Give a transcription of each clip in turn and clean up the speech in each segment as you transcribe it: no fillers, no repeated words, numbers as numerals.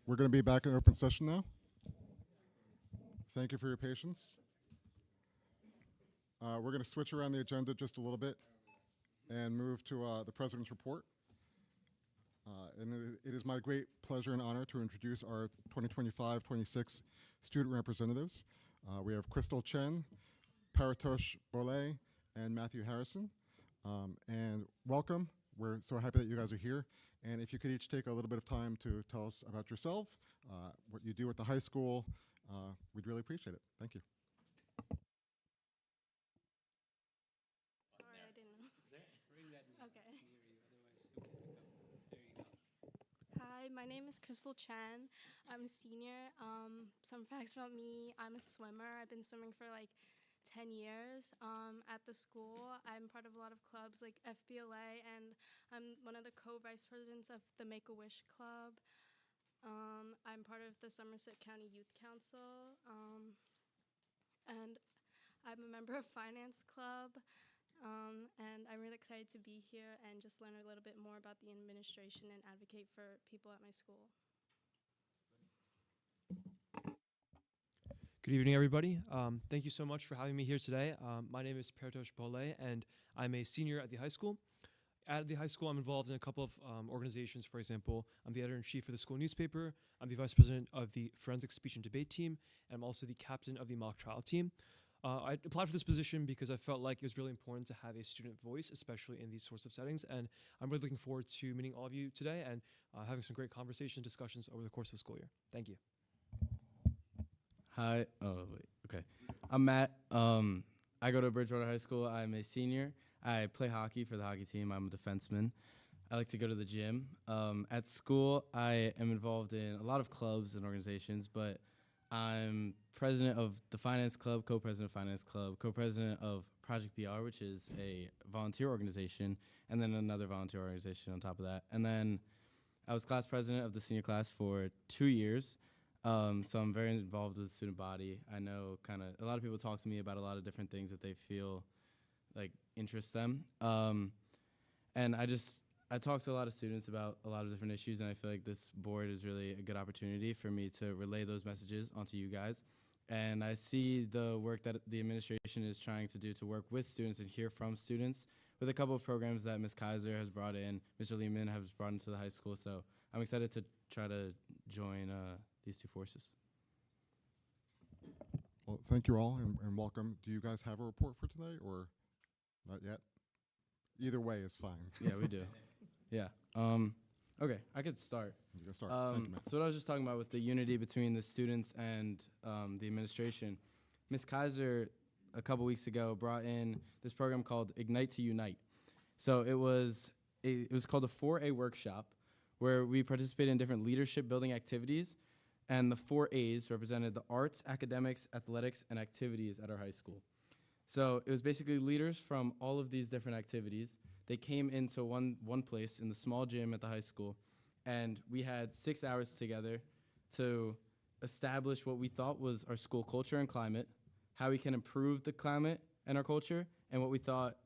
We're going to be back in open session now. Thank you for your patience. We're going to switch around the agenda just a little bit and move to the President's report. And it is my great pleasure and honor to introduce our 2025-26 student representatives. We have Crystal Chen, Paratosh Bole, and Matthew Harrison. And welcome. We're so happy that you guys are here. And if you could each take a little bit of time to tell us about yourself, what you do at the high school, we'd really appreciate it. Thank you. Sorry, I didn't know. Okay. Hi, my name is Crystal Chen. I'm a senior. Some facts about me: I'm a swimmer. I've been swimming for like 10 years at the school. I'm part of a lot of clubs like FBLA, and I'm one of the co-vice presidents of the Make-A-Wish Club. I'm part of the Somerset County Youth Council, and I'm a member of Finance Club, and I'm really excited to be here and just learn a little bit more about the administration and advocate for people at my school. Good evening, everybody. Thank you so much for having me here today. My name is Paratosh Bole, and I'm a senior at the high school. At the high school, I'm involved in a couple of organizations. For example, I'm the editor-in-chief for the school newspaper. I'm the vice president of the forensic speech and debate team, and I'm also the captain of the mock trial team. I applied for this position because I felt like it was really important to have a student voice, especially in these sorts of settings. And I'm really looking forward to meeting all of you today and having some great conversations, discussions over the course of the school year. Thank you. Hi. Oh, wait. Okay. I'm Matt. I go to Bridgewater High School. I'm a senior. I play hockey for the hockey team. I'm a defenseman. I like to go to the gym. At school, I am involved in a lot of clubs and organizations, but I'm president of the Finance Club, co-president of Finance Club, co-president of Project BR, which is a volunteer organization, and then another volunteer organization on top of that. And then I was class president of the senior class for 2 years. So I'm very involved with the student body. I know a lot of people talk to me about a lot of different things that they feel like interest them. And I talk to a lot of students about a lot of different issues, and I feel like this board is really a good opportunity for me to relay those messages onto you guys. And I see the work that the administration is trying to do to work with students and hear from students with a couple of programs that Ms. Kaiser has brought in, Mr. Lehman has brought into the high school. So I'm excited to try to join these two forces. Well, thank you all and welcome. Do you guys have a report for today or not yet? Either way is fine. Yeah, we do. Yeah. Okay, I could start. You can start. Thank you, Matt. So what I was just talking about with the unity between the students and the administration, Ms. Kaiser a couple weeks ago brought in this program called Ignite to Unite. So it was called a 4A workshop where we participated in different leadership building activities, and the 4 A's represented the arts, academics, athletics, and activities at our high school. So it was basically leaders from all of these different activities. They came into one place in the small gym at the high school, and we had 6 hours together to establish what we thought was our school culture and climate, how we can improve the climate and our culture, and what we thought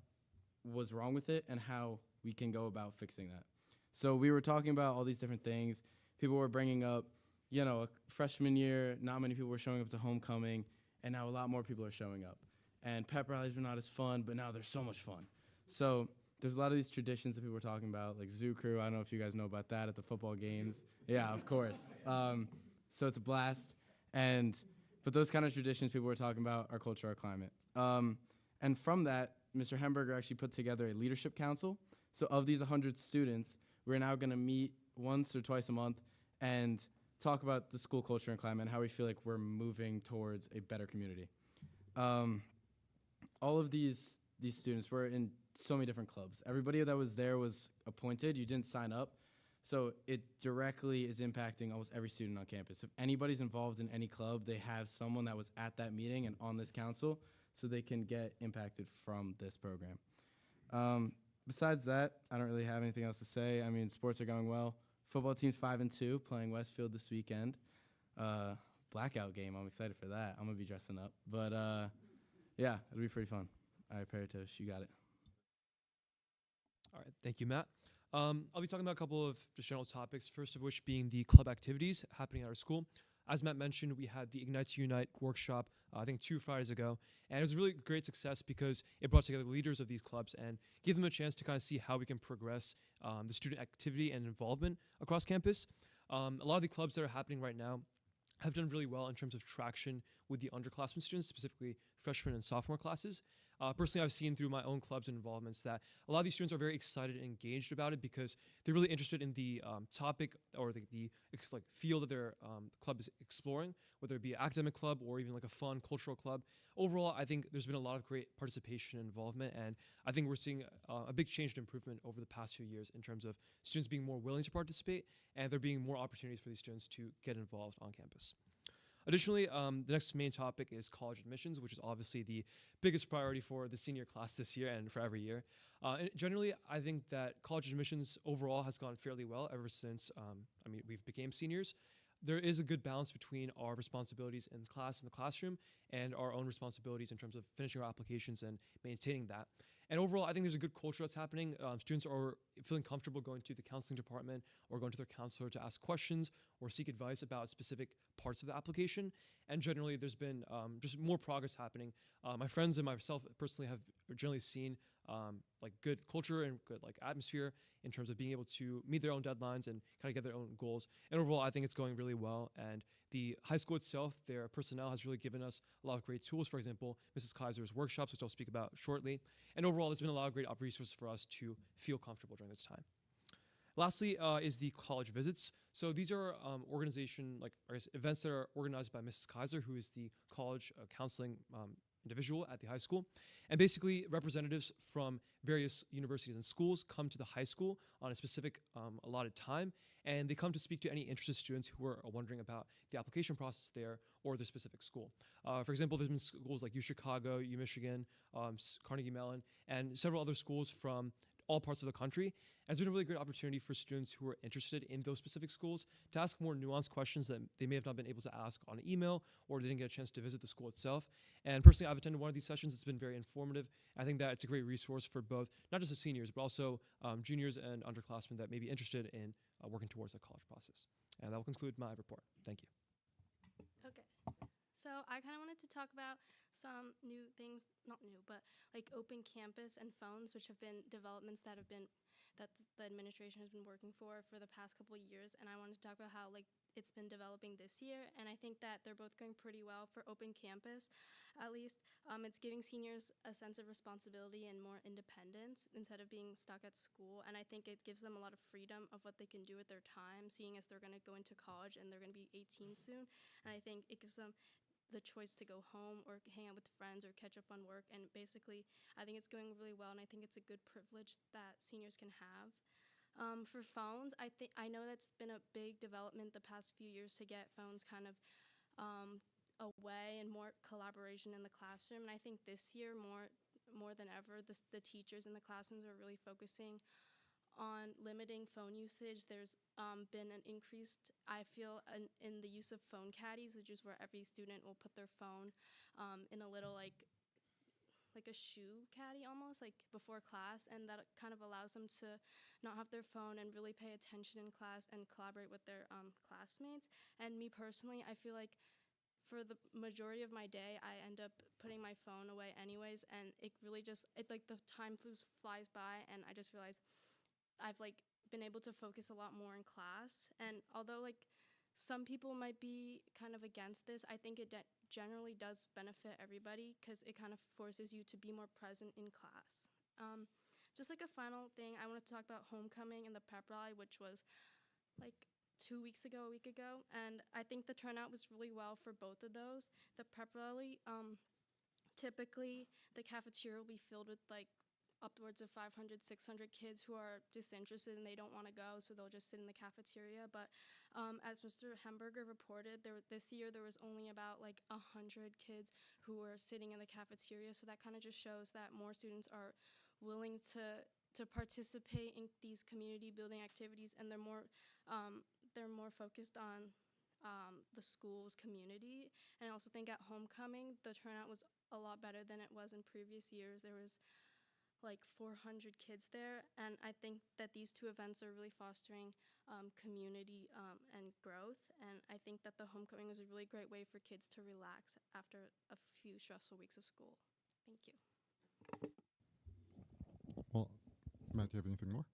was wrong with it, and how we can go about fixing that. So we were talking about all these different things. People were bringing up, a freshman year, not many people were showing up to homecoming, and now a lot more people are showing up. And pep rallies were not as fun, but now they're so much fun. So there's a lot of these traditions that people were talking about, like Zoo Crew. I don't know if you guys know about that at the football games. Yeah, of course. So it's a blast. But those kind of traditions people were talking about, our culture, our climate. And from that, Mr. Hemberger actually put together a leadership council. So of these 100 students, we're now going to meet once or twice a month and talk about the school culture and climate and how we feel like we're moving towards a better community. All of these students were in so many different clubs. Everybody that was there was appointed. You didn't sign up. So it directly is impacting almost every student on campus. If anybody's involved in any club, they have someone that was at that meeting and on this council, so they can get impacted from this program. Besides that, I don't really have anything else to say. I mean, sports are going well. Football team's 5-2, playing Westfield this weekend. Blackout game, I'm excited for that. I'm gonna be dressing up. But yeah, it'll be pretty fun. All right, Paratosh, you got it. All right, thank you, Matt. I'll be talking about a couple of just general topics, first of which being the club activities happening at our school. As Matt mentioned, we had the Ignite to Unite workshop, I think 2 Fridays ago, and it was a really great success because it brought together the leaders of these clubs and gave them a chance to kind of see how we can progress the student activity and involvement across campus. A lot of the clubs that are happening right now have done really well in terms of traction with the underclassmen students, specifically freshman and sophomore classes. Personally, I've seen through my own clubs and involvements that a lot of these students are very excited and engaged about it because they're really interested in the topic or like field that their club is exploring, whether it be an academic club or even like a fun cultural club. Overall, I think there's been a lot of great participation and involvement, and I think we're seeing a big change and improvement over the past few years in terms of students being more willing to participate and there being more opportunities for these students to get involved on campus. Additionally, the next main topic is college admissions, which is obviously the biggest priority for the senior class this year and for every year. And generally, I think that college admissions overall has gone fairly well ever since we've became seniors. There is a good balance between our responsibilities in class, in the classroom, and our own responsibilities in terms of finishing our applications and maintaining that. And overall, I think there's a good culture that's happening. Students are feeling comfortable going to the counseling department or going to their counselor to ask questions or seek advice about specific parts of the application. And generally, there's been just more progress happening. My friends and myself personally have generally seen like good culture and good like atmosphere in terms of being able to meet their own deadlines and kind of get their own goals. And overall, I think it's going really well. And the high school itself, their personnel has really given us a lot of great tools. For example, Mrs. Kaiser's workshops, which I'll speak about shortly. And overall, there's been a lot of great resources for us to feel comfortable during this time. Lastly, is the college visits. So these are events that are organized by Mrs. Kaiser, who is the college counseling individual at the high school. And basically, representatives from various universities and schools come to the high school on a specific allotted time, and they come to speak to any interested students who are wondering about the application process there or their specific school. For example, there's been schools like UChicago, UMichigan, Carnegie Mellon, and several other schools from all parts of the country. And it's been a really great opportunity for students who are interested in those specific schools to ask more nuanced questions that they may have not been able to ask on an email or they didn't get a chance to visit the school itself. And personally, I've attended one of these sessions. It's been very informative. I think that it's a great resource for both, not just the seniors, but also juniors and underclassmen that may be interested in working towards the college process. And that will conclude my report. Thank you. Okay. So I kind of wanted to talk about some new things, not new, but like open campus and phones, which have been developments that the administration has been working for the past couple of years. And I wanted to talk about how like it's been developing this year. And I think that they're both going pretty well for open campus. At least it's giving seniors a sense of responsibility and more independence instead of being stuck at school. And I think it gives them a lot of freedom of what they can do with their time, seeing as they're going to go into college and they're going to be 18 soon. And I think it gives them the choice to go home or hang out with friends or catch up on work. And basically, I think it's going really well, and I think it's a good privilege that seniors can have. For phones, I know that's been a big development the past few years to get phones kind of away and more collaboration in the classroom. And I think this year, more than ever, the teachers in the classrooms are really focusing on limiting phone usage. There's been an increased, I feel, in the use of phone caddies, which is where every student will put their phone in a little like a shoe caddy almost, like before class, and that kind of allows them to not have their phone and really pay attention in class and collaborate with their classmates. And me personally, I feel like for the majority of my day, I end up putting my phone away anyways, and it really just, the time flies by, and I just realized I've like been able to focus a lot more in class. And although like some people might be kind of against this, I think it generally does benefit everybody because it kind of forces you to be more present in class. Just like a final thing, I want to talk about homecoming and the pep rally, which was like a week ago, and I think the turnout was really well for both of those. The prep rally, typically the cafeteria will be filled with like upwards of 500, 600 kids who are disinterested and they don't want to go, so they'll just sit in the cafeteria. But as Mr. Hemberger reported, this year there was only about like 100 kids who were sitting in the cafeteria, so that kind of just shows that more students are willing to participate in these community building activities, and they're more focused on the school's community. And I also think at homecoming, the turnout was a lot better than it was in previous years. There was like 400 kids there, and I think that these two events are really fostering community and growth, and I think that the homecoming was a really great way for kids to relax after a few stressful weeks of school. Thank you. Well, Matt, do you have anything more?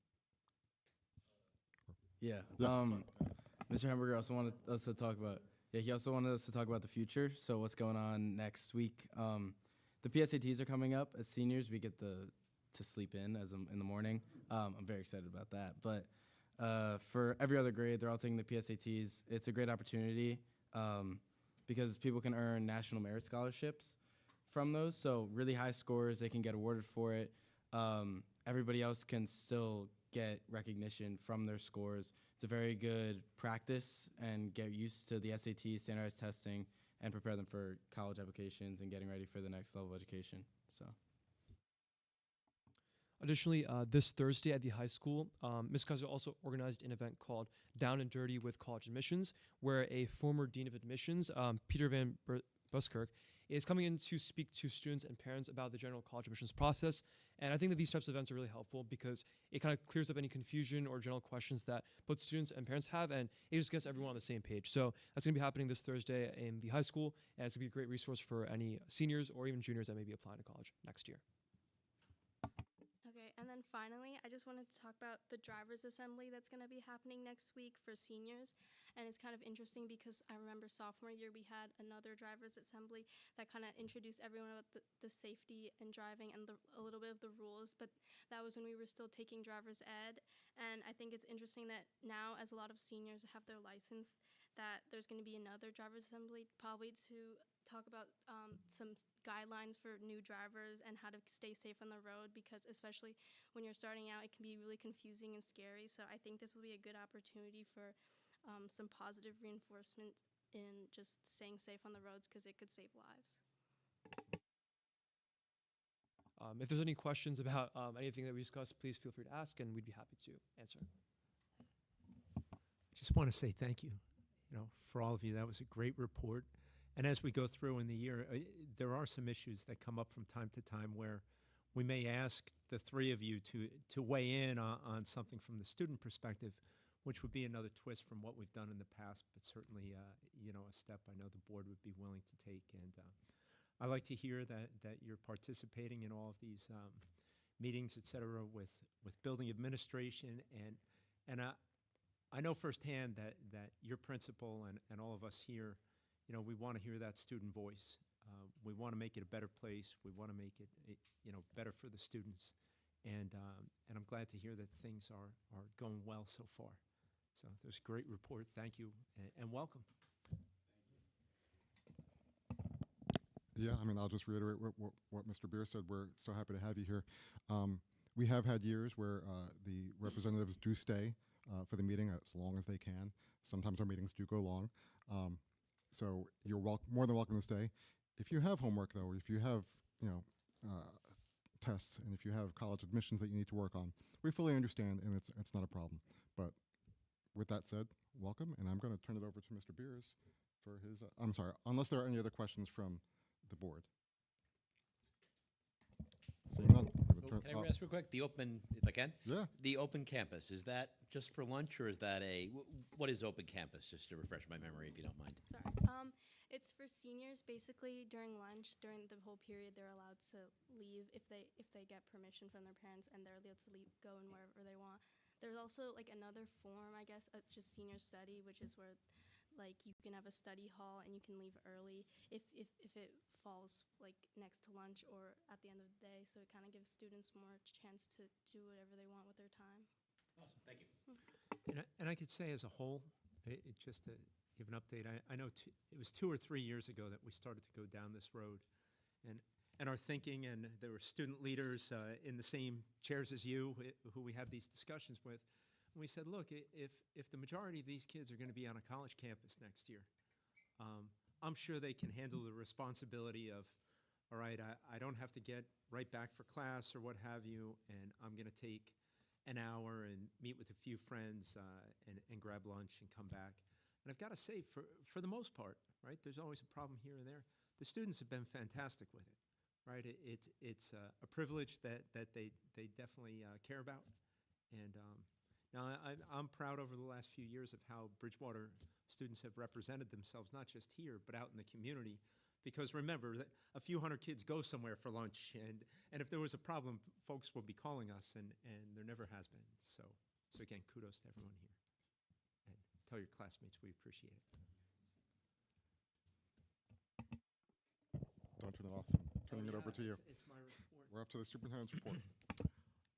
Yeah. Yeah, Mr. Hamburger also wanted us to talk about. Yeah, he also wanted us to talk about the future. So what's going on next week? The PSATs are coming up. As seniors, we get to sleep in in the morning. I'm very excited about that. But for every other grade, they're all taking the PSATs. It's a great opportunity because people can earn national merit scholarships from those. So really high scores, they can get awarded for it. Everybody else can still get recognition from their scores. It's a very good practice and get used to the SAT, standardized testing, and prepare them for college applications and getting ready for the next level of education. So. Additionally, this Thursday at the high school, Ms. Kaiser also organized an event called Down and Dirty with College Admissions, where a former dean of admissions, Peter Van Buskirk, is coming in to speak to students and parents about the general college admissions process. And I think that these types of events are really helpful because it kind of clears up any confusion or general questions that both students and parents have, and it just gets everyone on the same page. So that's going to be happening this Thursday in the high school, and it's going to be a great resource for any seniors or even juniors that may be applying to college next year. Okay, and then finally, I just wanted to talk about the driver's assembly that's going to be happening next week for seniors. And it's kind of interesting because I remember sophomore year we had another driver's assembly that kind of introduced everyone about the safety and driving and a little bit of the rules. But that was when we were still taking driver's ed. And I think it's interesting that now, as a lot of seniors have their license, that there's going to be another driver's assembly probably to talk about some guidelines for new drivers and how to stay safe on the road, because especially when you're starting out, it can be really confusing and scary. So I think this will be a good opportunity for some positive reinforcement in just staying safe on the roads, because it could save lives. If there's any questions about anything that we discussed, please feel free to ask, and we'd be happy to answer. Just want to say thank you, for all of you. That was a great report. And as we go through in the year, there are some issues that come up from time to time where we may ask the three of you to weigh in on something from the student perspective, which would be another twist from what we've done in the past, but certainly, a step I know the board would be willing to take. And I like to hear that you're participating in all of these meetings, et cetera, with building administration. And I know firsthand that your principal and all of us here, we want to hear that student voice. We want to make it a better place. We want to make it, better for the students. And I'm glad to hear that things are going well so far. So there's a great report. Thank you and welcome. Yeah, I'll just reiterate what Mr. Beer said. We're so happy to have you here. We have had years where the representatives do stay for the meeting as long as they can. Sometimes our meetings do go long. So you're more than welcome to stay. If you have homework, though, or if you have, tests, and if you have college admissions that you need to work on, we fully understand, and it's not a problem. But with that said, welcome, and I'm going to turn it over to Mr. Beers for his. I'm sorry, unless there are any other questions from the board. Seeing none. Can I ask real quick? The open, if I can? Yeah. The open campus, is that just for lunch, or is that what is open campus, just to refresh my memory, if you don't mind? Sorry. It's for seniors. Basically, during lunch, during the whole period, they're allowed to leave if they get permission from their parents, and they're able to go in wherever they want. There's also like another form, I guess, of just senior study, which is where like you can have a study hall and you can leave early if it falls like next to lunch or at the end of the day. So it kind of gives students more chance to do whatever they want with their time. Awesome, thank you. And I could say as a whole, just to give an update, I know it was 2 or 3 years ago that we started to go down this road. And our thinking, and there were student leaders in the same chairs as you who we had these discussions with. And we said, look, if the majority of these kids are going to be on a college campus next year, I'm sure they can handle the responsibility of, all right, I don't have to get right back for class or what have you, and I'm going to take an hour and meet with a few friends and grab lunch and come back. And I've got to say, for the most part, right, there's always a problem here and there. The students have been fantastic with it. right? It's a privilege that they definitely care about. And now I'm proud over the last few years of how Bridgewater students have represented themselves, not just here, but out in the community. Because remember, that a few hundred kids go somewhere for lunch, and if there was a problem, folks will be calling us, and there never has been. So again, kudos to everyone here. And tell your classmates we appreciate it. Don't turn it off. Turning it over to you. It's my report. We're up to the superintendent's report.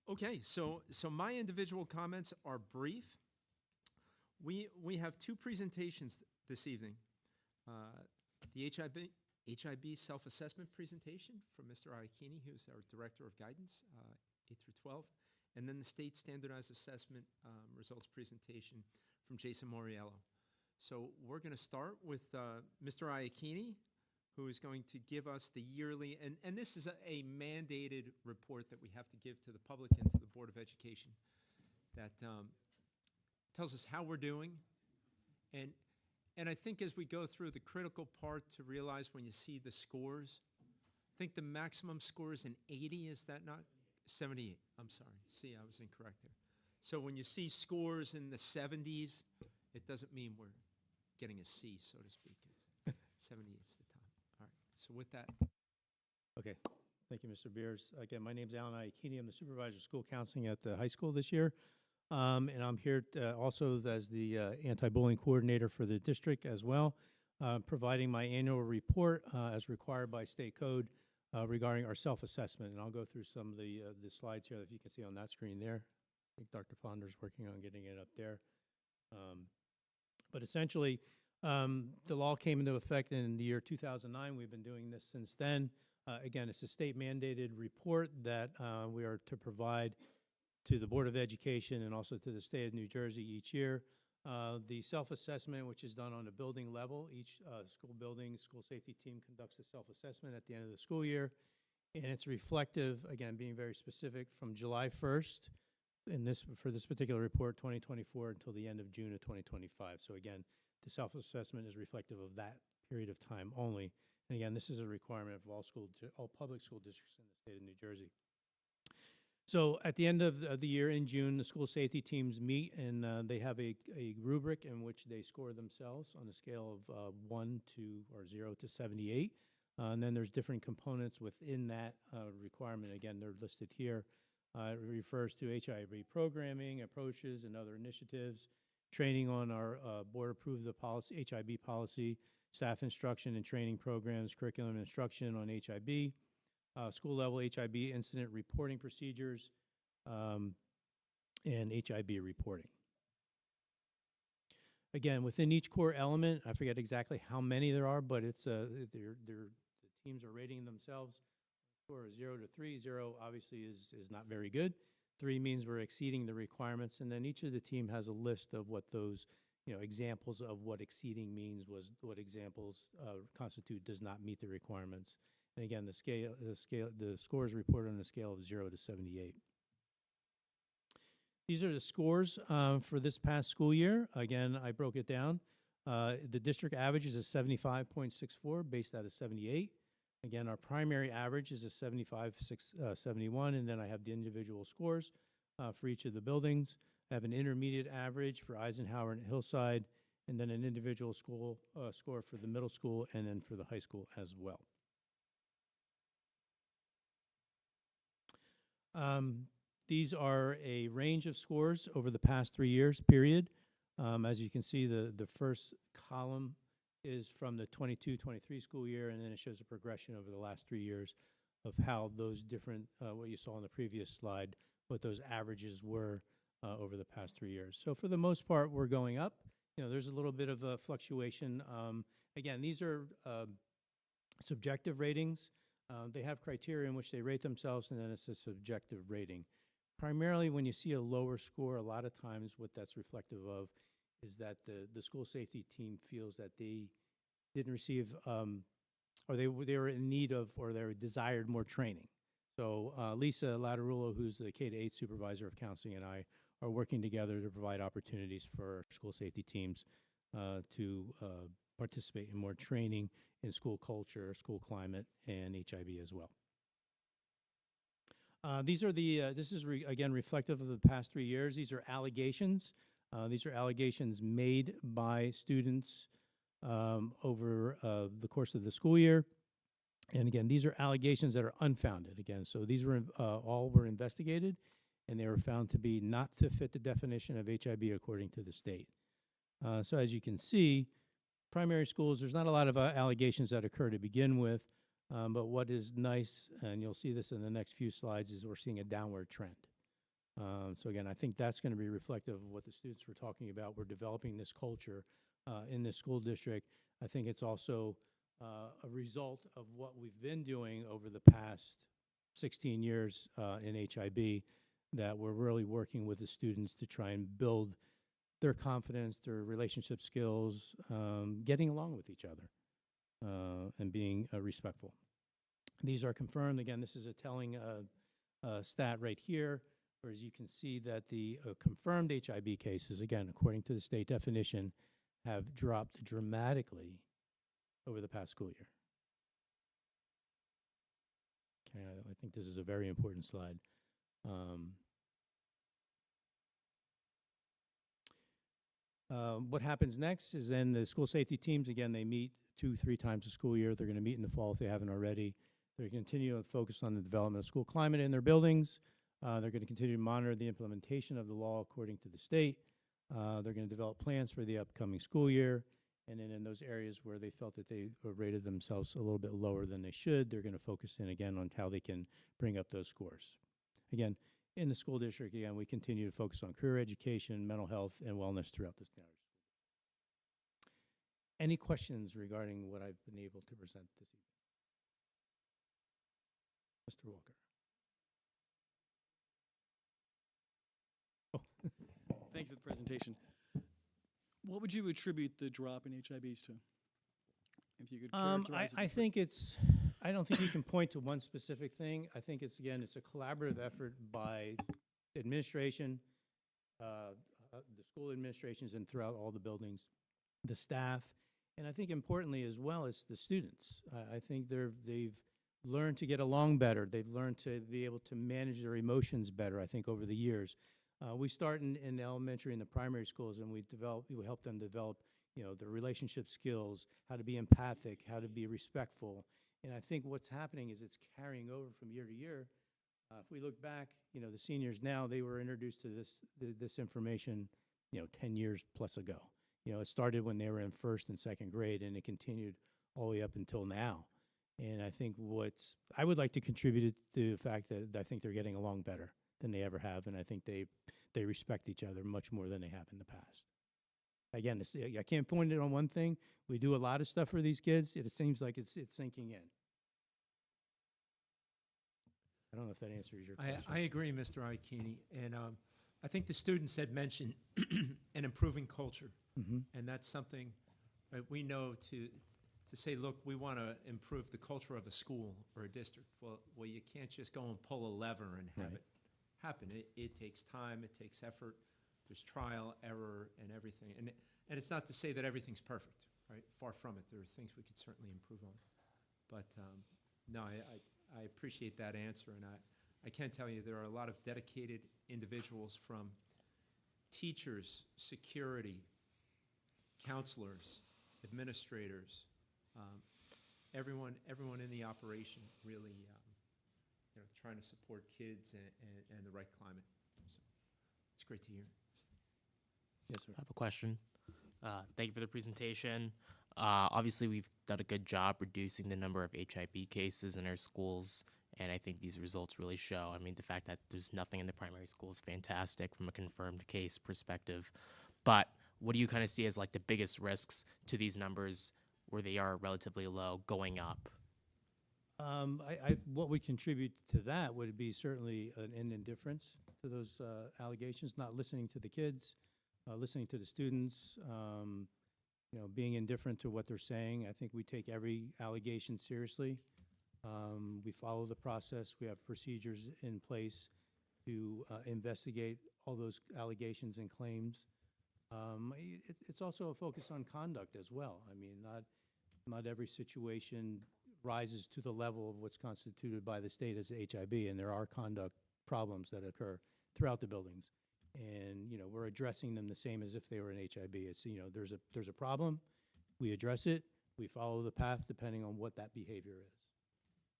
Okay, so my individual comments are brief. We have two presentations this evening. The HIB self-assessment presentation from Mr. Iacchini, who's our Director of Guidance, 8 through 12, and then the State Standardized Assessment results presentation from Jason Moriello. So we're going to start with Mr. Iacchini, who is going to give us the yearly, and this is a mandated report that we have to give to the public and to the Board of Education that tells us how we're doing. And I think as we go through the critical part to realize when you see the scores, I think the maximum score is an 80, is that not? 78, I'm sorry. See, I was incorrect there. So when you see scores in the 70s, it doesn't mean we're getting a C, so to speak. It's 78's the top. All right, so with that. Okay, thank you, Mr. Beers. Again, my name's Alan Iacchini. I'm the supervisor of school counseling at the high school this year. And I'm here also as the anti-bullying coordinator for the district as well, providing my annual report as required by state code regarding our self-assessment. And I'll go through some of the slides here that you can see on that screen there. I think Dr. Fonder's working on getting it up there. But essentially, the law came into effect in the year 2009. We've been doing this since then. Again, it's a state mandated report that we are to provide to the Board of Education and also to the state of New Jersey each year. The self-assessment, which is done on a building level, each school building, school safety team conducts a self-assessment at the end of the school year. And it's reflective, again, being very specific, from July 1st for this particular report, 2024, until the end of June of 2025. So again, the self-assessment is reflective of that period of time only. And again, this is a requirement of all public school districts in the state of New Jersey. So at the end of the year in June, the school safety teams meet, and they have a rubric in which they score themselves on a scale of 0 to 78. And then there's different components within that requirement. Again, they're listed here. It refers to HIB programming, approaches, and other initiatives, training on our board-approved policy, HIB policy, staff instruction and training programs, curriculum and instruction on HIB, school-level HIB incident reporting procedures, and HIB reporting. Again, within each core element, I forget exactly how many there are, but it's the teams are rating themselves. Score is 0 to 3. 0 obviously is not very good. 3 means we're exceeding the requirements, and then each of the team has a list of what those examples of what exceeding means, what examples constitute does not meet the requirements. And again, the score is reported on a scale of 0 to 78. These are the scores for this past school year. Again, I broke it down. The district average is a 75.64 based out of 78. Again, our primary average is a 71, and then I have the individual scores for each of the buildings. I have an intermediate average for Eisenhower and Hillside, and then an individual school score for the middle school and then for the high school as well. These are a range of scores over the past 3 years, period. As you can see, the first column is from the 22-23 school year, and then it shows a progression over the last 3 years of how those different, what you saw on the previous slide, what those averages were over the past 3 years. So for the most part, we're going up. There's a little bit of a fluctuation. Again, these are subjective ratings. They have criteria in which they rate themselves, and then it's a subjective rating. Primarily, when you see a lower score, a lot of times what that's reflective of is that the school safety team feels that they didn't receive, or they were in need of, or they desired more training. So Lisa Lattarulo, who's the K-8 supervisor of counseling, and I are working together to provide opportunities for our school safety teams to participate in more training in school culture, school climate, and HIB as well. These are this is again reflective of the past 3 years. These are allegations. These are allegations made by students over the course of the school year. And again, these are allegations that are unfounded. Again, so these were all were investigated, and they were found to be not to fit the definition of HIB according to the state. So as you can see, primary schools, there's not a lot of allegations that occur to begin with. But what is nice, and you'll see this in the next few slides, is we're seeing a downward trend. So again, I think that's going to be reflective of what the students were talking about. We're developing this culture in this school district. I think it's also a result of what we've been doing over the past 16 years in HIB, that we're really working with the students to try and build their confidence, their relationship skills, getting along with each other. And being respectful. These are confirmed. Again, this is a telling stat right here, whereas you can see that the confirmed HIB cases, again, according to the state definition, have dropped dramatically over the past school year. Okay, I think this is a very important slide. What happens next is then the school safety teams, again, they meet 2-3 times a school year. They're going to meet in the fall if they haven't already. They're going to continue to focus on the development of school climate in their buildings. They're going to continue to monitor the implementation of the law according to the state. They're going to develop plans for the upcoming school year. And then in those areas where they felt that they rated themselves a little bit lower than they should, they're going to focus in again on how they can bring up those scores. Again, in the school district, again, we continue to focus on career education, mental health, and wellness throughout this entire. Any questions regarding what I've been able to present this evening? Mr. Walker. Oh. Thank you for the presentation. What would you attribute the drop in HIBs to? If you could characterize it. I think it's, I don't think you can point to one specific thing. I think it's, again, it's a collaborative effort by administration, the school administrations, and throughout all the buildings, the staff, and I think importantly as well as the students. I think they've learned to get along better. They've learned to be able to manage their emotions better, I think, over the years. We start in elementary and the primary schools, and we help them develop, the relationship skills, how to be empathic, how to be respectful. And I think what's happening is it's carrying over from year to year. If we look back, the seniors now, they were introduced to this information, 10 years plus ago. It started when they were in first and second grade, and it continued all the way up until now. And I think I would like to contribute to the fact that I think they're getting along better than they ever have, and I think they respect each other much more than they have in the past. Again, I can't point it on one thing. We do a lot of stuff for these kids. It seems like it's sinking in. I don't know if that answers your question. I agree, Mr. Aikini, and I think the students had mentioned an improving culture, and that's something we know to say, look, we want to improve the culture of a school or a district. Well, you can't just go and pull a lever and have it happen. It takes time, it takes effort. There's trial, error, and everything. And it's not to say that everything's perfect, right? Far from it. There are things we could certainly improve on. But no, I appreciate that answer, and I can tell you there are a lot of dedicated individuals, from teachers, security, counselors, administrators, everyone in the operation really trying to support kids and the right climate. So it's great to hear. Yes, sir. I have a question. Thank you for the presentation. Obviously, we've done a good job reducing the number of HIB cases in our schools, and I think these results really show. I mean, the fact that there's nothing in the primary school is fantastic from a confirmed case perspective. But what do you kind of see as like the biggest risks to these numbers where they are relatively low going up? What would contribute to that would be certainly an indifference to those allegations, not listening to the kids, listening to the students, being indifferent to what they're saying. I think we take every allegation seriously. We follow the process. We have procedures in place to investigate all those allegations and claims. It's also a focus on conduct as well. I mean, not every situation rises to the level of what's constituted by the state as HIB, and there are conduct problems that occur throughout the buildings. And, we're addressing them the same as if they were an HIB. It's, there's a problem, we address it, we follow the path depending on what that behavior is.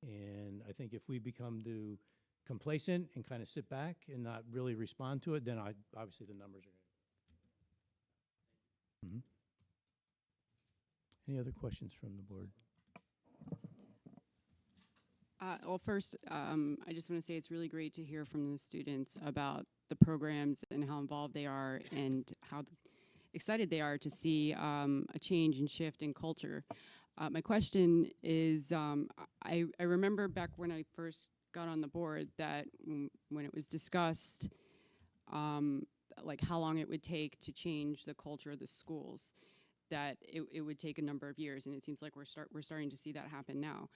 And I think if we become too complacent and kind of sit back and not really respond to it, then obviously the numbers are going to. Any other questions from the board? Well, first, I just want to say it's really great to hear from the students about the programs and how involved they are and how excited they are to see a change and shift in culture. My question is, I remember back when I first got on the board that when it was discussed, like how long it would take to change the culture of the schools, that it would take a number of years, and it seems like we're starting to see that happen now.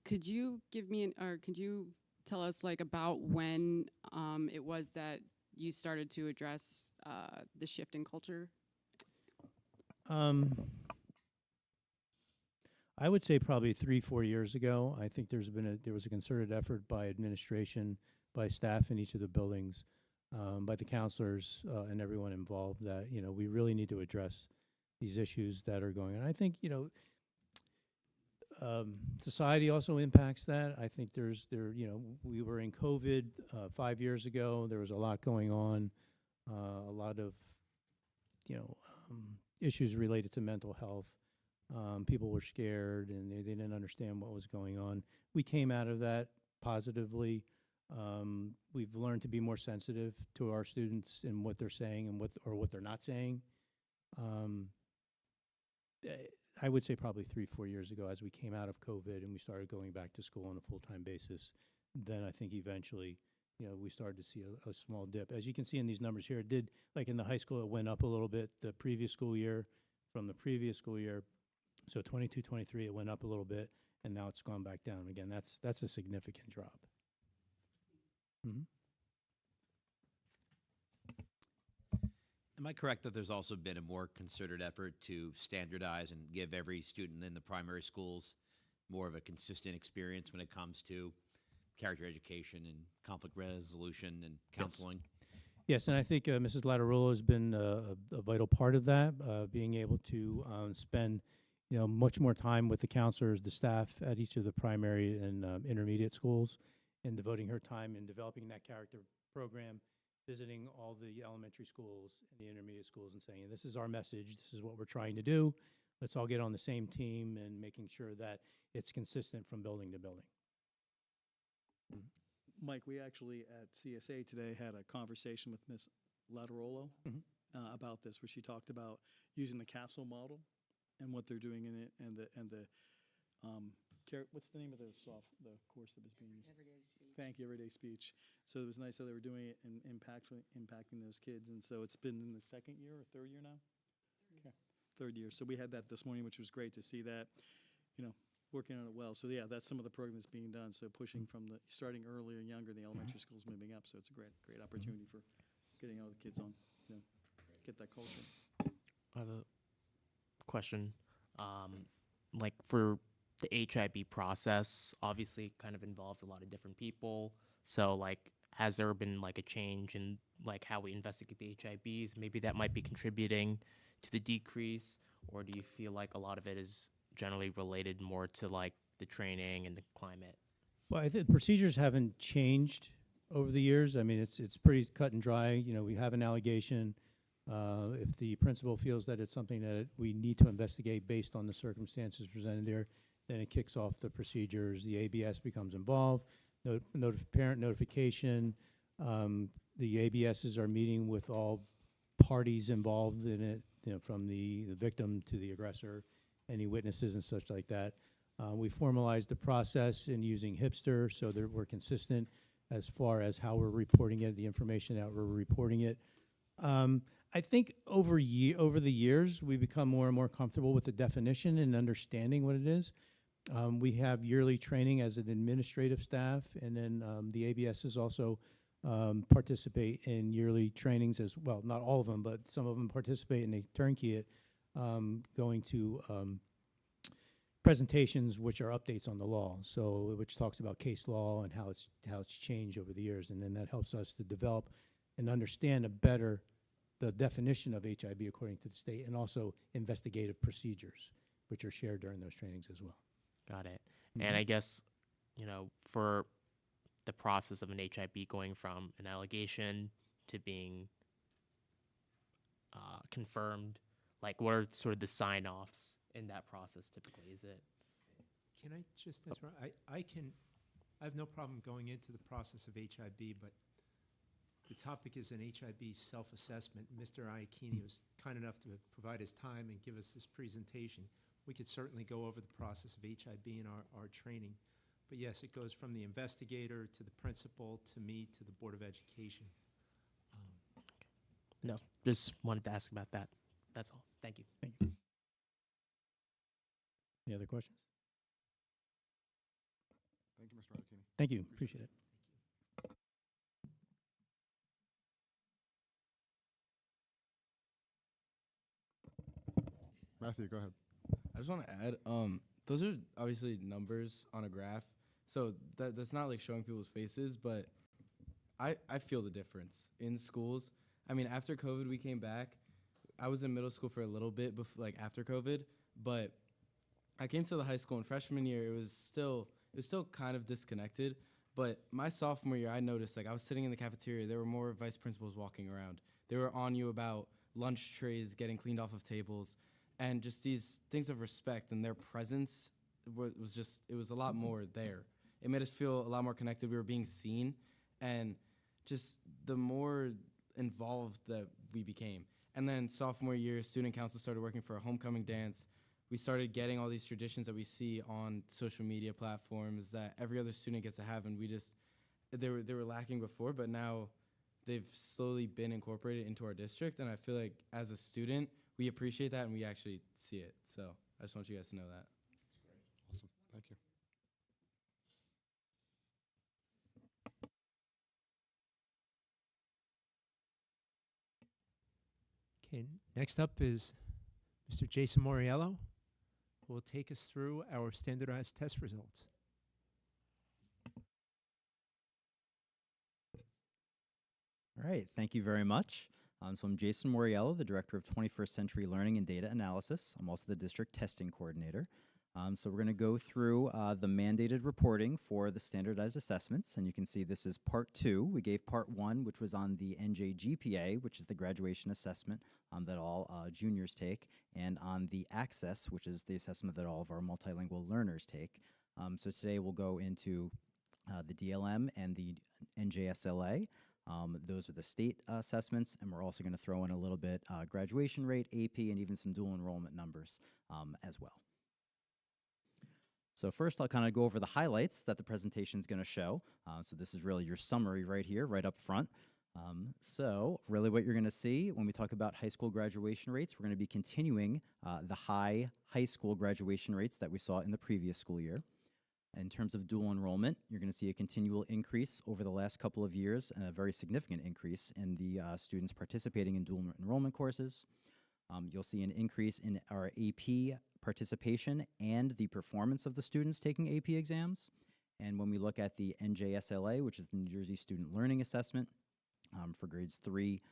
Could you give me or could you tell us like about when it was that you started to address the shift in culture? I would say probably 3-4 years ago. I think there was a concerted effort by administration, by staff in each of the buildings, by the counselors and everyone involved that we really need to address these issues that are going on. I think society also impacts that. I think we were in COVID 5 years ago. There was a lot going on, a lot of issues related to mental health. People were scared and they didn't understand what was going on. We came out of that positively. We've learned to be more sensitive to our students and what they're saying and what they're not saying. I would say probably 3-4 years ago, as we came out of COVID and we started going back to school on a full-time basis, then I think eventually, we started to see a small dip. As you can see in these numbers here, it did, like in the high school, it went up a little bit the previous school year from the previous school year. So 22-23, it went up a little bit, and now it's gone back down again. That's a significant drop. Am I correct that there's also been a more concerted effort to standardize and give every student in the primary schools more of a consistent experience when it comes to character education and conflict resolution and counseling? Yes, and I think Mrs. Lattarolo has been a vital part of that, being able to spend much more time with the counselors, the staff at each of the primary and intermediate schools, and devoting her time in developing that character program, visiting all the elementary schools and the intermediate schools and saying, this is our message, this is what we're trying to do, let's all get on the same team, and making sure that it's consistent from building to building. Mike, we actually at CSA today had a conversation with Ms. Lattarolo about this, where she talked about using the castle model and what they're doing in it, and the what's the name of the course that was being used? Everyday speech. Thank you, everyday speech. So it was nice that they were doing it and impacting those kids. And so it's been in the second year or third year now? Okay. Third year. So we had that this morning, which was great to see that, working on it well. So yeah, that's some of the programs being done. So pushing from starting earlier and younger, the elementary schools moving up. So it's a great opportunity for getting all the kids on, get that culture. I have a question. Like for the HIB process, obviously kind of involves a lot of different people. So like, has there been like a change in like how we investigate the HIBs? Maybe that might be contributing to the decrease, or do you feel like a lot of it is generally related more to like the training and the climate? Well, I think procedures haven't changed over the years. I mean, it's pretty cut and dry. We have an allegation. If the principal feels that it's something that we need to investigate based on the circumstances presented there, then it kicks off the procedures. The ABS becomes involved. Parent notification. The ABSs are meeting with all parties involved in it, from the victim to the aggressor, any witnesses and such like that. We formalized the process in using Hipster so that we're consistent as far as how we're reporting it, the information that we're reporting it. I think over the years, we become more and more comfortable with the definition and understanding what it is. We have yearly training as an administrative staff, and then the ABSs also participate in yearly trainings as well. Not all of them, but some of them participate, and they turnkey it, going to presentations which are updates on the law, so which talks about case law and how it's changed over the years, and then that helps us to develop and understand the definition of HIB according to the state, and also investigative procedures, which are shared during those trainings as well. Got it. And I guess, for the process of an HIB going from an allegation to being confirmed, like what are sort of the sign-offs in that process typically? Is it? Can I just, I have no problem going into the process of HIB, but the topic is an HIB self-assessment. Mr. Iacchini was kind enough to provide his time and give us this presentation. We could certainly go over the process of HIB in our training. But yes, it goes from the investigator to the principal to me to the Board of Education. No, just wanted to ask about that. That's all. Thank you. Thank you. Any other questions? Thank you, Mr. Iacchini. Thank you. Appreciate it. Matthew, go ahead. I just want to add, those are obviously numbers on a graph, so that's not like showing people's faces, but I feel the difference in schools. I mean, after COVID, we came back. I was in middle school for a little bit, after COVID, but I came to the high school in freshman year. It was still kind of disconnected, but my sophomore year, I noticed, like, I was sitting in the cafeteria. There were more vice principals walking around. They were on you about lunch trays getting cleaned off of tables, and just these things of respect, and their presence it was a lot more there. It made us feel a lot more connected. We were being seen, and just the more involved that we became. And then sophomore year, student council started working for a homecoming dance. We started getting all these traditions that we see on social media platforms that every other student gets to have, and they were lacking before, but now they've slowly been incorporated into our district, and I feel like as a student, we appreciate that and we actually see it. So I just want you guys to know that. Awesome. Thank you. Okay, next up is Mr. Jason Moriello, who will take us through our standardized test results. All right, thank you very much. So I'm Jason Moriello, the Director of 21st Century Learning and Data Analysis. I'm also the District Testing Coordinator. So we're going to go through the mandated reporting for the standardized assessments, and you can see this is part 2. We gave part 1, which was on the NJGPA, which is the graduation assessment that all juniors take, and on the Access, which is the assessment that all of our multilingual learners take. So today we'll go into the DLM and the NJSLA. Those are the state assessments, and we're also going to throw in a little bit graduation rate, AP, and even some dual enrollment numbers as well. So first, I'll kind of go over the highlights that the presentation is going to show. So this is really your summary right here, right up front. So really what you're going to see when we talk about high school graduation rates, we're going to be continuing the high school graduation rates that we saw in the previous school year. In terms of dual enrollment, you're going to see a continual increase over the last couple of years and a very significant increase in the students participating in dual enrollment courses. You'll see an increase in our AP participation and the performance of the students taking AP exams. And when we look at the NJSLA, which is the New Jersey Student Learning Assessment for grades 3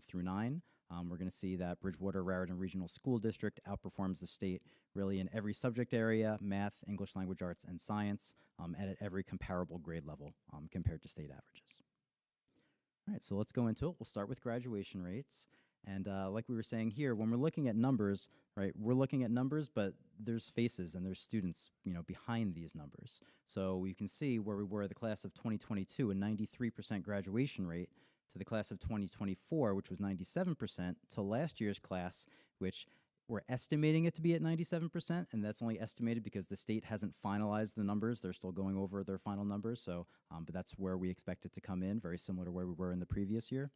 through 9, we're going to see that Bridgewater Raritan Regional School District outperforms the state really in every subject area, math, English language arts, and science, and at every comparable grade level compared to state averages. All right, so let's go into it. We'll start with graduation rates. And like we were saying here, when we're looking at numbers, right, we're looking at numbers, but there's faces and there's students, behind these numbers. So you can see where we were the class of 2022, a 93% graduation rate, to the class of 2024, which was 97%, to last year's class, which we're estimating it to be at 97%, and that's only estimated because the state hasn't finalized the numbers. They're still going over their final numbers, so but that's where we expect it to come in, very similar to where we were in the previous year.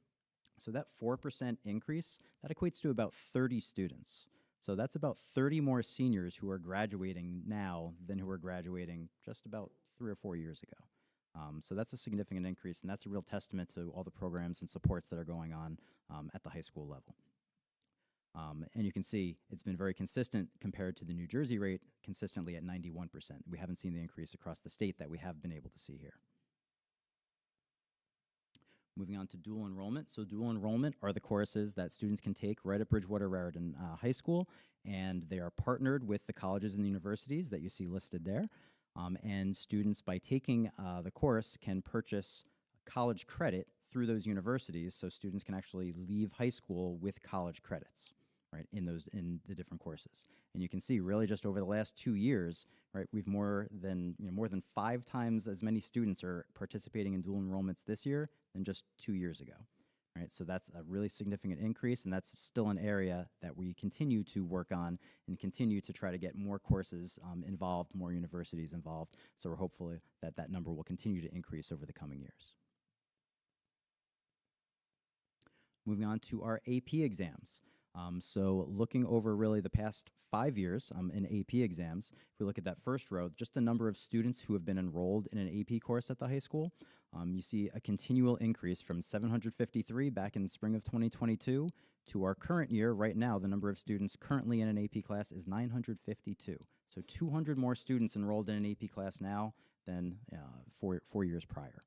So that 4% increase, that equates to about 30 students. So that's about 30 more seniors who are graduating now than who were graduating just about 3 or 4 years ago. So that's a significant increase, and that's a real testament to all the programs and supports that are going on at the high school level. And you can see it's been very consistent compared to the New Jersey rate, consistently at 91%. We haven't seen the increase across the state that we have been able to see here. Moving on to dual enrollment. So dual enrollment are the courses that students can take right at Bridgewater Raritan High School, and they are partnered with the colleges and the universities that you see listed there. And students, by taking the course, can purchase college credit through those universities, so students can actually leave high school with college credits, right, in the different courses. And you can see really just over the last 2 years, right, we've more than 5 times as many students are participating in dual enrollments this year than just 2 years ago. Right, so that's a really significant increase, and that's still an area that we continue to work on and continue to try to get more courses involved, more universities involved. So we're hopeful that that number will continue to increase over the coming years. Moving on to our AP exams. So looking over really the past 5 years in AP exams, if we look at that first row, just the number of students who have been enrolled in an AP course at the high school, you see a continual increase from 753 back in the spring of 2022 to our current year. Right now, the number of students currently in an AP class is 952. So 200 more students enrolled in an AP class now than 4 years prior.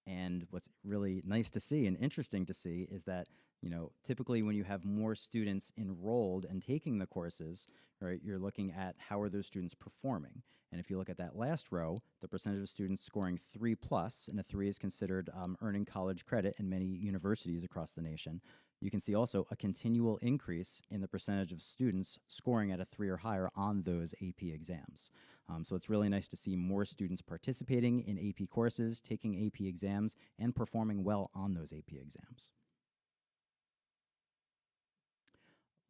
And what's really nice to see and interesting to see is that, typically when you have more students enrolled and taking the courses, right, you're looking at how are those students performing. And if you look at that last row, the percentage of students scoring 3+, and a 3 is considered earning college credit in many universities across the nation, you can see also a continual increase in the percentage of students scoring at a 3 or higher on those AP exams. So it's really nice to see more students participating in AP courses, taking AP exams, and performing well on those AP exams.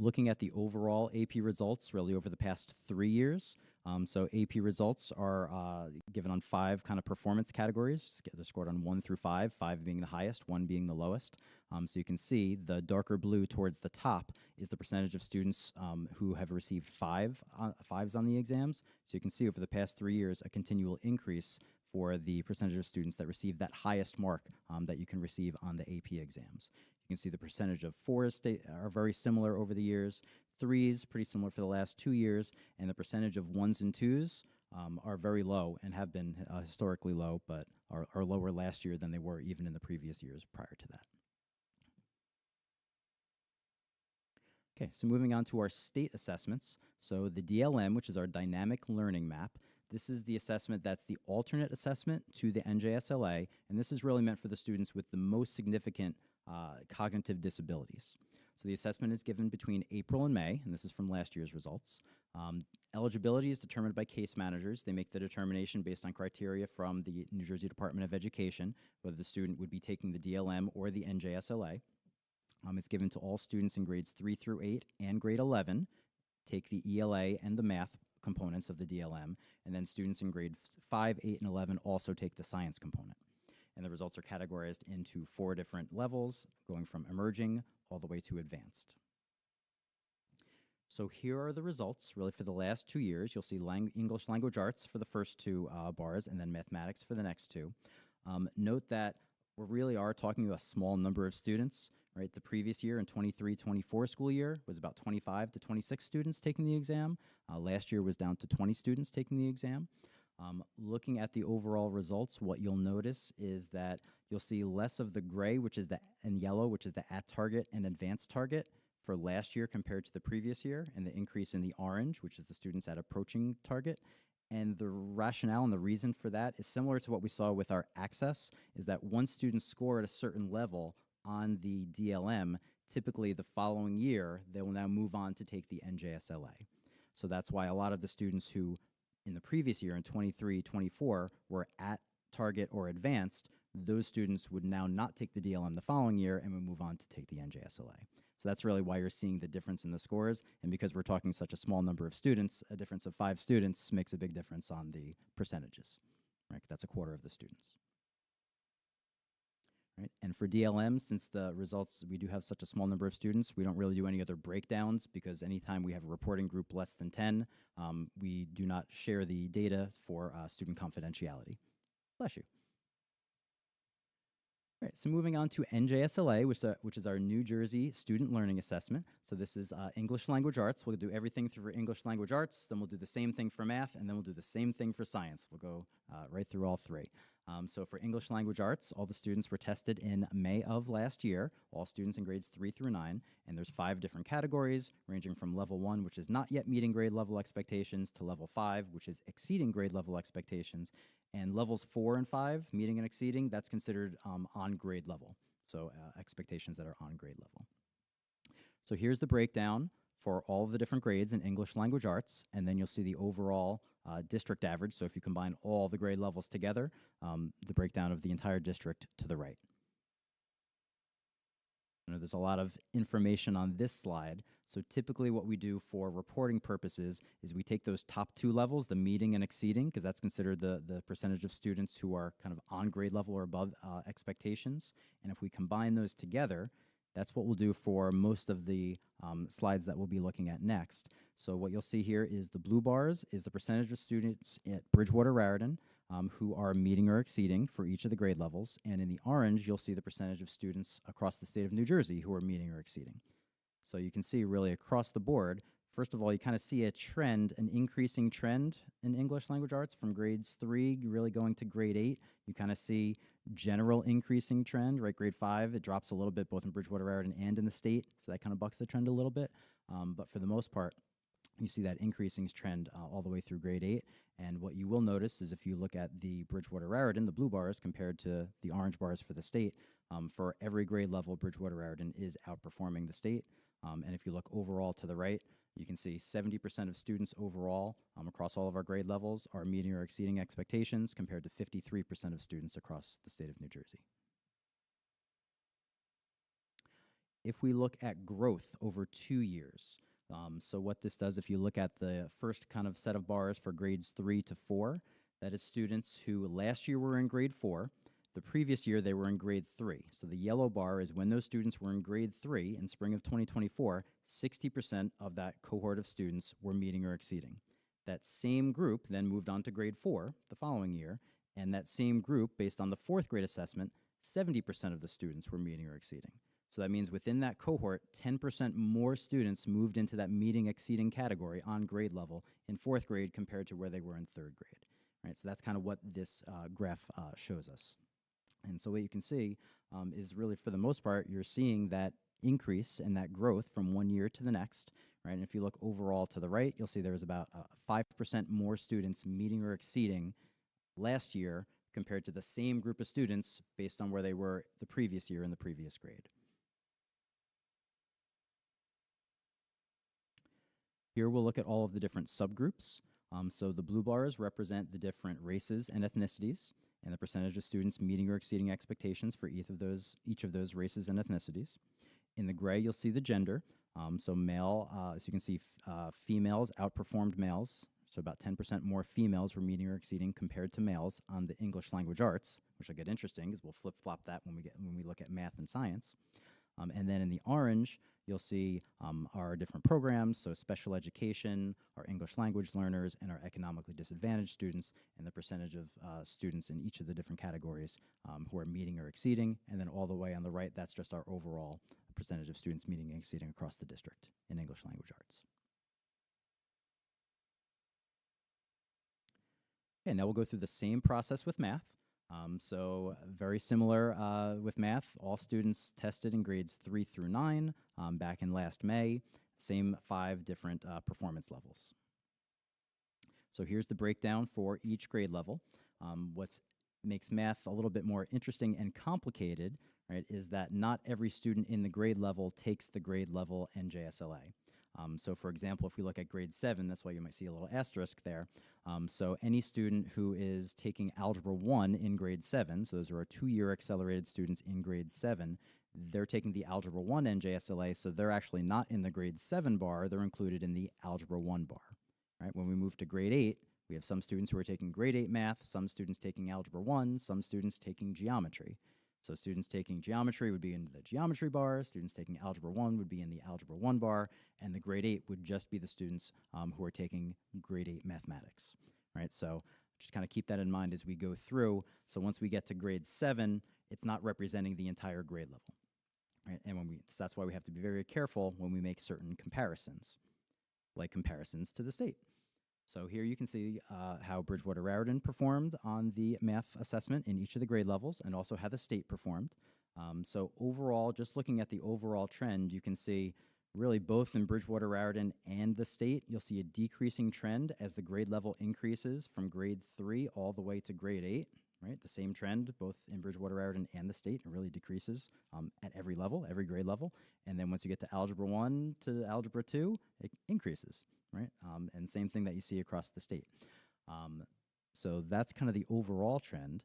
Looking at the overall AP results really over the past 3 years, so AP results are given on 5 kind of performance categories. They're scored on 1 through 5, 5 being the highest, 1 being the lowest. So you can see the darker blue towards the top is the percentage of students who have received 5s on the exams. So you can see over the past 3 years a continual increase for the percentage of students that receive that highest mark that you can receive on the AP exams. You can see the percentage of 4s are very similar over the years, 3s pretty similar for the last 2 years, and the percentage of 1s and 2s are very low and have been historically low, but are lower last year than they were even in the previous years prior to that. Okay, so moving on to our state assessments. So the DLM, which is our dynamic learning map, this is the assessment that's the alternate assessment to the NJSLA, and this is really meant for the students with the most significant cognitive disabilities. So the assessment is given between April and May, and this is from last year's results. Eligibility is determined by case managers. They make the determination based on criteria from the New Jersey Department of Education, whether the student would be taking the DLM or the NJSLA. It's given to all students in grades 3 through 8 and grade 11, take the ELA and the math components of the DLM, and then students in grade 5, 8, and 11 also take the science component. And the results are categorized into 4 different levels, going from emerging all the way to advanced. So here are the results, really for the last 2 years. You'll see English language arts for the first 2 bars, and then mathematics for the next 2. Note that we really are talking about a small number of students, right? The previous year in 23-24 school year was about 25 to 26 students taking the exam. Last year was down to 20 students taking the exam. Looking at the overall results, what you'll notice is that you'll see less of the gray, and yellow, which is the at target and advanced target for last year compared to the previous year, and the increase in the orange, which is the students at approaching target. And the rationale and the reason for that is similar to what we saw with our access, is that once students score at a certain level on the DLM, typically the following year, they will now move on to take the NJSLA. So that's why a lot of the students who in the previous year, in 23-24, were at target or advanced, those students would now not take the DLM the following year and would move on to take the NJSLA. So that's really why you're seeing the difference in the scores, and because we're talking such a small number of students, a difference of 5 students makes a big difference on the percentages, right? That's a quarter of the students. Right? And for DLM, since the results, we do have such a small number of students, we don't really do any other breakdowns, because anytime we have a reporting group less than 10, we do not share the data for student confidentiality. Bless you. All right, so moving on to NJSLA, which is our New Jersey Student Learning Assessment. So this is English Language Arts. We'll do everything through English Language Arts, then we'll do the same thing for math, and then we'll do the same thing for science. We'll go right through all three. So for English Language Arts, all the students were tested in May of last year, all students in grades 3 through 9, and there's 5 different categories, ranging from level 1, which is not yet meeting grade level expectations, to level 5, which is exceeding grade level expectations, and levels 4 and 5, meeting and exceeding, that's considered on grade level, so expectations that are on grade level. So here's the breakdown for all of the different grades in English Language Arts, and then you'll see the overall district average. So if you combine all the grade levels together, the breakdown of the entire district to the right. I know there's a lot of information on this slide. So typically what we do for reporting purposes is we take those top 2 levels, the meeting and exceeding, because that's considered the percentage of students who are kind of on grade level or above expectations. And if we combine those together, that's what we'll do for most of the slides that we'll be looking at next. So what you'll see here is the blue bars is the percentage of students at Bridgewater Raritan who are meeting or exceeding for each of the grade levels. And in the orange, you'll see the percentage of students across the state of New Jersey who are meeting or exceeding. So you can see really across the board, first of all, you kind of see a trend, an increasing trend in English Language Arts from grades 3 really going to grade 8. You kind of see general increasing trend, right? Grade 5, it drops a little bit both in Bridgewater Raritan and in the state, so that kind of bucks the trend a little bit. But for the most part, you see that increasing trend all the way through grade 8. And what you will notice is if you look at the Bridgewater Raritan, the blue bars compared to the orange bars for the state, for every grade level, Bridgewater Raritan is outperforming the state. And if you look overall to the right, you can see 70% of students overall across all of our grade levels are meeting or exceeding expectations compared to 53% of students across the state of New Jersey. If we look at growth over 2 years, so what this does, if you look at the first kind of set of bars for grades 3 to 4, that is students who last year were in grade 4, the previous year they were in grade 3. So the yellow bar is when those students were in grade 3 in spring of 2024, 60% of that cohort of students were meeting or exceeding. That same group then moved on to grade 4 the following year, and that same group, based on the 4th grade assessment, 70% of the students were meeting or exceeding. So that means within that cohort, 10% more students moved into that meeting exceeding category on grade level in 4th grade compared to where they were in 3rd grade. Right, so that's kind of what this graph shows us. And so what you can see is really, for the most part, you're seeing that increase and that growth from one year to the next, right? And if you look overall to the right, you'll see there was about 5% more students meeting or exceeding last year compared to the same group of students based on where they were the previous year in the previous grade. Here we'll look at all of the different subgroups. So the blue bars represent the different races and ethnicities, and the percentage of students meeting or exceeding expectations for each of those races and ethnicities. In the gray, you'll see the gender. So male, as you can see, females outperformed males. So about 10% more females were meeting or exceeding compared to males on the English Language Arts, which will get interesting because we'll flip-flop that when we look at math and science. And then in the orange, you'll see our different programs, so special education, our English language learners, and our economically disadvantaged students, and the percentage of students in each of the different categories who are meeting or exceeding. And then all the way on the right, that's just our overall percentage of students meeting and exceeding across the district in English Language Arts. Okay, now we'll go through the same process with math. So very similar with math. All students tested in grades 3 through 9 back in last May. Same 5 different performance levels. So here's the breakdown for each grade level. What makes math a little bit more interesting and complicated, right, is that not every student in the grade level takes the grade level NJSLA. So for example, if we look at grade 7, that's why you might see a little asterisk there. So any student who is taking Algebra 1 in grade 7, so those are our 2-year accelerated students in grade 7, they're taking the Algebra 1 NJSLA, so they're actually not in the grade 7 bar, they're included in the Algebra 1 bar. Right? When we move to grade 8, we have some students who are taking grade 8 math, some students taking Algebra 1, some students taking geometry. So students taking geometry would be in the geometry bar, students taking Algebra 1 would be in the Algebra 1 bar, and the grade 8 would just be the students who are taking grade 8 mathematics, right? So just kind of keep that in mind as we go through. So once we get to grade 7, it's not representing the entire grade level. Right? And so that's why we have to be very careful when we make certain comparisons, like comparisons to the state. So here you can see how Bridgewater Raritan performed on the math assessment in each of the grade levels, and also how the state performed. So overall, just looking at the overall trend, you can see really both in Bridgewater Raritan and the state, you'll see a decreasing trend as the grade level increases from grade 3 all the way to grade 8. Right, the same trend both in Bridgewater Raritan and the state. It really decreases at every level, every grade level. And then once you get to Algebra 1 to Algebra 2, it increases, right? And same thing that you see across the state. So that's kind of the overall trend.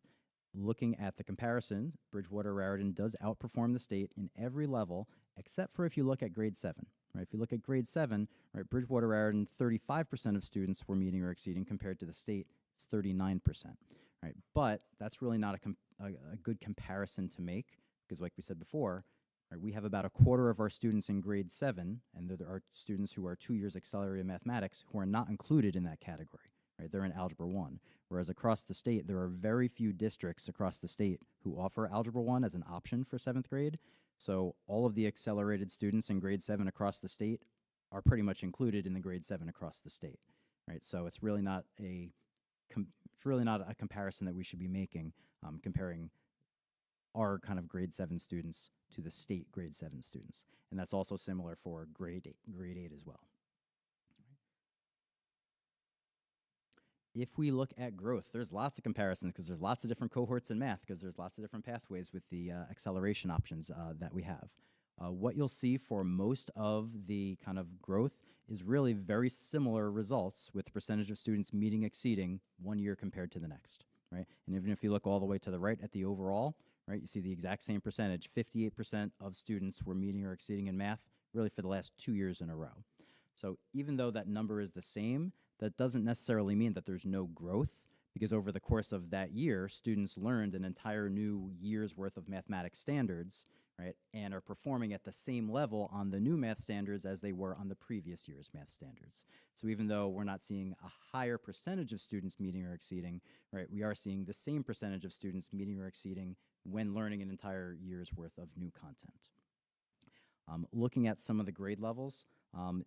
Looking at the comparison, Bridgewater Raritan does outperform the state in every level, except for if you look at grade 7. Right? If you look at grade 7, right, Bridgewater Raritan, 35% of students were meeting or exceeding, compared to the state, it's 39%. Right? But that's really not a good comparison to make, because like we said before, right, we have about a quarter of our students in grade 7, and there are students who are 2 years accelerated mathematics who are not included in that category. Right? They're in Algebra 1. Whereas across the state, there are very few districts across the state who offer Algebra 1 as an option for 7th grade. So all of the accelerated students in grade 7 across the state are pretty much included in the grade 7 across the state. Right? So it's really not a comparison that we should be making, comparing our kind of grade 7 students to the state grade 7 students. And that's also similar for grade 8 as well. If we look at growth, there's lots of comparisons because there's lots of different cohorts in math, because there's lots of different pathways with the acceleration options that we have. What you'll see for most of the kind of growth is really very similar results, with the percentage of students meeting exceeding 1 year compared to the next, right? And even if you look all the way to the right at the overall, right, you see the exact same percentage. 58% of students were meeting or exceeding in math really for the last 2 years in a row. So even though that number is the same, that doesn't necessarily mean that there's no growth, because over the course of that year, students learned an entire new year's worth of mathematics standards, right, and are performing at the same level on the new math standards as they were on the previous year's math standards. So even though we're not seeing a higher percentage of students meeting or exceeding, right, we are seeing the same percentage of students meeting or exceeding when learning an entire year's worth of new content. Looking at some of the grade levels,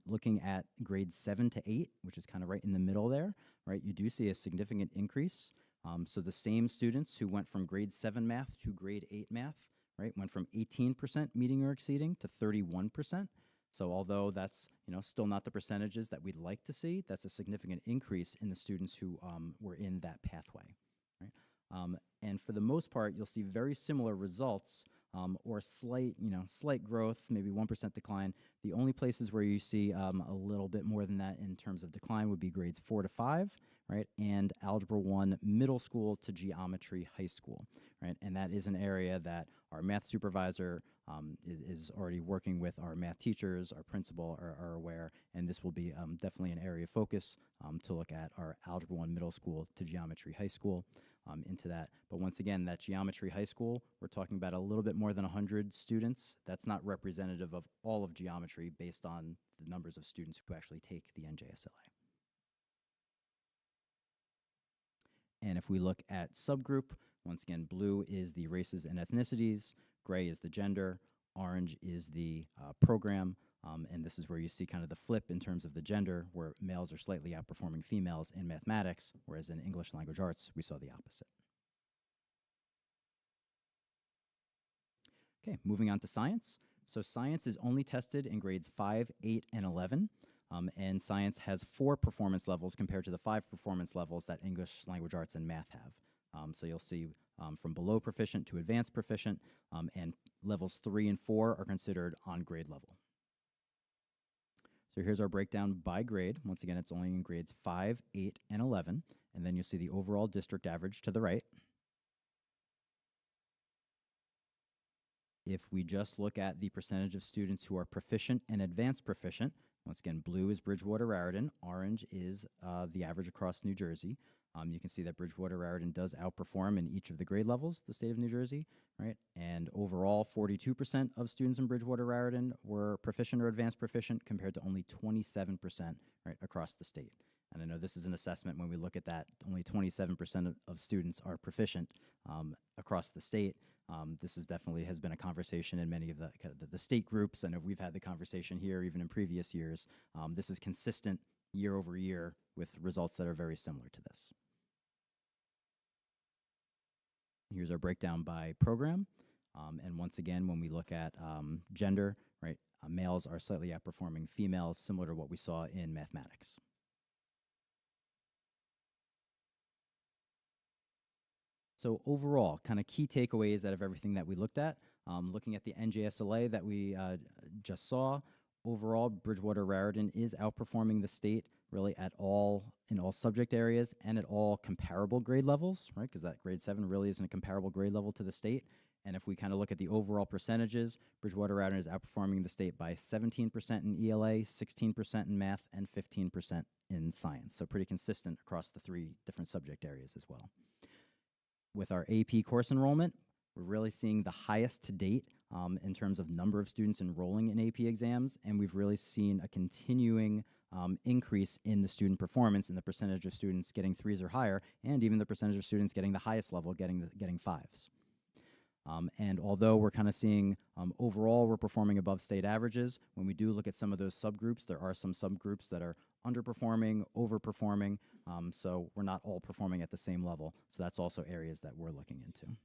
looking at grades 7 to 8, which is kind of right in the middle there, right, you do see a significant increase. So the same students who went from grade 7 math to grade 8 math, right, went from 18% meeting or exceeding to 31%. So although that's, still not the percentages that we'd like to see, that's a significant increase in the students who were in that pathway, right? And for the most part, you'll see very similar results, or slight growth, maybe 1% decline. The only places where you see a little bit more than that in terms of decline would be grades 4 to 5, right, and Algebra 1 middle school to Geometry high school, right? And that is an area that our math supervisor is already working with our math teachers, our principal are aware, and this will be definitely an area of focus to look at our Algebra 1 middle school to Geometry high school. Into that. But once again, that Geometry high school, we're talking about a little bit more than 100 students. That's not representative of all of geometry based on the numbers of students who actually take the NJSLA. And if we look at subgroup, once again, blue is the races and ethnicities, gray is the gender, orange is the program, and this is where you see kind of the flip in terms of the gender, where males are slightly outperforming females in mathematics, whereas in English language arts, we saw the opposite. Okay, moving on to science. So science is only tested in grades 5, 8, and 11, and science has 4 performance levels compared to the 5 performance levels that English language arts and math have. So you'll see from below proficient to advanced proficient, and levels 3 and 4 are considered on grade level. So here's our breakdown by grade. Once again, it's only in grades 5, 8, and 11. And then you'll see the overall district average to the right. If we just look at the percentage of students who are proficient and advanced proficient, once again, blue is Bridgewater Raritan, orange is the average across New Jersey. You can see that Bridgewater Raritan does outperform in each of the grade levels, the state of New Jersey, right? And overall, 42% of students in Bridgewater Raritan were proficient or advanced proficient, compared to only 27%, right, across the state. And I know this is an assessment when we look at that, only 27% of students are proficient across the state. This is definitely has been a conversation in many of the, kind of the state groups. I know we've had the conversation here even in previous years. This is consistent year over year with results that are very similar to this. Here's our breakdown by program. And once again, when we look at gender, right, males are slightly outperforming females, similar to what we saw in mathematics. So overall, kind of key takeaways out of everything that we looked at, looking at the NJSLA that we just saw, overall, Bridgewater Raritan is outperforming the state really in all subject areas and at all comparable grade levels, right? Because that grade 7 really isn't a comparable grade level to the state. And if we kind of look at the overall percentages, Bridgewater Raritan is outperforming the state by 17% in ELA, 16% in math, and 15% in science. So pretty consistent across the 3 different subject areas as well. With our AP course enrollment, we're really seeing the highest to date in terms of number of students enrolling in AP exams, and we've really seen a continuing increase in the student performance and the percentage of students getting 3s or higher, and even the percentage of students getting the highest level, getting 5s. And although we're kind of seeing overall we're performing above state averages, when we do look at some of those subgroups, there are some subgroups that are underperforming, overperforming, so we're not all performing at the same level. So that's also areas that we're looking into.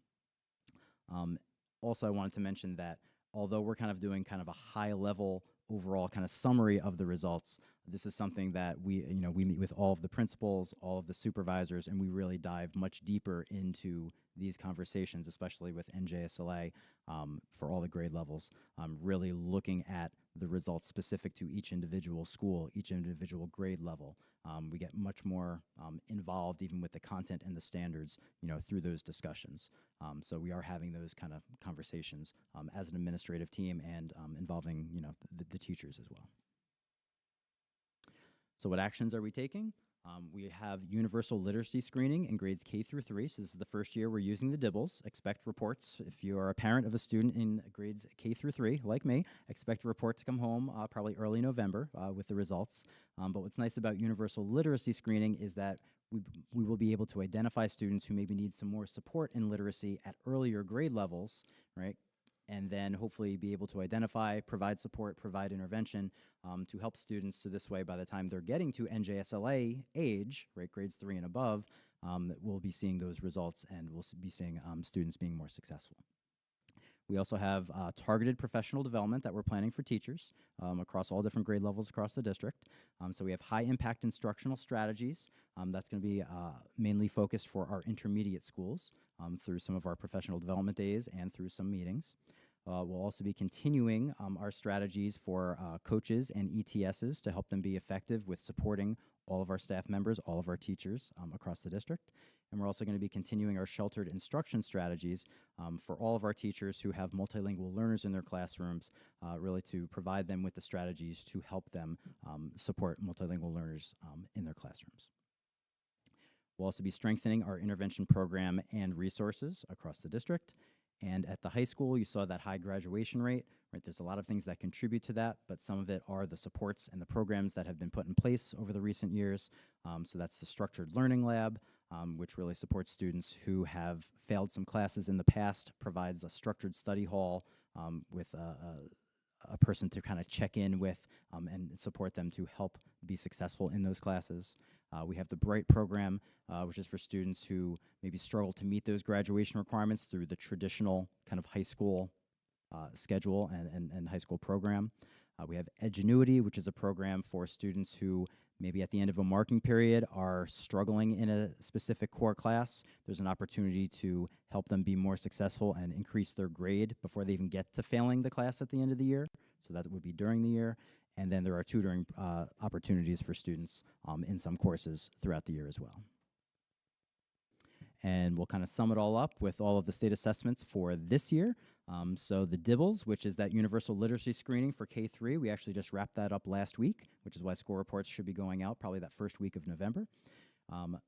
Also, I wanted to mention that although we're kind of doing kind of a high level overall kind of summary of the results, this is something that we meet with all of the principals, all of the supervisors, and we really dive much deeper into these conversations, especially with NJSLA for all the grade levels, really looking at the results specific to each individual school, each individual grade level. We get much more involved even with the content and the standards, through those discussions. So we are having those kind of conversations as an administrative team and involving, the teachers as well. So what actions are we taking? We have universal literacy screening in grades K through 3. So this is the first year we're using the DIBELS. Expect reports. If you are a parent of a student in grades K through 3, like me, expect a report to come home probably early November with the results. But what's nice about universal literacy screening is that we will be able to identify students who maybe need some more support in literacy at earlier grade levels, right? And then hopefully be able to identify, provide support, provide intervention to help students. So this way, by the time they're getting to NJSLA age, right, grades 3 and above, we'll be seeing those results and we'll be seeing students being more successful. We also have targeted professional development that we're planning for teachers across all different grade levels across the district. So we have high impact instructional strategies. That's going to be mainly focused for our intermediate schools through some of our professional development days and through some meetings. We'll also be continuing our strategies for coaches and ETSs to help them be effective with supporting all of our staff members, all of our teachers across the district. And we're also going to be continuing our sheltered instruction strategies for all of our teachers who have multilingual learners in their classrooms, really to provide them with the strategies to help them support multilingual learners in their classrooms. We'll also be strengthening our intervention program and resources across the district. And at the high school, you saw that high graduation rate, right? There's a lot of things that contribute to that, but some of it are the supports and the programs that have been put in place over the recent years. So that's the Structured Learning Lab, which really supports students who have failed some classes in the past, provides a structured study hall with a person to kind of check in with and support them to help be successful in those classes. We have the Bright program, which is for students who maybe struggle to meet those graduation requirements through the traditional kind of high school schedule and high school program. We have Edgenuity, which is a program for students who maybe at the end of a marking period are struggling in a specific core class. There's an opportunity to help them be more successful and increase their grade before they even get to failing the class at the end of the year. So that would be during the year. And then there are tutoring opportunities for students in some courses throughout the year as well. And we'll kind of sum it all up with all of the state assessments for this year. So the DIBELS, which is that universal literacy screening for K-3, we actually just wrapped that up last week, which is why score reports should be going out probably that first week of November.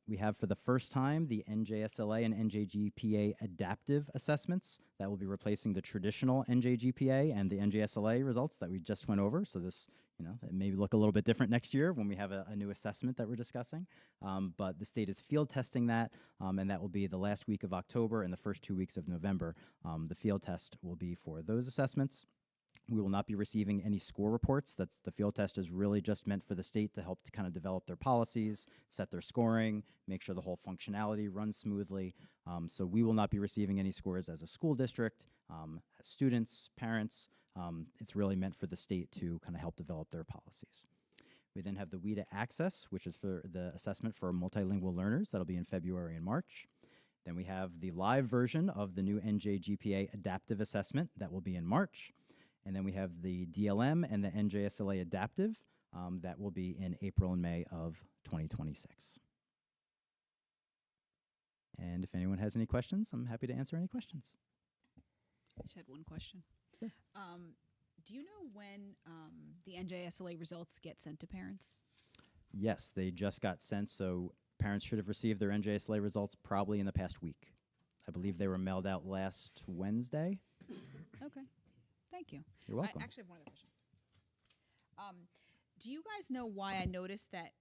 We have for the first time the NJSLA and NJGPA adaptive assessments that will be replacing the traditional NJGPA and the NJSLA results that we just went over. So this, it may look a little bit different next year when we have a new assessment that we're discussing. But the state is field testing that, and that will be the last week of October and the first 2 weeks of November. The field test will be for those assessments. We will not be receiving any score reports. That's the field test is really just meant for the state to help to kind of develop their policies, set their scoring, make sure the whole functionality runs smoothly. So we will not be receiving any scores as a school district, as students, parents. It's really meant for the state to kind of help develop their policies. We then have the WIDA Access, which is for the assessment for multilingual learners. That'll be in February and March. Then we have the live version of the new NJGPA Adaptive Assessment. That will be in March. And then we have the DLM and the NJSLA Adaptive. That will be in April and May of 2026. And if anyone has any questions, I'm happy to answer any questions. I just had one question. Sure. Do you know when the NJSLA results get sent to parents? Yes, they just got sent, so parents should have received their NJSLA results probably in the past week. I believe they were mailed out last Wednesday. Okay. Thank you. You're welcome. I actually have one other question. Do you guys know why I noticed that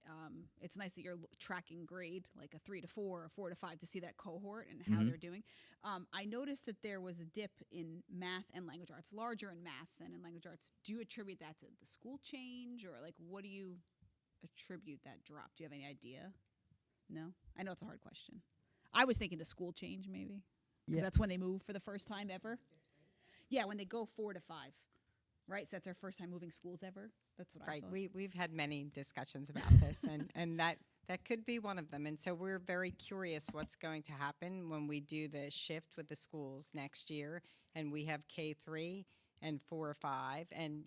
it's nice that you're tracking grade, like a 3 to 4 or 4 to 5, to see that cohort and how they're doing? I noticed that there was a dip in math and language arts, larger in math than in language arts. Do you attribute that to the school change, or like what do you attribute that drop? Do you have any idea? No? I know it's a hard question. I was thinking the school change maybe. Yeah. That's when they move for the first time ever. Yeah, when they go 4 to 5, right? So that's their first time moving schools ever. That's what I thought. We've had many discussions about this, and that could be one of them. And so we're very curious what's going to happen when we do the shift with the schools next year, and we have K3 and 4 or 5, and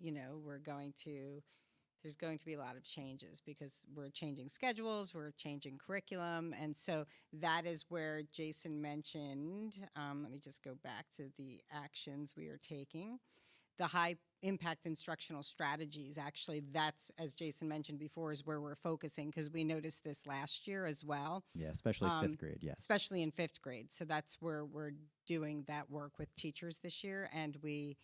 there's going to be a lot of changes because we're changing schedules, we're changing curriculum, and so that is where Jason mentioned, let me just go back to the actions we are taking. The high impact instructional strategies, actually, that's, as Jason mentioned before, is where we're focusing because we noticed this last year as well. Yeah, especially 5th grade, yes. Especially in 5th grade. So that's where we're doing that work with teachers this year, and we,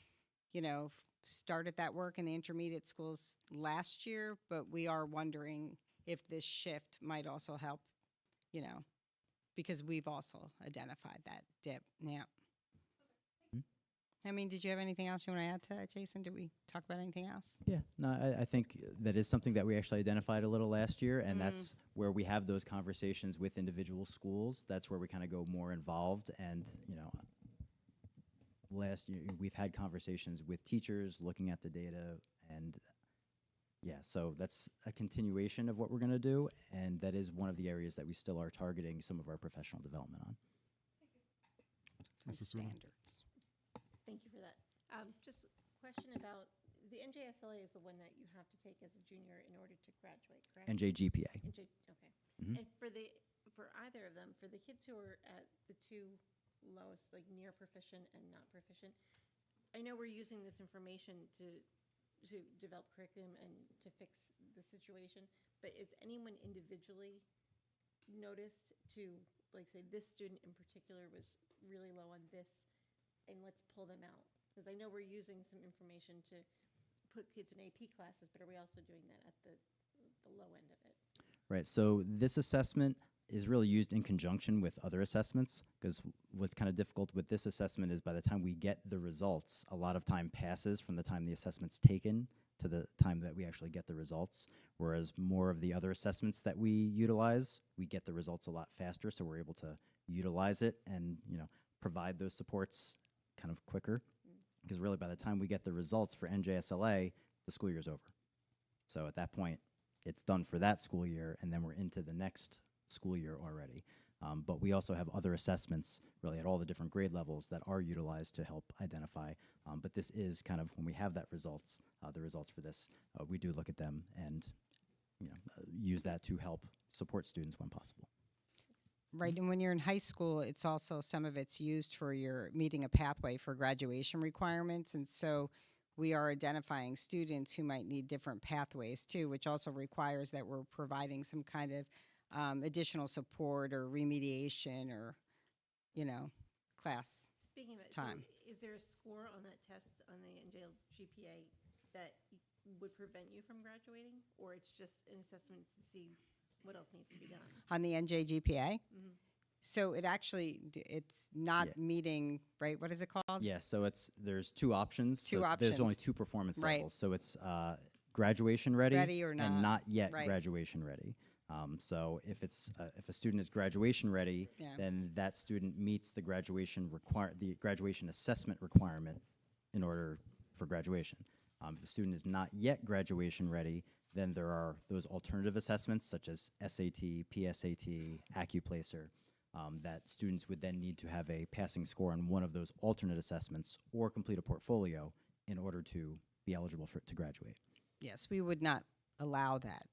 started that work in the intermediate schools last year, but we are wondering if this shift might also help, because we've also identified that dip. Yeah. I mean, did you have anything else you want to add to that, Jason? Did we talk about anything else? Yeah, no, I think that is something that we actually identified a little last year, and that's where we have those conversations with individual schools. That's where we kind of go more involved, and, last year we've had conversations with teachers looking at the data, and so that's a continuation of what we're going to do, and that is one of the areas that we still are targeting some of our professional development on. Mrs. Sula. Standards. Thank you for that. Just a question about the NJSLA is the one that you have to take as a junior in order to graduate, correct? NJGPA. Okay. And for either of them, for the kids who are at the 2 lowest, like near proficient and not proficient, I know we're using this information to develop curriculum and to fix the situation, but is anyone individually noticed to, like, say this student in particular was really low on this, and let's pull them out? Because I know we're using some information to put kids in AP classes, but are we also doing that at the low end of it? Right, so this assessment is really used in conjunction with other assessments, because what's kind of difficult with this assessment is by the time we get the results, a lot of time passes from the time the assessment's taken to the time that we actually get the results, whereas more of the other assessments that we utilize, we get the results a lot faster, so we're able to utilize it and provide those supports kind of quicker, because really by the time we get the results for NJSLA, the school year's over. So at that point, it's done for that school year, and then we're into the next school year already. But we also have other assessments really at all the different grade levels that are utilized to help identify. But this is kind of when we have that results, the results for this, we do look at them and use that to help support students when possible. Right, and when you're in high school, it's also, some of it's used for your meeting a pathway for graduation requirements, and so we are identifying students who might need different pathways too, which also requires that we're providing some kind of additional support or remediation or, class Speaking of it, time. so is there a score on that test on the NJGPA that would prevent you from graduating, or it's just an assessment to see what else needs to be done? On the NJGPA? Mhm. So it actually, it's not Yeah. meeting, right? What is it called? Yeah, so there's two options. Two So there's only options. two performance Right. levels. So it's graduation ready, Ready or and not. not yet Right. graduation ready. So if a student is graduation ready, Yeah. then that student meets the graduation assessment requirement in order for graduation. If the student is not yet graduation ready, then there are those alternative assessments such as SAT, PSAT, AccuPlacer, that students would then need to have a passing score on one of those alternate assessments or complete a portfolio in order to be eligible to graduate. Yes, we would not allow that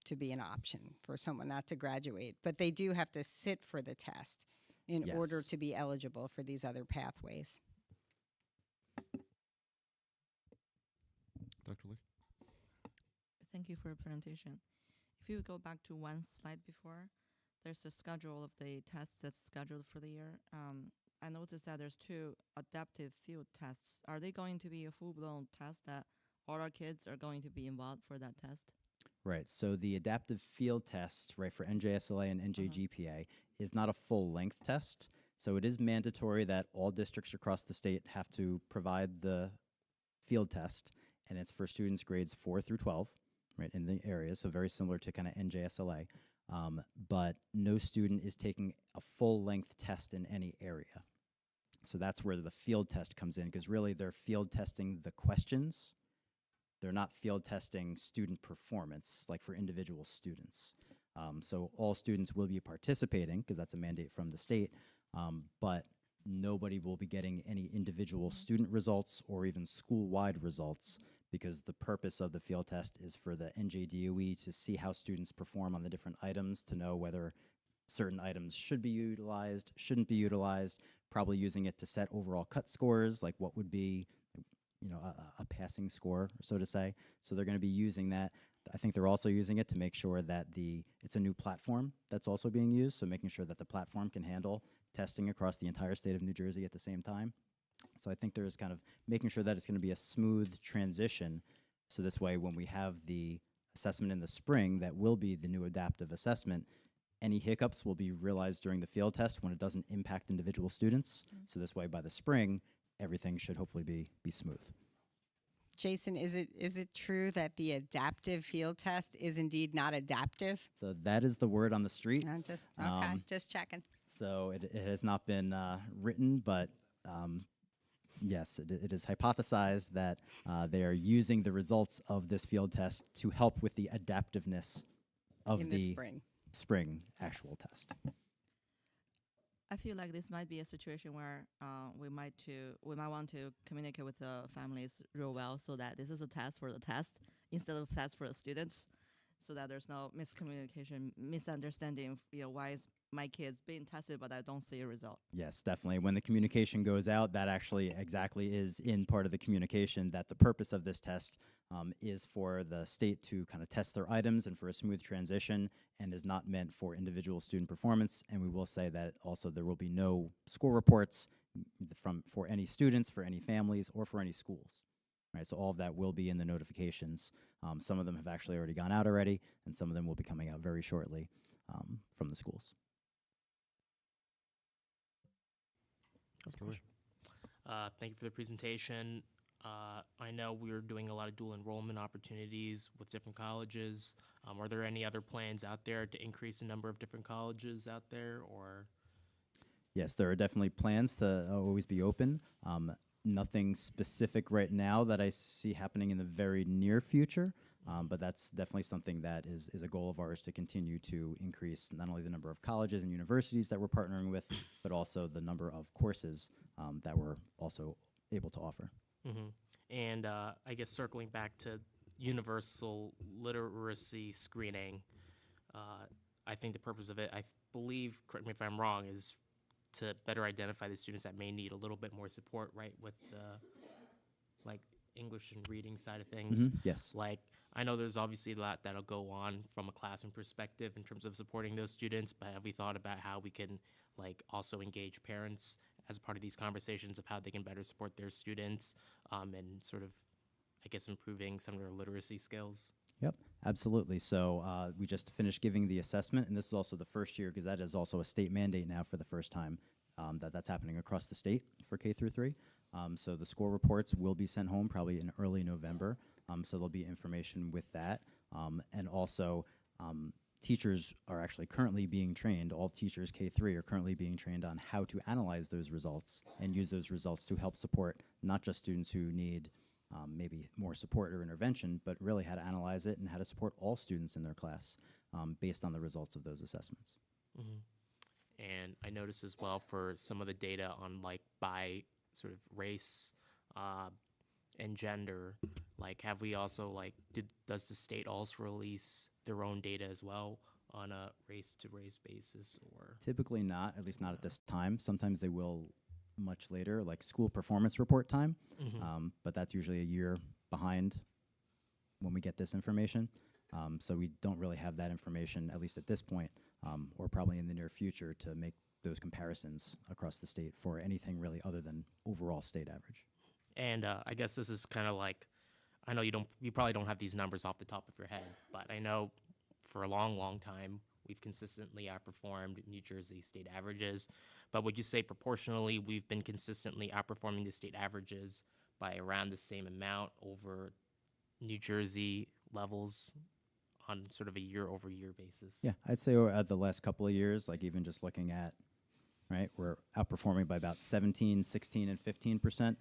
to be an option for someone not to graduate, but they do have to sit for the test in order Yes. to be eligible for these other pathways. Dr. Lee? Thank you for your presentation. If you go back to one slide before, there's a schedule of the tests that's scheduled for the year. I noticed that there's 2 adaptive field tests. Are they going to be a full-blown test that all our kids are going to be involved for that test? Right. So the adaptive field test, right, for NJSLA and NJGPA is not a full-length test. So it is mandatory that all districts across the state have to provide the field test, and it's for students grades 4 through 12, right, in the area. So very similar to kind of NJSLA. But no student is taking a full-length test in any area. So that's where the field test comes in, because really they're field testing the questions. They're not field testing student performance, like for individual students. So all students will be participating, because that's a mandate from the state, but nobody will be getting any individual student results or even school-wide results, because the purpose of the field test is for the NJDOE to see how students perform on the different items, to know whether certain items should be utilized, shouldn't be utilized, probably using it to set overall cut scores, like what would be, you know, a passing score, so to say. So they're going to be using that. I think they're also using it to make sure that it's a new platform that's also being used, so making sure that the platform can handle testing across the entire state of New Jersey at the same time. So I think there's kind of making sure that it's going to be a smooth transition, so this way when we have the assessment in the spring, that will be the new adaptive assessment, any hiccups will be realized during the field test when it doesn't impact individual students. So this way by the spring, everything should hopefully be smooth. Jason, is it true that the adaptive field test is indeed not adaptive? So that is the word on the street. Just checking. So it has not been written, but yes, it is hypothesized that they are using the results of this field test to help with the adaptiveness of In the spring. Actual test. I feel like this might be a situation where we might want to communicate with the families real well, so that this is a test for the test instead of test for the students, so that there's no miscommunication, misunderstanding. You know, why is my kids being tested but I don't see a result? Yes, definitely. When the communication goes out, that actually exactly is in part of the communication, that the purpose of this test is for the state to kind of test their items and for a smooth transition, and is not meant for individual student performance. And we will say that also there will be no score reports for any students, for any families, or for any schools. Right, so all of that will be in the notifications. Some of them have actually already gone out already, and some of them will be coming out very shortly from the schools. Thank you for the presentation. I know we're doing a lot of dual enrollment opportunities with different colleges. Are there any other plans out there to increase the number of different colleges out there, or? Yes, there are definitely plans to always be open. Nothing specific right now that I see happening in the very near future, but that's definitely something that is a goal of ours, to continue to increase not only the number of colleges and universities that we're partnering with, but also the number of courses that we're also able to offer. Mm-hmm. And I guess circling back to universal literacy screening, I think the purpose of it, I believe, correct me if I'm wrong, is to better identify the students that may need a little bit more support, right, with the, like, English and reading side of things. Yes. Like, I know there's obviously a lot that'll go on from a classroom perspective in terms of supporting those students, but have we thought about how we can, like, also engage parents as part of these conversations of how they can better support their students, and sort of I guess, improving some of their literacy skills? Yep, absolutely. So we just finished giving the assessment, and this is also the first year, because that is also a state mandate now for the first time, that's happening across the state for K through 3. So the score reports will be sent home probably in early November. So there'll be information with that. And also, teachers are actually currently being trained, all teachers K3 are currently being trained on how to analyze those results and use those results to help support not just students who need maybe more support or intervention, but really how to analyze it and how to support all students in their class based on the results of those assessments. And I noticed as well for some of the data on like by sort of race and gender, like have we also like, does the state also release their own data as well on a race to race basis, or? Typically not, at least not at this time. Sometimes they will much later, like school performance report time, but that's usually a year behind when we get this information. So we don't really have that information, at least at this point, or probably in the near future, to make those comparisons across the state for anything really other than overall state average. And I guess this is kind of like, I know you probably don't have these numbers off the top of your head, but I know for a long, long time, we've consistently outperformed New Jersey state averages. But would you say proportionally, we've been consistently outperforming the state averages by around the same amount over New Jersey levels on sort of a year-over-year basis? Yeah, I'd say over the last couple of years, like even just looking at, right, we're outperforming by about 17, 16, and 15%.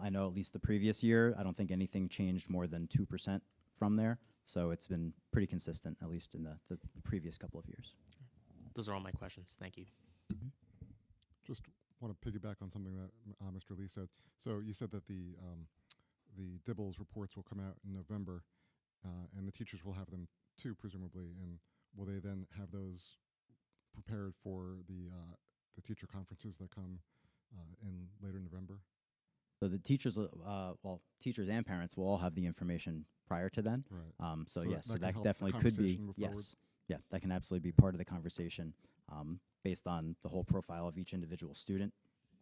I know at least the previous year, I don't think anything changed more than 2% from there. So it's been pretty consistent, at least in the previous couple of years. Those are all my questions. Thank you. Just want to piggyback on something that Mr. Lee said. So you said that the Dibbles reports will come out in November, and the teachers will have them too, presumably. And will they then have those prepared for the teacher conferences that come in later November? So the teachers, well, teachers and parents will all have the information prior to then. Right. So So yes, so that can that help the definitely could be, conversation move forward? yes. Yeah, that can absolutely be part of the conversation based on the whole profile of each individual student.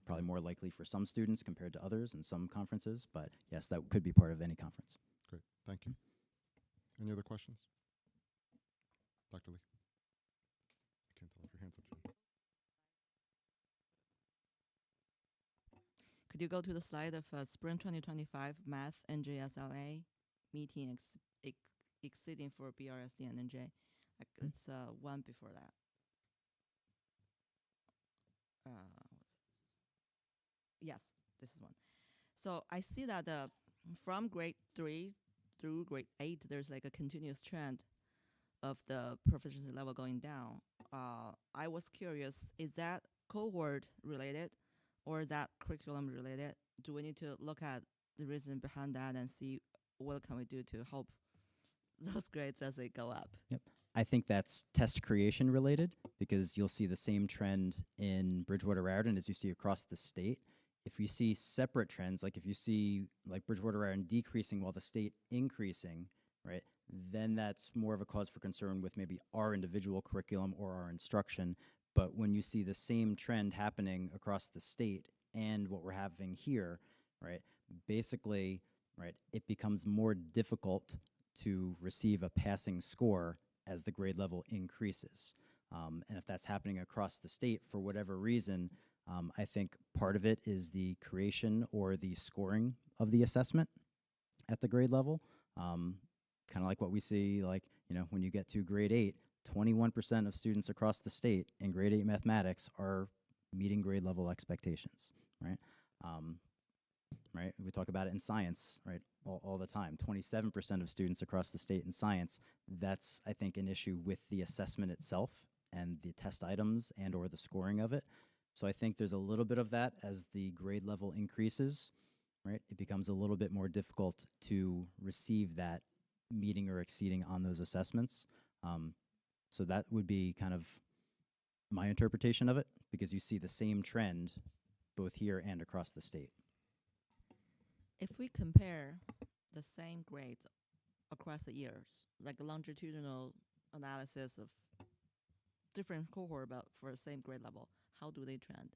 Probably more likely for some students compared to others in some conferences, but yes, that could be part of any conference. Great, thank you. Any other questions? Dr. Lee? I can't tell if your hand's up. Could you go to the slide of Spring 2025 Math NJSLA meeting exceeding for BRSD and NJ? Like it's one before that. Yes, this is one. So I see that from grade 3 through grade 8, there's like a continuous trend of the proficiency level going down. I was curious, is that cohort related or is that curriculum related? Do we need to look at the reason behind that and see what can we do to help those grades as they go up? Yep. I think that's test creation related because you'll see the same trend in Bridgewater Raritan as you see across the state. If you see separate trends, like if you see like Bridgewater Raritan decreasing while the state increasing, right, then that's more of a cause for concern with maybe our individual curriculum or our instruction. But when you see the same trend happening across the state and what we're having here, right, basically, right, it becomes more difficult to receive a passing score as the grade level increases. And if that's happening across the state for whatever reason, I think part of it is the creation or the scoring of the assessment at the grade level. Kind of like what we see, like, you know, when you get to grade 8, 21% of students across the state in grade 8 mathematics are meeting grade level expectations, right? Right? We talk about it in science, right, all the time. 27% of students across the state in science, that's, I think, an issue with the assessment itself and the test items and or the scoring of it. So I think there's a little bit of that as the grade level increases, right? It becomes a little bit more difficult to receive that meeting or exceeding on those assessments. So that would be kind of my interpretation of it, because you see the same trend both here and across the state. If we compare the same grades across the years, like a longitudinal analysis of different cohort but for the same grade level, how do they trend?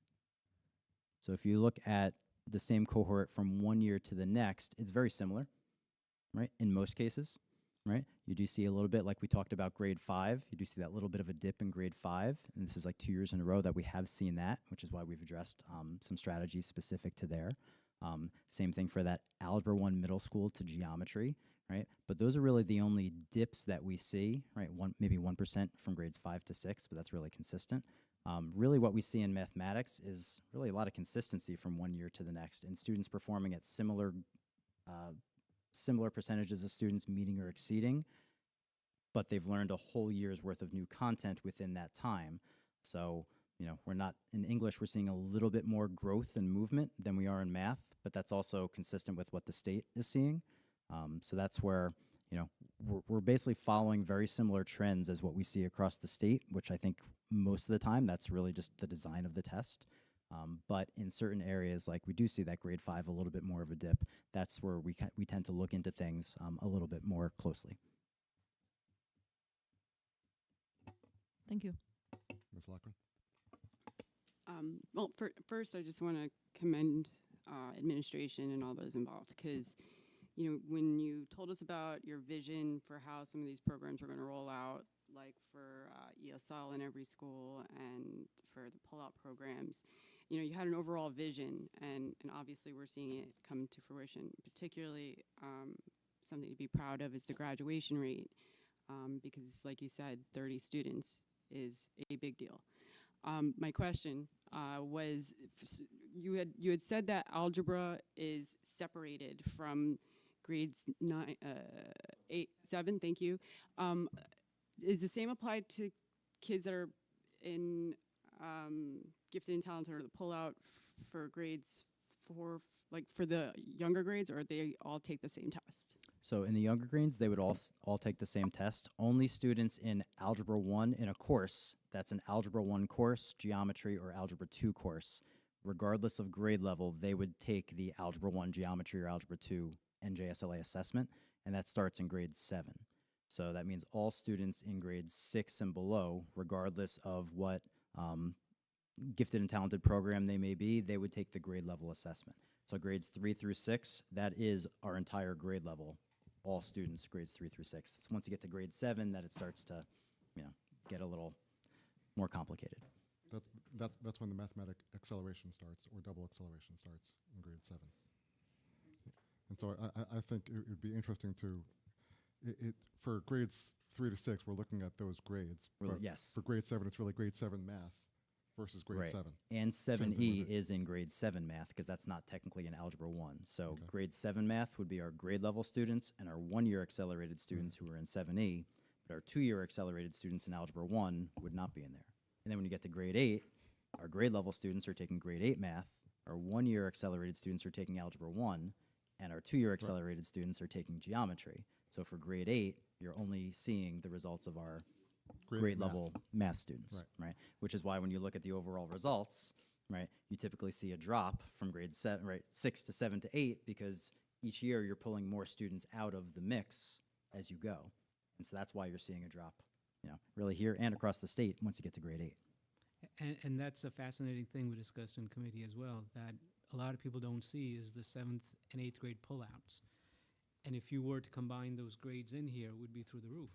So if you look at the same cohort from one year to the next, it's very similar. right? In most cases, right? You do see a little bit, like we talked about grade 5, you do see that little bit of a dip in grade 5, and this is like 2 years in a row that we have seen that, which is why we've addressed some strategies specific to there. Same thing for that Algebra 1 middle school to geometry, right? But those are really the only dips that we see, right? Maybe 1% from grades 5 to 6, but that's really consistent. Really what we see in mathematics is really a lot of consistency from one year to the next, and students performing at similar percentages of students meeting or exceeding, but they've learned a whole year's worth of new content within that time. So, you know, we're not, in English, we're seeing a little bit more growth and movement than we are in math, but that's also consistent with what the state is seeing. So that's where, you know, we're basically following very similar trends as what we see across the state, which I think most of the time that's really just the design of the test. But in certain areas, like we do see that grade 5 a little bit more of a dip. That's where we tend to look into things a little bit more closely. Thank you. Ms. Lochran? Well, first, I just want to commend administration and all those involved, because, you know, when you told us about your vision for how some of these programs are going to roll out, like for ESL in every school and for the pull-out programs, you know, you had an overall vision, and obviously we're seeing it come to fruition. Particularly, something to be proud of is the graduation rate, because, like you said, 30 students is a big deal. My question was, you had said that algebra is separated from grades 9, 8, 7. Thank you. Is the same applied to kids that are in gifted and talented, or the pullout for grades 4, like for the younger grades, or they all take the same test? So in the younger grades, they would all take the same test. Only students in Algebra 1 in a course, that's an Algebra 1 course, Geometry, or Algebra 2 course, regardless of grade level, they would take the Algebra 1 Geometry or Algebra 2 NJSLA assessment, and that starts in grade 7. So that means all students in grades 6 and below, regardless of what gifted and talented program they may be, they would take the grade level assessment. So grades 3 through 6, that is our entire grade level, all students, grades 3 through 6. It's once you get to grade 7 that it starts to, you know, get a little more complicated. That's when the mathematic acceleration starts, or double acceleration starts in grade 7. And so I think it would be interesting to, for grades 3 to 6, we're looking at those grades. Really, but yes. For grade 7, it's really grade 7 math versus grade 7. And Same 7E thing with it. is in grade 7 math, because that's not technically in Algebra 1. So Okay. grade 7 math would be our grade level students and our 1-year accelerated students who are in 7E, but our 2-year accelerated students in Algebra 1 would not be in there. And then when you get to grade 8, our grade level students are taking grade 8 math, our 1-year accelerated students are taking Algebra 1, and our 2-year accelerated students are taking geometry. So for grade 8, you're only seeing the results of our grade level math students, right? Which is why when you look at the overall results, right, you typically see a drop from grade 7, right, 6 to 7 to 8, because each year you're pulling more students out of the mix as you go. And so that's why you're seeing a drop, you know, really here and across the state once you get to grade 8. And that's a fascinating thing we discussed in committee as well, that a lot of people don't see is the 7th and 8th grade pullouts. And if you were to combine those grades in here, it would be through the roof.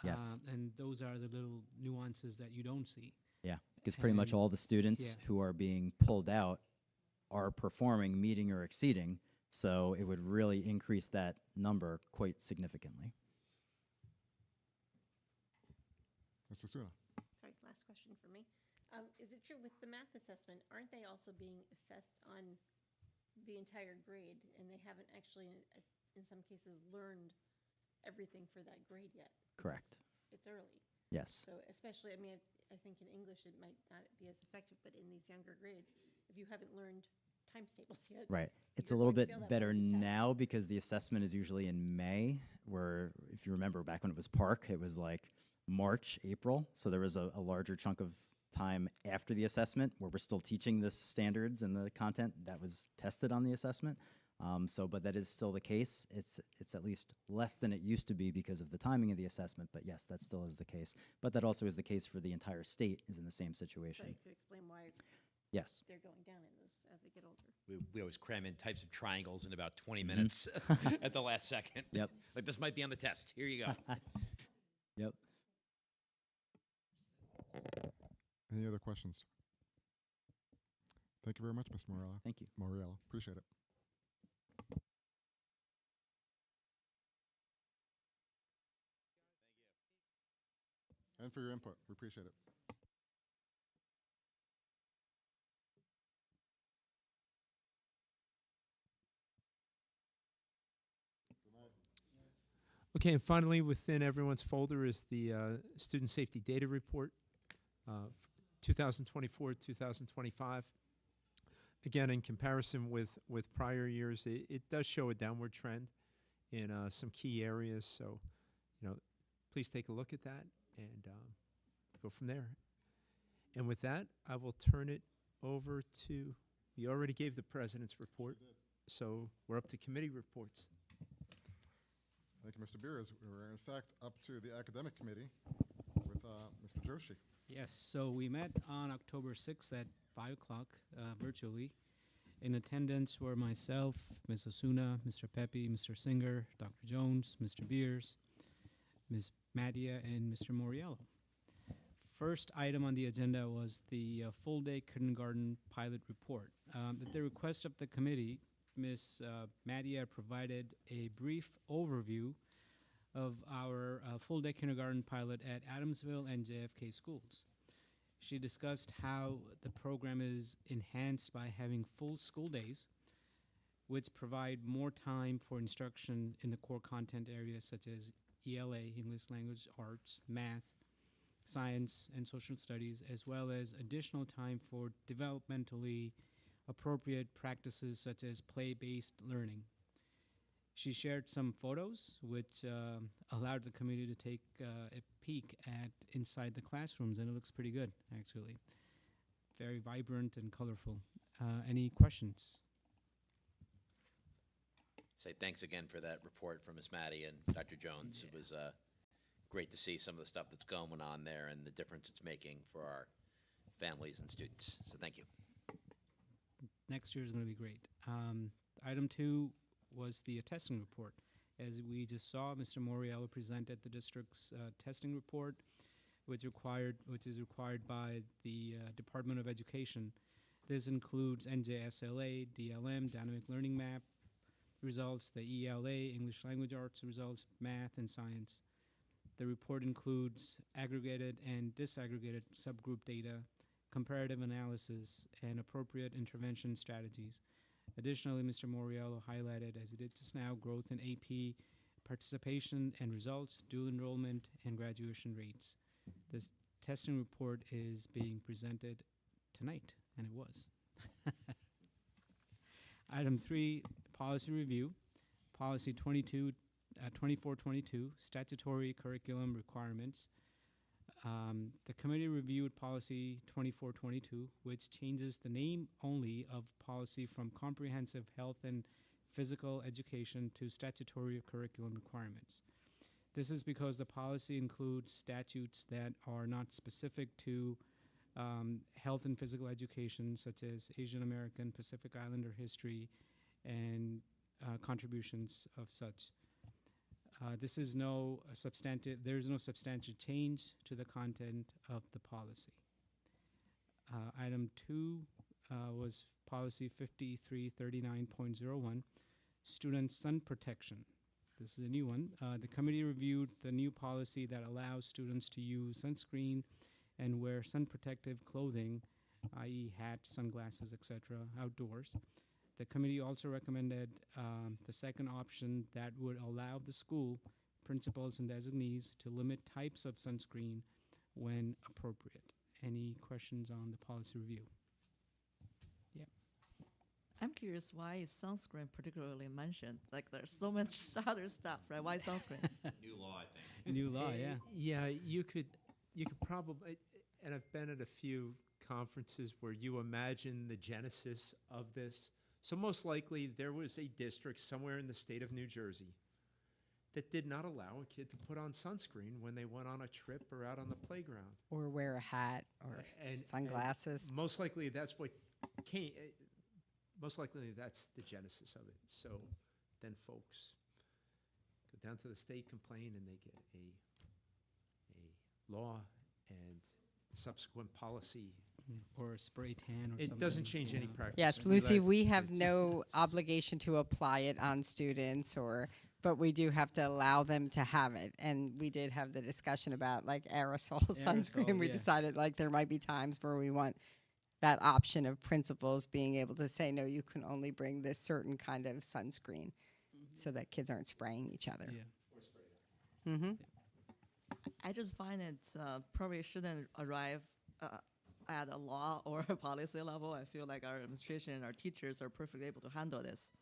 Yes. And those are the little nuances that you don't see. Yeah, because pretty much all the students who are being pulled out are performing, meeting, or exceeding, so it would really increase that number quite significantly. Mr. Suna. Sorry, last question for me. Is it true with the math assessment, aren't they also being assessed on the entire grade, and they haven't actually, in some cases, learned everything for that grade yet? Correct. It's early. Yes. So especially, I mean, I think in English it might not be as effective, but in these younger grades, if you haven't learned times tables yet. Right. It's a you're little going to bit fail that better first test. now because the assessment is usually in May, where if you remember back when it was Park, it was like March, April. So there was a larger chunk of time after the assessment where we're still teaching the standards and the content that was tested on the assessment. But that is still the case. It's at least less than it used to be because of the timing of the assessment, but yes, that still is the case. But that also is the case for the entire state is in the same situation. So you could explain why Yes. they're going down in this as they get older. we always cram in types of triangles in about 20 minutes at the last second. Yep. Like, this might be on the test. Here you go. Yep. Any other questions? Thank you very much, Mr. Morello. Thank you. Moriello, appreciate it. And for your input, we appreciate it. Okay, and finally, within everyone's folder is the Student Safety Data Report, 2024-2025. Again, in comparison with prior years, it does show a downward trend in some key areas. So, please take a look at that and go from there. And with that, I will turn it over to, you already gave the President's report, so we're up to committee reports. Thank you, Mr. Beers. We're in fact up to the academic committee with Mr. Joshi. Yes, so we met on October 6th at 5 o'clock virtually. In attendance were myself, Ms. Osuna, Mr. Pepe, Mr. Singer, Dr. Jones, Mr. Beers, Ms. Madia, and Mr. Moriello. First item on the agenda was the full-day kindergarten pilot report. At the request of the committee, Ms. Madia provided a brief overview of our full-day kindergarten pilot at Adamsville and JFK schools. She discussed how the program is enhanced by having full school days, which provide more time for instruction in the core content areas such as ELA, English Language Arts, math, science, and social studies, as well as additional time for developmentally appropriate practices such as play-based learning. She shared some photos which allowed the community to take a peek at inside the classrooms, and it looks pretty good, actually. Very vibrant and colorful. Any questions? Say thanks again for that report from Ms. Maddie and Dr. Jones. It was great to see some of the stuff that's going on there and the difference it's making for our families and students. So thank you. Next year is going to be great. Item 2 was the testing report. As we just saw, Mr. Moriello presented the district's testing report, which is required by the Department of Education. This includes NJSLA, DLM, Dynamic Learning Map results, the ELA, English Language Arts results, math, and science. The report includes aggregated and disaggregated subgroup data, comparative analysis, and appropriate intervention strategies. Additionally, Mr. Moriello highlighted, as he did just now, growth in AP participation and results, dual enrollment, and graduation rates. The testing report is being presented tonight, and it was. Item 3, policy review. Policy 2422, statutory curriculum requirements. The committee reviewed policy 2422, which changes the name only of policy from comprehensive health and physical education to statutory curriculum requirements. This is because the policy includes statutes that are not specific to health and physical education, such as Asian American, Pacific Islander history, and contributions of such. There is no substantial change to the content of the policy. Item 2 was policy 5339.01, student sun protection. This is a new one. The committee reviewed the new policy that allows students to use sunscreen and wear sun protective clothing, i.e. hats, sunglasses, etc., outdoors. The committee also recommended the second option that would allow the school principals and designees to limit types of sunscreen when appropriate. Any questions on the policy review? Yeah. I'm curious, why is sunscreen particularly mentioned? Like, there's so much other stuff, right? Why sunscreen? New law, I think. New law, yeah. Yeah, you could probably, and I've been at a few conferences where you imagine the genesis of this. So most likely there was a district somewhere in the state of New Jersey that did not allow a kid to put on sunscreen when they went on a trip or out on the playground. Or wear a hat or sunglasses. And most likely that's what came, most likely that's the genesis of it. So then folks go down to the state, complain, and they get a law and subsequent policy. Or a spray tan or It something. doesn't change any practice. Yes, And we Lucy, let we have kids- no obligation to apply it on students but we do have to allow them to have it. And we did have the discussion about like aerosol sunscreen. We yeah. decided like there might be times where we want that option of principals being able to say, no, you can only bring this certain kind of sunscreen so that kids aren't spraying each other. Yeah. Mm-hmm. I just find it probably shouldn't arrive at a law or a policy level. I feel like our administration and our teachers are perfectly able to handle this.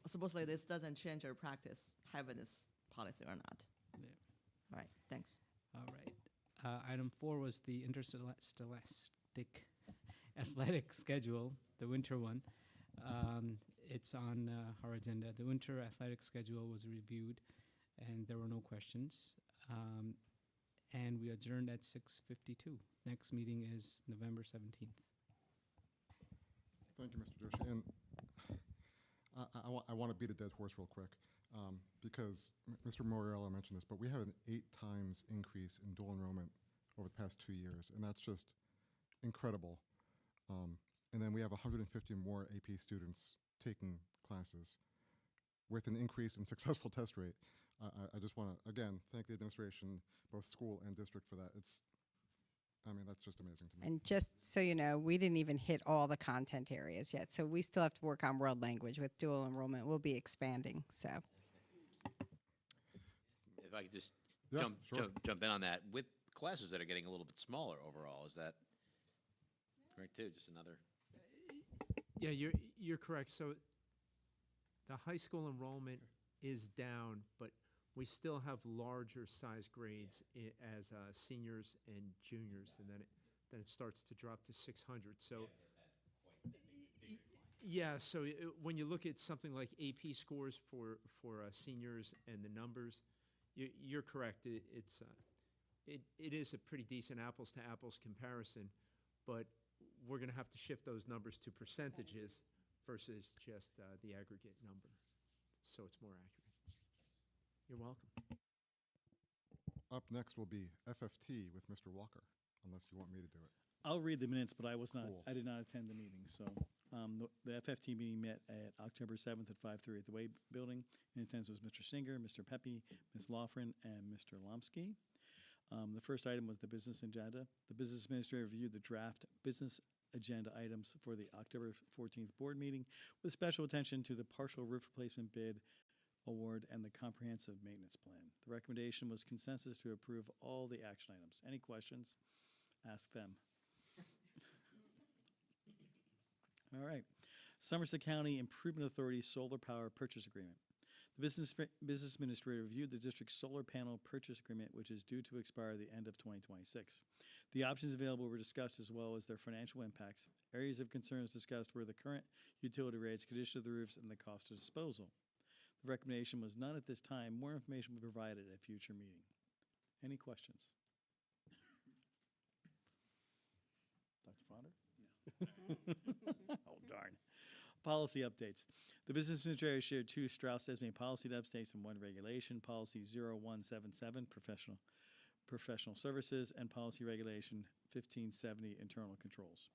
Supposedly, this doesn't change our practice, having this policy or not. Yeah. All right, thanks. All right. Item 4 was the interscholastic athletic schedule, the winter one. It's on our agenda. The winter athletic schedule was reviewed, and there were no questions. And we adjourned at 6:52. Next meeting is November 17th. Thank you, Mr. Doshi. And I want to beat a dead horse real quick because Mr. Moriello mentioned this, but we have an 8 times increase in dual enrollment over the past 2 years, and that's just incredible. And then we have 150 more AP students taking classes with an increase in successful test rate. I just want to, again, thank the administration, both school and district, for that. That's just amazing to me. And just so you know, we didn't even hit all the content areas yet. So we still have to work on world language with dual enrollment. We'll be expanding, so. If I could just Yeah, jump, sure. jump in on that, with classes that are getting a little bit smaller overall, is that right too? Just another. Yeah, you're correct. So the high school enrollment is down, but we still have larger size grades as seniors and juniors, and then it starts to drop to 600. So yeah, so when you look at something like AP scores for seniors and the numbers, you're correct. It is a pretty decent apples to apples comparison, but we're going to have to shift those numbers to percentages versus just the aggregate number, so it's more accurate. You're welcome. Up next will be FFT with Mr. Walker, unless you want me to do it. I'll read the minutes, but I was not. Cool. I did not attend the meeting. So the FFT meeting met at October 7th at 5:30 at the Way Building. In attendance was Mr. Singer, Mr. Pepe, Ms. Lofgren, and Mr. Lomsky. The first item was the business agenda. The business administrator reviewed the draft business agenda items for the October 14th board meeting with special attention to the partial roof replacement bid award and the comprehensive maintenance plan. The recommendation was consensus to approve all the action items. Any questions? Ask them. All right. Somerset County Improvement Authority Solar Power Purchase Agreement. The business administrator reviewed the district's solar panel purchase agreement, which is due to expire the end of 2026. The options available were discussed as well as their financial impacts. Areas of concerns discussed were the current utility rates, condition of the roofs, and the cost of disposal. The recommendation was none at this time. More information will be provided at a future meeting. Any questions? Dr. Fodder? Oh, darn. Policy updates. The business administrator shared 2 Strauss-Esme policy updates and 1 regulation, policy 0177, professional services, and policy regulation 1570, internal controls.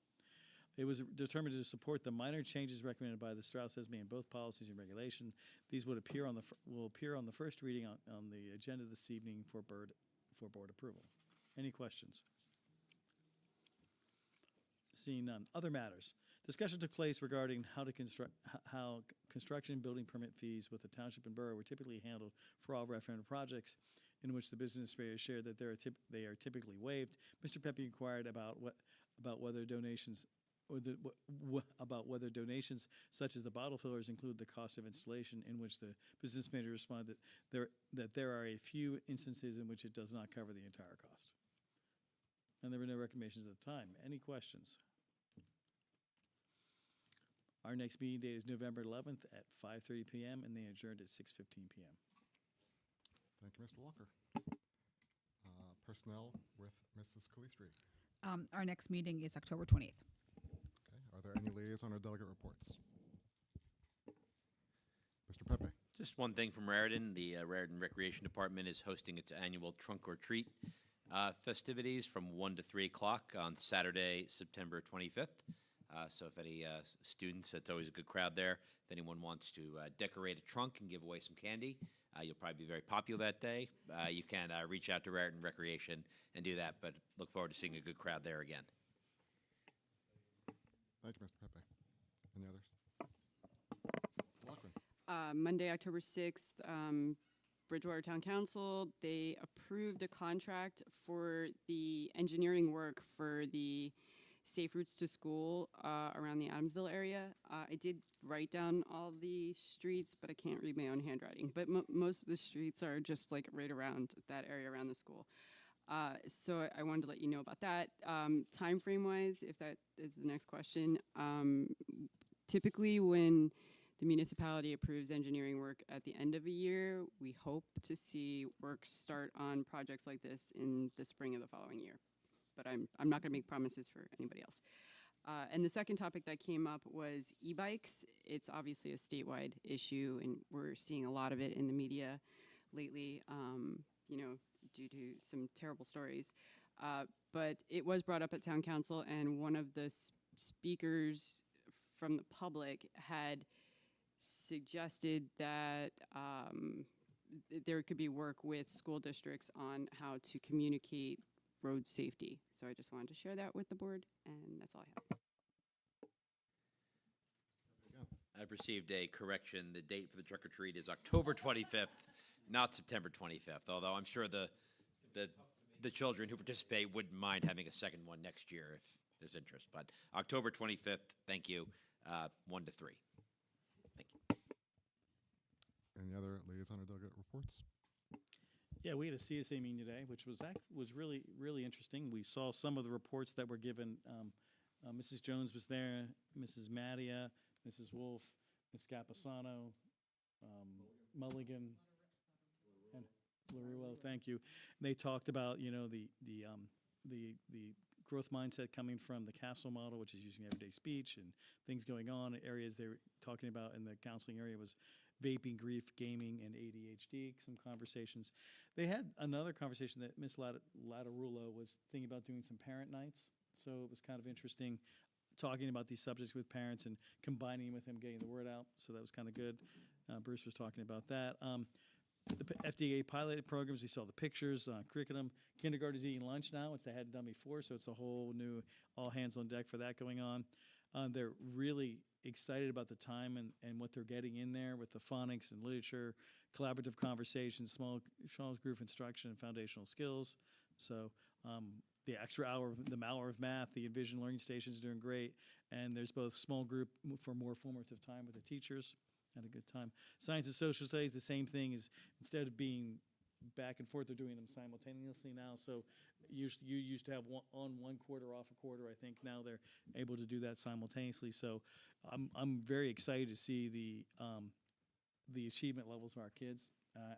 It was determined to support the minor changes recommended by the Strauss-Esme in both policies and regulation. These would appear on the first reading on the agenda this evening for board approval. Any questions? Seeing none. Other matters. Discussion took place regarding how construction building permit fees with the township and borough were typically handled for all referendum projects, in which the business administrator shared that they are typically waived. Mr. Pepe inquired about whether donations such as the bottle fillers include the cost of installation, in which the business manager responded that there are a few instances in which it does not cover the entire cost. And there were no recommendations at the time. Any questions? Our next meeting date is November 11th at 5:30 p.m. and they adjourned at 6:15 p.m. Thank you, Mr. Walker. Personnel with Mrs. Calistri. Our next meeting is October 20th. Okay. Are there any liaison or delegate reports? Mr. Pepe. Just one thing from Raritan. The Raritan Recreation Department is hosting its annual Trunk or Treat festivities from 1 to 3 o'clock on Saturday, September 25th. So if any students, that's always a good crowd there. If anyone wants to decorate a trunk and give away some candy, you'll probably be very popular that day. You can reach out to Raritan Recreation and do that, but look forward to seeing a good crowd there again. Thank you, Mr. Pepe. Any others? Selectman. Monday, October 6th, Bridgewater Town Council, they approved a contract for the engineering work for the Safe Routes to School around the Adamsville area. I did write down all the streets, but I can't read my own handwriting. But most of the streets are just like right around that area around the school. So I wanted to let you know about that. Time frame wise, if that is the next question, typically when the municipality approves engineering work at the end of a year, we hope to see work start on projects like this in the spring of the following year. But I'm not going to make promises for anybody else. And the second topic that came up was e-bikes. It's obviously a statewide issue, and we're seeing a lot of it in the media lately, you know, due to some terrible stories. But it was brought up at town council, and one of the speakers from the public had suggested that there could be work with school districts on how to communicate road safety. So I just wanted to share that with the board, and that's all I have. I've received a correction. The date for the trick or treat is October 25th, not September 25th, although I'm sure the children who participate wouldn't mind having a second one next year if there's interest. But October 25th, thank you, 1 to 3. Thank you. Any other liaison or delegate reports? Yeah, we had a CSA meeting today, which was really, really interesting. We saw some of the reports that were given. Mrs. Jones was there, Mrs. Mattia, Mrs. Wolf, Ms. Capisano, Mulligan, and Laruello. Thank you. And they talked about, you know, the growth mindset coming from the castle model, which is using everyday speech and things going on. Areas they were talking about in the counseling area was vaping, grief, gaming, and ADHD, some conversations. They had another conversation that Ms. Latarullo was thinking about doing some parent nights. So it was kind of interesting talking about these subjects with parents and combining with him, getting the word out. So that was kind of good. Bruce was talking about that. The FDA piloted programs, we saw the pictures, curriculum. Kindergarten is eating lunch now, which they hadn't done before, so it's a whole new all hands on deck for that going on. They're really excited about the time and what they're getting in there with the phonics and literature, collaborative conversations, small group instruction, and foundational skills. So the extra hour of math, the Envision Learning Station is doing great, and there's both small group for more formative time with the teachers. Had a good time. Science and social studies, the same thing, is instead of being back and forth, they're doing them simultaneously now. So you used to have one quarter, off a quarter. I think now they're able to do that simultaneously. So I'm very excited to see the achievement levels of our kids.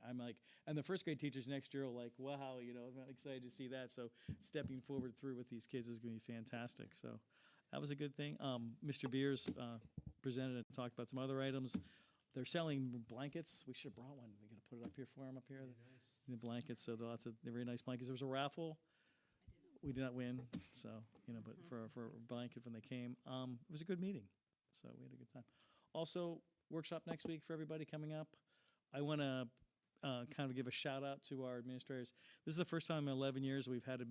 I'm like, and the first grade teachers next year are like, wow, you know, I'm excited to see that. So stepping forward through with these kids is going to be fantastic. So that was a good thing. Mr. Beers presented and talked about some other items. They're selling blankets. We should have brought one. We got to put it up here for them up here. The blankets. So lots of very nice blankets. There was a raffle. We did not win. So, you know, but for a blanket when they came, it was a good meeting. So we had a good time. Also, workshop next week for everybody coming up. I want to kind of give a shout out to our administrators. This is the first time in 11 years we've had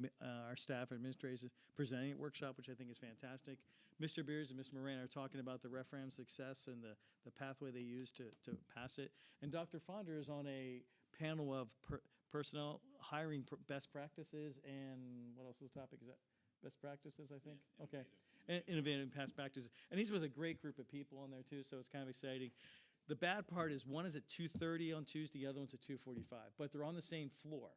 our staff administrators presenting at workshop, which I think is fantastic. Mr. Beers and Ms. Moran are talking about the referendum success and the pathway they use to pass it. And Dr. Fonder is on a panel of personnel hiring best practices and what else is the topic? Is that best practices, I think? Yeah, okay. And innovative past practices. And he's with a great group of people on there too, so it's kind of exciting. The bad part is one is at 2:30 on Tuesday, the other one's at 2:45, but they're on the same floor.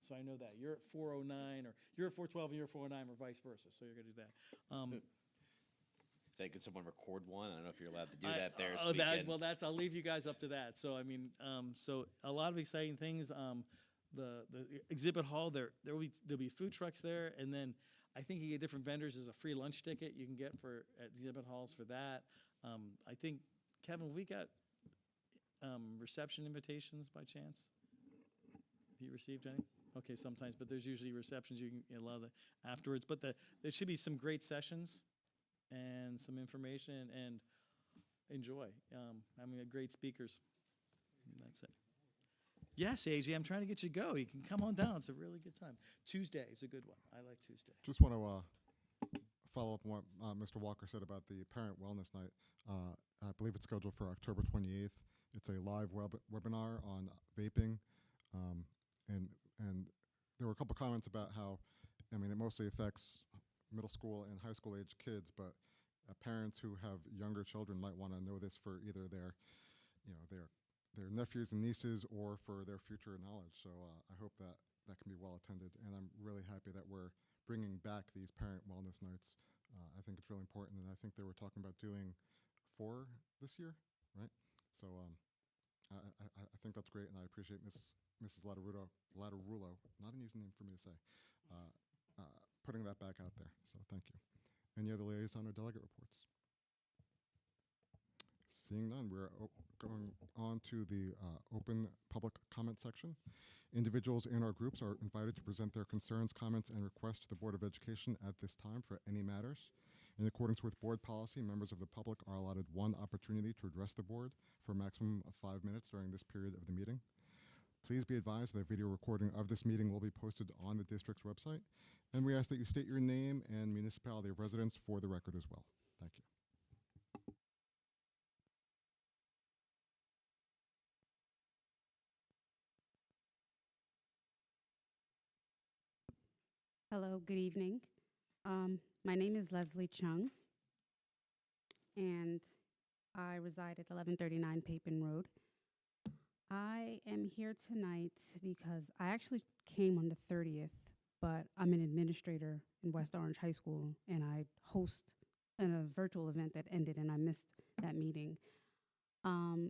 So I know that. You're at 4:09, or you're at 4:12 and you're at 4:09, or vice versa. So you're going to do that. Say, could someone record one? I don't know if you're allowed to do that there. I'll leave you guys up to that. So I mean, so a lot of exciting things. The exhibit hall, there'll be food trucks there, and then I think you get different vendors. There's a free lunch ticket you can get for at the exhibit halls for that. I think, Kevin, have we got reception invitations by chance? Have you received any? Okay, sometimes, but there's usually receptions you can allow that afterwards. But there should be some great sessions and some information and enjoy. Having great speakers. And that's it. Yes, AJ, I'm trying to get you to go. You can come on down. It's a really good time. Tuesday is a good one. I like Tuesday. Just want to follow up on what Mr. Walker said about the Parent Wellness Night. I believe it's scheduled for October 28th. It's a live webinar on vaping. And there were a couple comments about how, I mean, it mostly affects middle school and high school age kids, but parents who have younger children might want to know this for either their nephews and nieces or for their future knowledge. So I hope that can be well attended. And I'm really happy that we're bringing back these parent wellness nights. I think it's really important. And I think they were talking about doing 4 this year, right? So I think that's great. And I appreciate Mrs. Latterulo, not an easy name for me to say, putting that back out there. So thank you. Any other liaison or delegate reports? Seeing none, we're going on to the open public comment section. Individuals in our groups are invited to present their concerns, comments, and requests to the Board of Education at this time for any matters. In accordance with board policy, members of the public are allotted 1 opportunity to address the board for a maximum of 5 minutes during this period of the meeting. Please be advised that a video recording of this meeting will be posted on the district's website, and we ask that you state your name and municipality of residence for the record as well. Thank you. Hello, good evening. My name is Leslie Chung, and I reside at 1139 Papin Road. I am here tonight because I actually came on the 30th, but I'm an administrator in West Orange High School, and I host a virtual event that ended, and I missed that meeting.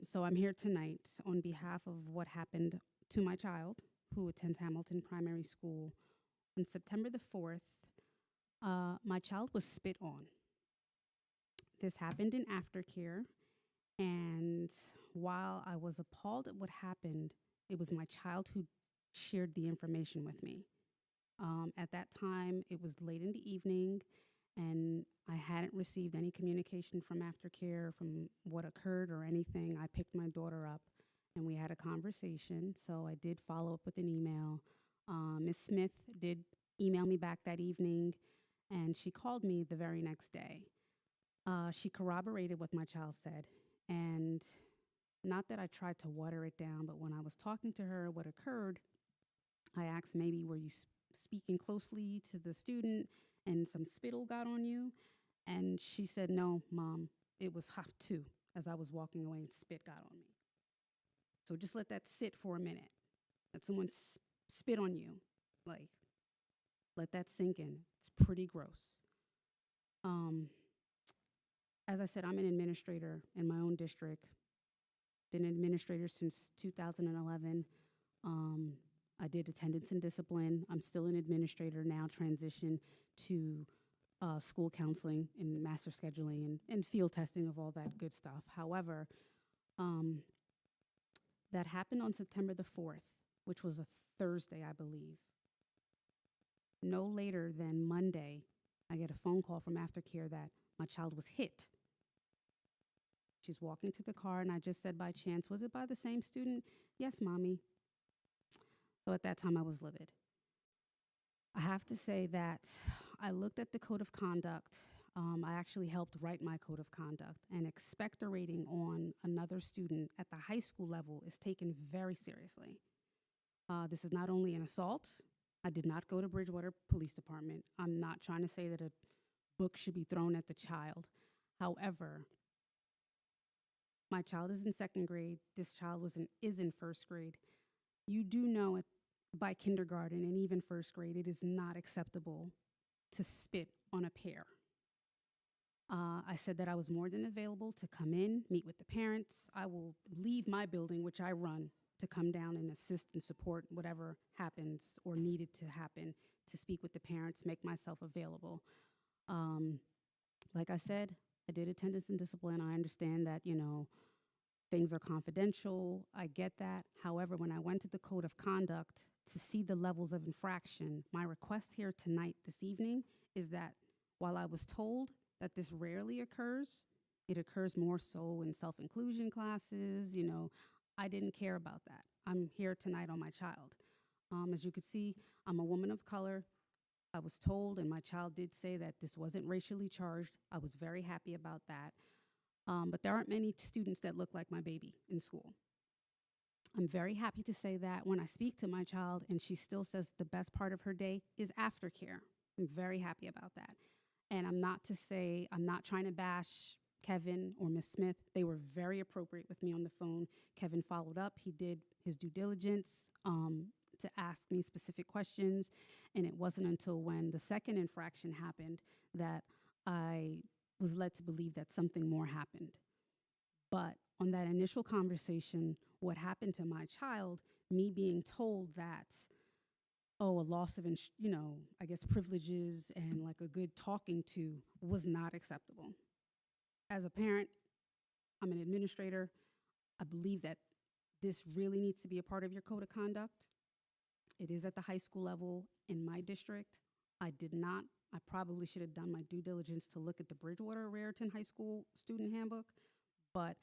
So I'm here tonight on behalf of what happened to my child, who attends Hamilton Primary School. On September the 4th, my child was spit on. This happened in aftercare, and while I was appalled at what happened, it was my child who shared the information with me. At that time, it was late in the evening, and I hadn't received any communication from aftercare from what occurred or anything. I picked my daughter up, and we had a conversation, so I did follow up with an email. Ms. Smith did email me back that evening, and she called me the very next day. She corroborated what my child said, and not that I tried to water it down, but when I was talking to her what occurred, I asked maybe were you speaking closely to the student and some spittle got on you? And she said, no, Mom, it was hot too. As I was walking away and spit got on me. So just let that sit for a minute. Let someone spit on you. Like, let that sink in. It's pretty gross. As I said, I'm an administrator in my own district. Been an administrator since 2011. I did attendance and discipline. I'm still an administrator now, transition to school counseling and master scheduling and field testing of all that good stuff. However, that happened on September the 4th, which was a Thursday, I believe. No later than Monday, I get a phone call from aftercare that my child was hit. She's walking to the car, and I just said by chance, was it by the same student? Yes, Mommy. So at that time, I was livid. I have to say that I looked at the code of conduct. I actually helped write my code of conduct, and expectorating on another student at the high school level is taken very seriously. This is not only an assault. I did not go to Bridgewater Police Department. I'm not trying to say that a book should be thrown at the child. However, my child is in 2nd grade. This child is in 1st grade. You do know by kindergarten and even 1st grade, it is not acceptable to spit on a pear. I said that I was more than available to come in, meet with the parents. I will leave my building, which I run, to come down and assist and support whatever happens or needed to happen to speak with the parents, make myself available. Like I said, I did attendance and discipline. I understand that, you know, things are confidential. I get that. However, when I went to the code of conduct to see the levels of infraction, my request here tonight, this evening, is that while I was told that this rarely occurs, it occurs more so in self-inclusion classes, you know, I didn't care about that. I'm here tonight on my child. As you could see, I'm a woman of color. I was told, and my child did say that this wasn't racially charged. I was very happy about that. But there aren't many students that look like my baby in school. I'm very happy to say that when I speak to my child and she still says the best part of her day is aftercare. I'm very happy about that. And I'm not trying to bash Kevin or Miss Smith. They were very appropriate with me on the phone. Kevin followed up. He did his due diligence to ask me specific questions. And it wasn't until when the second infraction happened that I was led to believe that something more happened. But on that initial conversation, what happened to my child, me being told that, oh, a loss of, I guess privileges and like a good talking to was not acceptable. As a parent, I'm an administrator. I believe that this really needs to be a part of your code of conduct. It is at the high school level in my district. I probably should have done my due diligence to look at the Bridgewater Raritan High School student handbook, but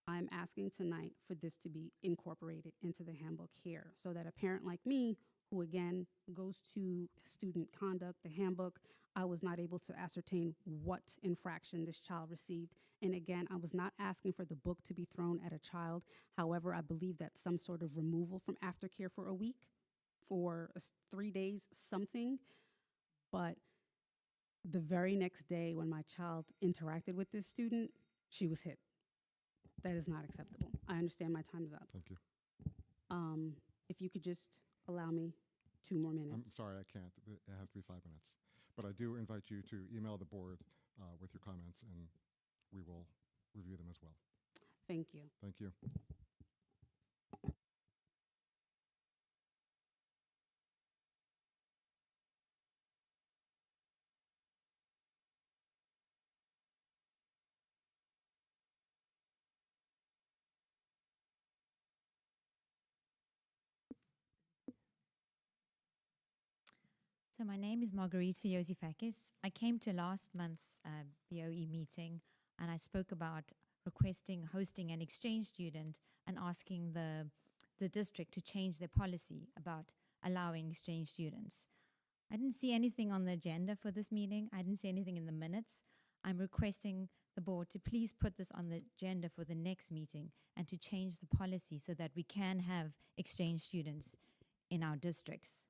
I'm asking tonight for this to be incorporated into the handbook here so that a parent like me, who again goes to student conduct, the handbook, I was not able to ascertain what infraction this child received. And again, I was not asking for the book to be thrown at a child. However, I believe that some sort of removal from aftercare for a week, for 3 days, something. But the very next day when my child interacted with this student, she was hit. That is not acceptable. I understand my time's up. Thank you. If you could just allow me 2 more minutes. I'm sorry, I can't. It has to be 5 minutes. But I do invite you to email the board with your comments, and we will review them as well. Thank you. Thank you. So my name is Margarita Yosifakis. I came to last month's BOE meeting and I spoke about hosting an exchange student and asking the district to change their policy about allowing exchange students. I didn't see anything on the agenda for this meeting. I didn't see anything in the minutes. I'm requesting the board to please put this on the agenda for the next meeting and to change the policy so that we can have exchange students in our districts.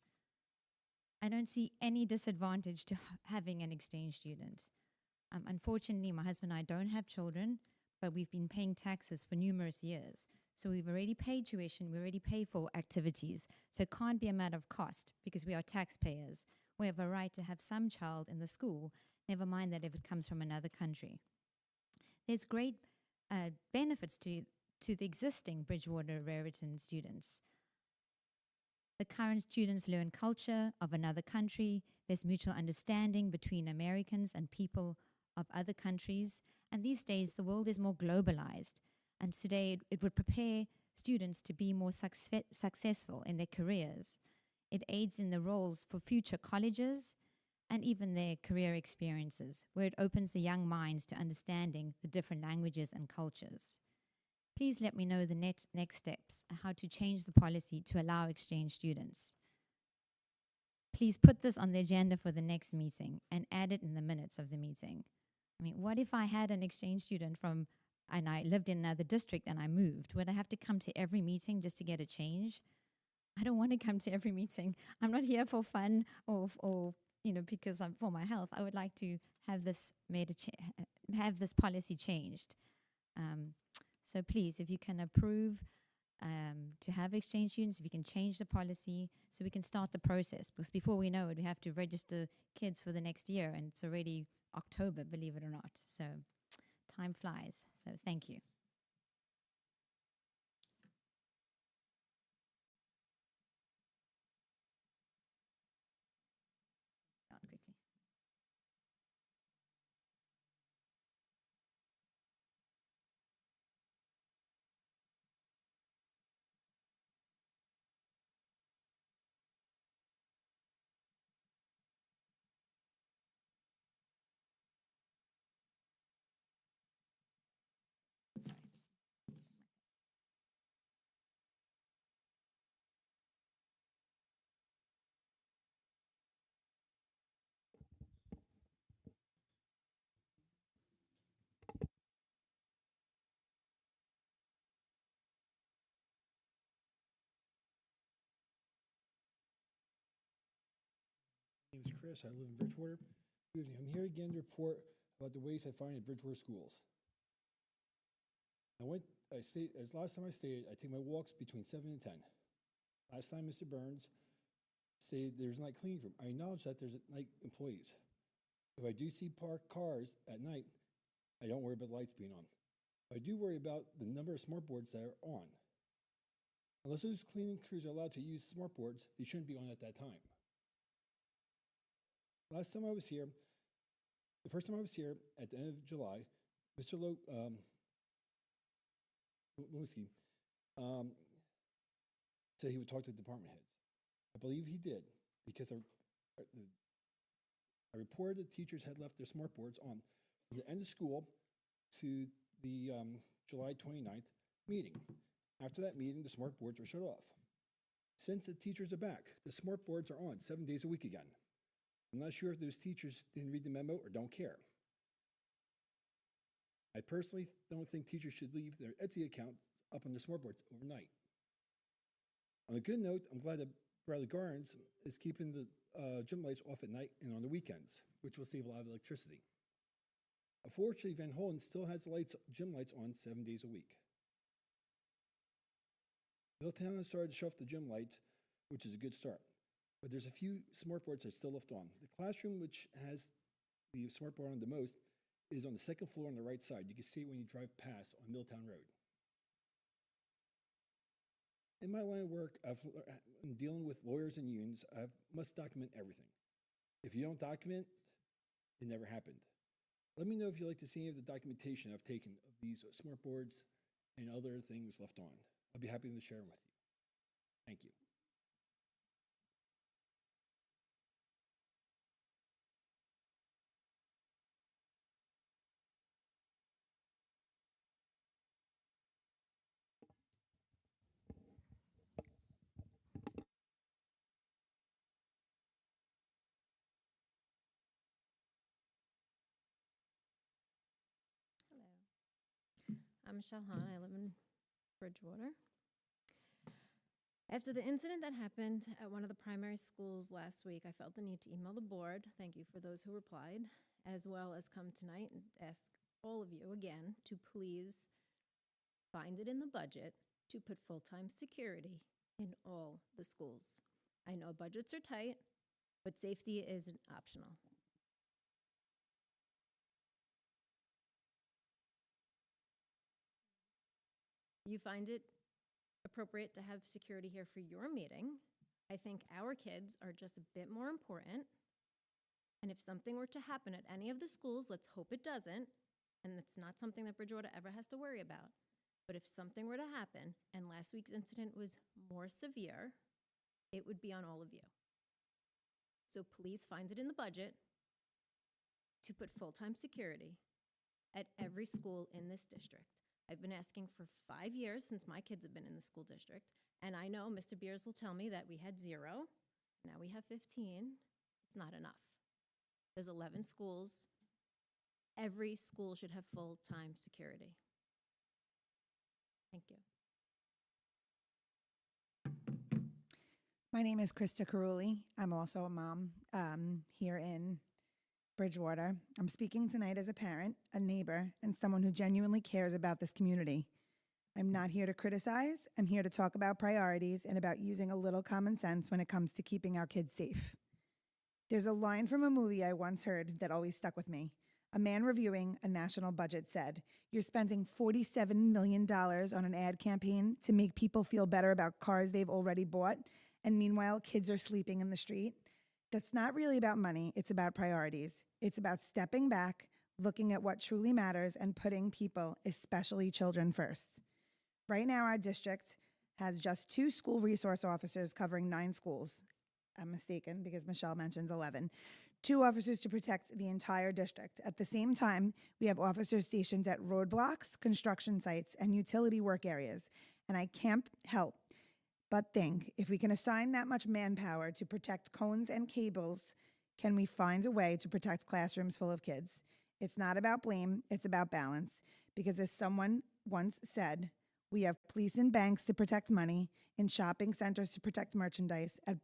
I don't see any disadvantage to having an exchange student. Unfortunately, my husband and I don't have children, but we've been paying taxes for numerous years. So we've already paid tuition, we already pay for activities. So it can't be a matter of cost because we are taxpayers. We have a right to have some child in the school, never mind that if it comes from another country. There's great benefits to the existing Bridgewater Raritan students. The current students learn culture of another country. There's mutual understanding between Americans and people of other countries. And these days, the world is more globalized. And today, it would prepare students to be more successful in their careers. It aids in the roles for future colleges and even their career experiences, where it opens the young minds to understanding the different languages and cultures. Please let me know the next steps, how to change the policy to allow exchange students. Please put this on the agenda for the next meeting and add it in the minutes of the meeting. I mean, what if I had an exchange student and I lived in another district and I moved? Would I have to come to every meeting just to get a change? I don't want to come to every meeting. I'm not here for fun or because I'm for my health. I would like to have this have this policy changed. So please, if you can approve to have exchange students, if you can change the policy so we can start the process. Because before we know it, we have to register kids for the next year, and it's already October, believe it or not. So time flies. So thank you. My name is Chris. I live in Bridgewater. Good evening. I'm here again to report about the waste I find at Bridgewater schools. As last time I stated, I take my walks between 7 and 10. Last time, Mr. Burns said there's a night cleaning room. I acknowledge that there's night employees. If I do see parked cars at night, I don't worry about lights being on. I do worry about the number of smart boards that are on. Unless those cleaning crews are allowed to use smart boards, they shouldn't be on at that time. Last time I was here, the first time I was here at the end of July, Mr. Lewinsky said he would talk to the department heads. I believe he did because I reported that teachers had left their smart boards on from the end of school to the July 29th meeting. After that meeting, the smart boards were shut off. Since the teachers are back, the smart boards are on 7 days a week again. I'm not sure if those teachers didn't read the memo or don't care. I personally don't think teachers should leave their Etsy account up on their smart boards overnight. On a good note, I'm glad that Bradley Gardens is keeping the gym lights off at night and on the weekends, which will save a lot of electricity. Unfortunately, Van Hollen still has the gym lights on 7 days a week. Milltown has started to shut off the gym lights, which is a good start. But there's a few smart boards that are still left on. The classroom, which has the smart board on the most, is on the second floor on the right side. You can see it when you drive past on Milltown Road. In my line of work, I'm dealing with lawyers and unions. I must document everything. If you don't document, it never happened. Let me know if you'd like to see any of the documentation I've taken of these smart boards and other things left on. I'll be happy to share them with you. Thank you. I'm Michelle Hahn. I live in Bridgewater. After the incident that happened at one of the primary schools last week, I felt the need to email the board, thank you for those who replied, as well as come tonight and ask all of you again to please find it in the budget to put full-time security in all the schools. I know budgets are tight, but safety isn't optional. You find it appropriate to have security here for your meeting. I think our kids are just a bit more important. And if something were to happen at any of the schools, let's hope it doesn't, and it's not something that Bridgewater ever has to worry about. But if something were to happen, and last week's incident was more severe, it would be on all of you. So please find it in the budget to put full-time security at every school in this district. I've been asking for 5 years since my kids have been in the school district, and I know Mr. Beers will tell me that we had 0, now we have 15. It's not enough. There's 11 schools. Every school should have full-time security. Thank you. My name is Krista Carulli. I'm also a mom here in Bridgewater. I'm speaking tonight as a parent, a neighbor, and someone who genuinely cares about this community. I'm not here to criticize. I'm here to talk about priorities and about using a little common sense when it comes to keeping our kids safe. There's a line from a movie I once heard that always stuck with me. A man reviewing a national budget said, "You're spending $47 million on an ad campaign to make people feel better about cars they've already bought, and meanwhile, kids are sleeping in the street." That's not really about money, it's about priorities. It's about stepping back, looking at what truly matters, and putting people, especially children, first. Right now, our district has just 2 school resource officers covering 9 schools. I'm mistaken because Michelle mentions 11. 2 officers to protect the entire district. At the same time, we have officers stationed at roadblocks, construction sites, and utility work areas. And I can't help but think, if we can assign that much manpower to protect cones and cables, can we find a way to protect classrooms full of kids? It's not about blame, it's about balance. Because as someone once said, we have police in banks to protect money, in shopping centers to protect merchandise, at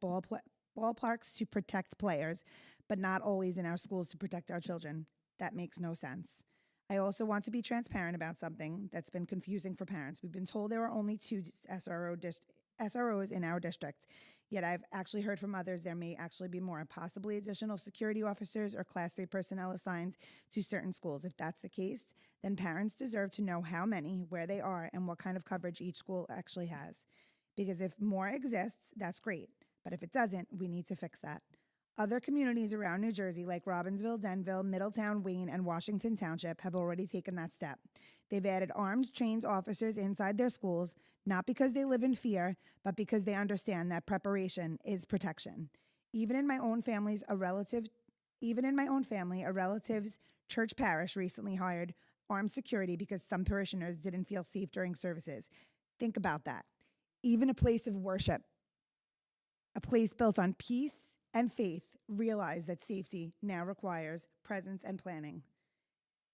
ballparks to protect players, but not always in our schools to protect our children. That makes no sense. I also want to be transparent about something that's been confusing for parents. We've been told there are only 2 SROs in our district, yet I've actually heard from others there may actually be more, possibly additional security officers or Class 3 personnel assigned to certain schools. If that's the case, then parents deserve to know how many, where they are, and what kind of coverage each school actually has. Because if more exists, that's great, but if it doesn't, we need to fix that. Other communities around New Jersey, like Robbinsville, Denville, Middletown, Wayne, and Washington Township, have already taken that step. They've added armed, trained officers inside their schools, not because they live in fear, but because they understand that preparation is protection. Even in my own family, a relative's church parish recently hired armed security because some parishioners didn't feel safe during services. Think about that. Even a place of worship, a place built on peace and faith, realize that safety now requires presence and planning.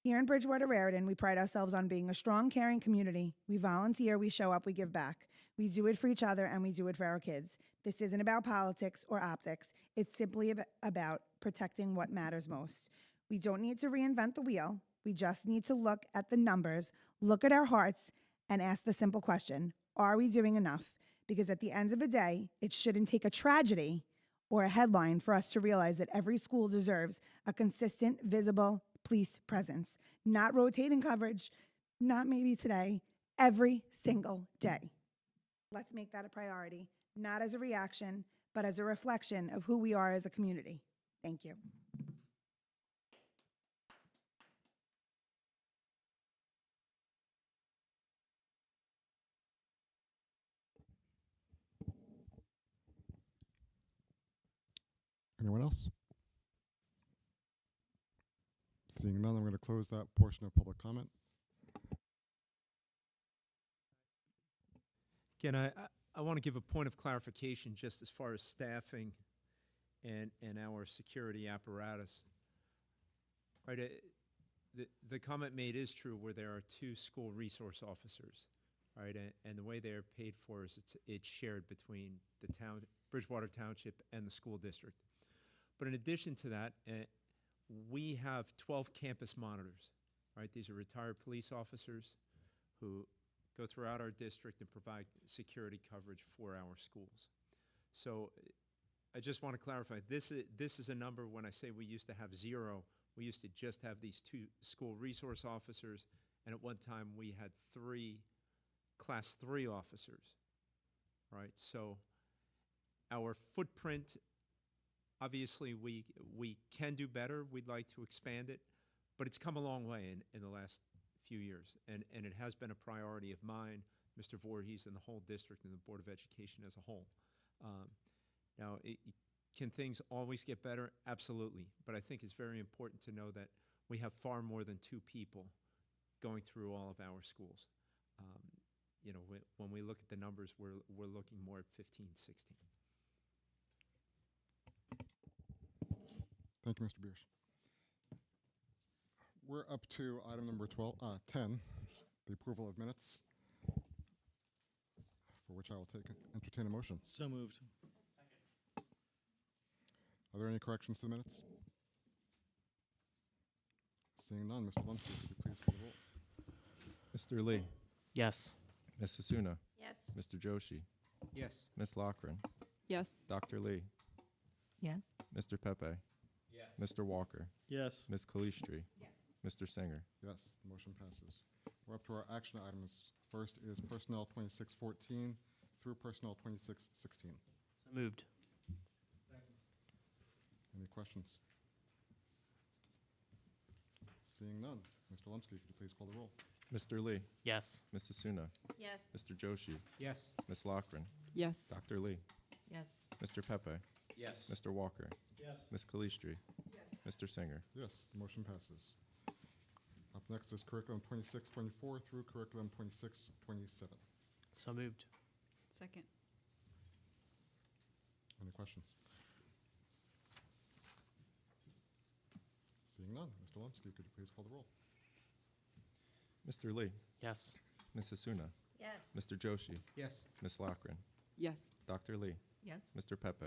Here in Bridgewater Raritan, we pride ourselves on being a strong, caring community. We volunteer, we show up, we give back. We do it for each other, and we do it for our kids. This isn't about politics or optics. It's simply about protecting what matters most. We don't need to reinvent the wheel. We just need to look at the numbers, look at our hearts, and ask the simple question, are we doing enough? Because at the end of the day, it shouldn't take a tragedy or a headline for us to realize that every school deserves a consistent, visible police presence, not rotating coverage, not maybe today, every single day. Let's make that a priority, not as a reaction, but as a reflection of who we are as a community. Thank you. Anyone else? Seeing none, I'm going to close that portion of public comment. Again, I want to give a point of clarification just as far as staffing and our security apparatus. Right, the comment made is true where there are 2 school resource officers, right, and the way they are paid for is it's shared between the town, Bridgewater Township, and the school district. But in addition to that, we have 12 campus monitors, right? These are retired police officers who go throughout our district and provide security coverage for our schools. So I just want to clarify, this is a number. When I say we used to have 0, we used to just have these 2 school resource officers, and at one time we had 3 Class 3 officers, right? So our footprint, obviously, we can do better. We'd like to expand it, but it's come a long way in the last few years, and it has been a priority of mine, Mr. Voorhees, and the whole district and the Board of Education as a whole. Now, can things always get better? Absolutely, but I think it's very important to know that we have far more than 2 people going through all of our schools. You know, when we look at the numbers, we're looking more at 15, 16. Thank you, Mr. Biersch. We're up to item number 10, the approval of minutes, for which I will entertain a motion. So moved. Are there any corrections to the minutes? Seeing none, Mr. Lumsky, could you please call the roll? Mr. Lee. Yes. Ms. Sasuna. Yes. Mr. Joshi. Yes. Ms. Lochran. Yes. Dr. Lee. Yes. Mr. Pepe. Yes. Mr. Walker. Yes. Ms. Kalistri. Yes. Mr. Singer. Yes, the motion passes. We're up to our action items. First is Personnel 2614 through Personnel 2616. So moved. Any questions? Seeing none, Mr. Lumsky, could you please call the roll? Mr. Lee. Yes. Ms. Sasuna. Yes. Mr. Joshi. Yes. Ms. Lochran. Yes. Dr. Lee. Yes. Mr. Pepe. Yes. Mr. Walker. Yes. Ms. Kalistri. Yes. Mr. Singer. Yes, the motion passes. Up next is Curriculum 2624 through Curriculum 2627. So moved. Second. Any questions? Seeing none, Mr. Lumsky, could you please call the roll? Mr. Lee. Yes. Ms. Sasuna. Yes. Mr. Joshi. Yes. Ms. Lochran. Yes. Dr. Lee. Yes. Mr. Pepe.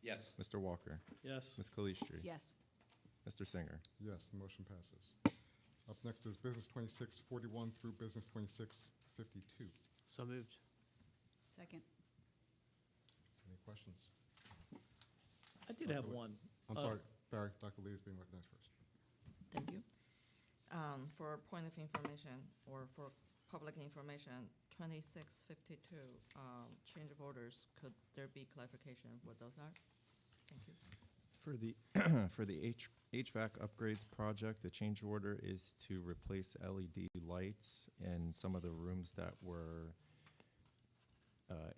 Yes. Mr. Walker. Yes. Ms. Calistri. Yes. Mr. Singer. Yes, the motion passes. Up next is Business 2641 through Business 2652. So moved. Second. Any questions? I did have Dr. Lee. one. I'm sorry, Barry, Dr. Lee is being recognized first. Thank you. For point of information or for public information, 2652 change of orders, could there be clarification of what those are? Thank you. For the for the HVAC upgrades project, the change order is to replace LED lights in some of the rooms that were